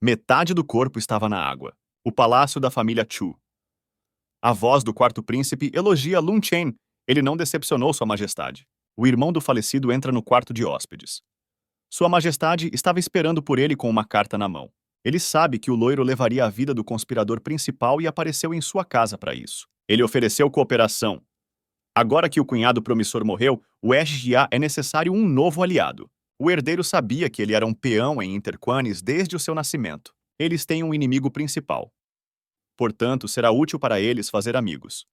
Metade do corpo estava na água. O palácio da família Chu. A voz do quarto príncipe elogia Lun Chen. Ele não decepcionou Sua Majestade. O irmão do falecido entra no quarto de hóspedes. Sua Majestade estava esperando por ele com uma carta na mão. Ele sabe que o loiro levaria a vida do conspirador principal e apareceu em sua casa para isso. Ele ofereceu cooperação. Agora que o cunhado promissor morreu, o SGA é necessário um novo aliado. O herdeiro sabia que ele era um peão em Interquanes desde o seu nascimento. Eles têm um inimigo principal. Portanto, será útil para eles fazer amigos.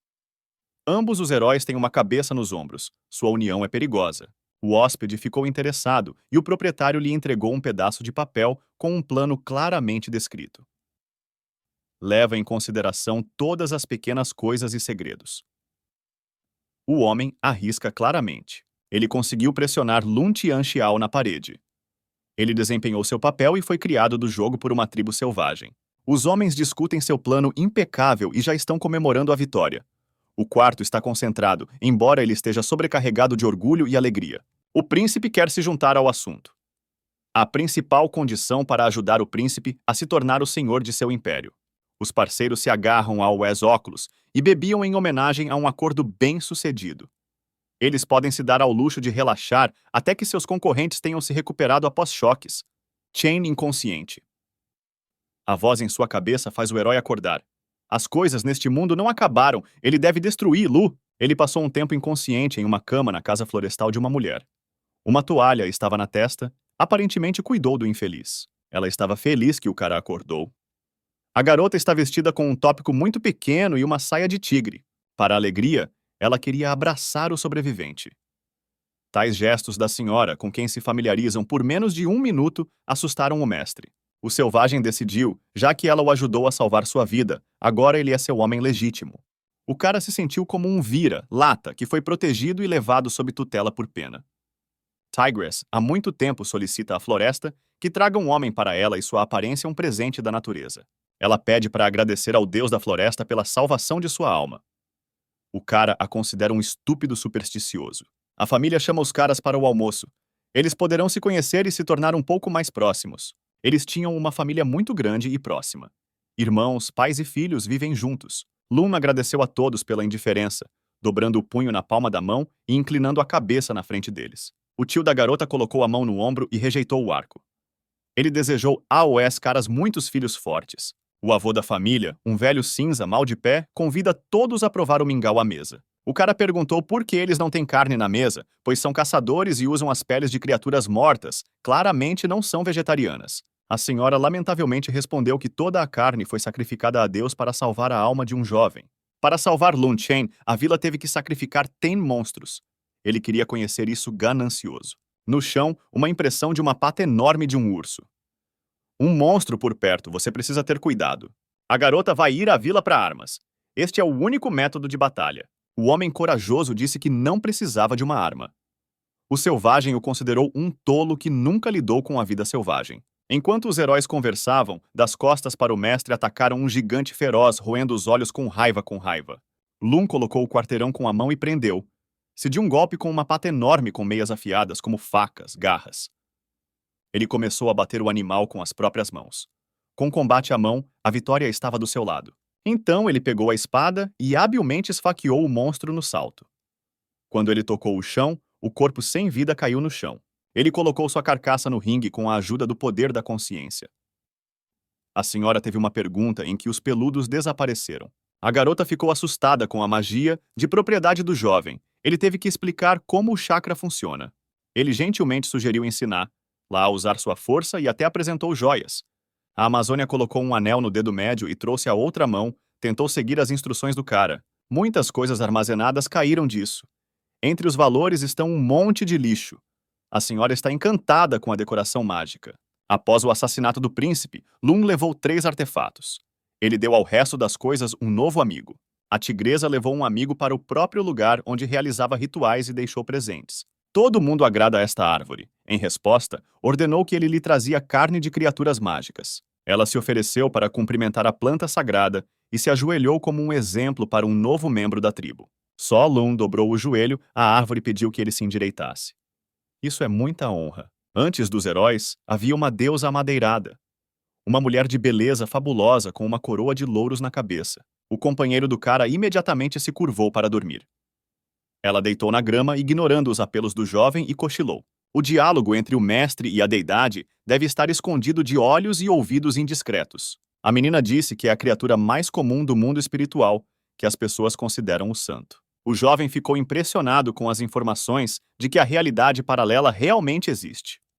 Ambos os heróis têm uma cabeça nos ombros. Sua união é perigosa. O hóspede ficou interessado e o proprietário lhe entregou um pedaço de papel com um plano claramente descrito. Leva em consideração todas as pequenas coisas e segredos. O homem arrisca claramente. Ele conseguiu pressionar Lun Tianxiao na parede. Ele desempenhou seu papel e foi criado do jogo por uma tribo selvagem. Os homens discutem seu plano impecável e já estão comemorando a vitória. O quarto está concentrado, embora ele esteja sobrecarregado de orgulho e alegria. O príncipe quer se juntar ao assunto. A principal condição para ajudar o príncipe a se tornar o senhor de seu império. Os parceiros se agarram ao Wes Óculos e bebiam em homenagem a um acordo bem-sucedido. Eles podem se dar ao luxo de relaxar até que seus concorrentes tenham se recuperado após choques. Chen inconsciente. A voz em sua cabeça faz o herói acordar. As coisas neste mundo não acabaram. Ele deve destruir Lu. Ele passou um tempo inconsciente em uma cama na casa florestal de uma mulher. Uma toalha estava na testa. Aparentemente cuidou do infeliz. Ela estava feliz que o cara acordou. A garota está vestida com um tópico muito pequeno e uma saia de tigre. Para a alegria, ela queria abraçar o sobrevivente. Tais gestos da senhora, com quem se familiarizam por menos de 1 minuto, assustaram o mestre. O selvagem decidiu, já que ela o ajudou a salvar sua vida, agora ele é seu homem legítimo. O cara se sentiu como um vira-lata que foi protegido e levado sob tutela por pena. Tigress há muito tempo solicita à floresta que traga um homem para ela e sua aparência um presente da natureza. Ela pede para agradecer ao deus da floresta pela salvação de sua alma. O cara a considera um estúpido supersticioso. A família chama os caras para o almoço. Eles poderão se conhecer e se tornar um pouco mais próximos. Eles tinham uma família muito grande e próxima. Irmãos, pais e filhos vivem juntos. Lum agradeceu a todos pela indiferença, dobrando o punho na palma da mão e inclinando a cabeça na frente deles. O tio da garota colocou a mão no ombro e rejeitou o arco. Ele desejou aos caras muitos filhos fortes. O avô da família, um velho cinza mal de pé, convida todos a provar o mingau à mesa. O cara perguntou por que eles não têm carne na mesa, pois são caçadores e usam as peles de criaturas mortas, claramente não são vegetarianas. A senhora lamentavelmente respondeu que toda a carne foi sacrificada a Deus para salvar a alma de um jovem. Para salvar Lun Chen, a vila teve que sacrificar 10 monstros. Ele queria conhecer isso ganancioso. No chão, uma impressão de uma pata enorme de um urso. Um monstro por perto, você precisa ter cuidado. A garota vai ir à vila para armas. Este é o único método de batalha. O homem corajoso disse que não precisava de uma arma. O selvagem o considerou um tolo que nunca lidou com a vida selvagem. Enquanto os heróis conversavam, das costas para o mestre atacaram um gigante feroz, roendo os olhos com raiva. Lum colocou o quarteirão com a mão e prendeu. Se de um golpe com uma pata enorme com meias afiadas, como facas, garras. Ele começou a bater o animal com as próprias mãos. Com combate à mão, a vitória estava do seu lado. Então ele pegou a espada e habilmente esfaqueou o monstro no salto. Quando ele tocou o chão, o corpo sem vida caiu no chão. Ele colocou sua carcaça no ringue com a ajuda do poder da consciência. A senhora teve uma pergunta em que os peludos desapareceram. A garota ficou assustada com a magia de propriedade do jovem. Ele teve que explicar como o chakra funciona. Ele gentilmente sugeriu ensinar lá a usar sua força e até apresentou joias. A Amazônia colocou um anel no dedo médio e trouxe a outra mão, tentou seguir as instruções do cara. Muitas coisas armazenadas caíram disso. Entre os valores estão um monte de lixo. A senhora está encantada com a decoração mágica. Após o assassinato do príncipe, Lum levou 3 artefatos. Ele deu ao resto das coisas um novo amigo. A tigresa levou um amigo para o próprio lugar onde realizava rituais e deixou presentes. Todo mundo agrada a esta árvore. Em resposta, ordenou que ele lhe trazia carne de criaturas mágicas. Ela se ofereceu para cumprimentar a planta sagrada e se ajoelhou como um exemplo para um novo membro da tribo. Só Lum dobrou o joelho, a árvore pediu que ele se endireitasse. Isso é muita honra. Antes dos heróis, havia uma deusa amadeirada. Uma mulher de beleza fabulosa com uma coroa de louros na cabeça. O companheiro do cara imediatamente se curvou para dormir. Ela deitou na grama, ignorando os apelos do jovem, e cochilou. O diálogo entre o mestre e a deidade deve estar escondido de olhos e ouvidos indiscretos. A menina disse que é a criatura mais comum do mundo espiritual, que as pessoas consideram o santo. O jovem ficou impressionado com as informações de que a realidade paralela realmente existe.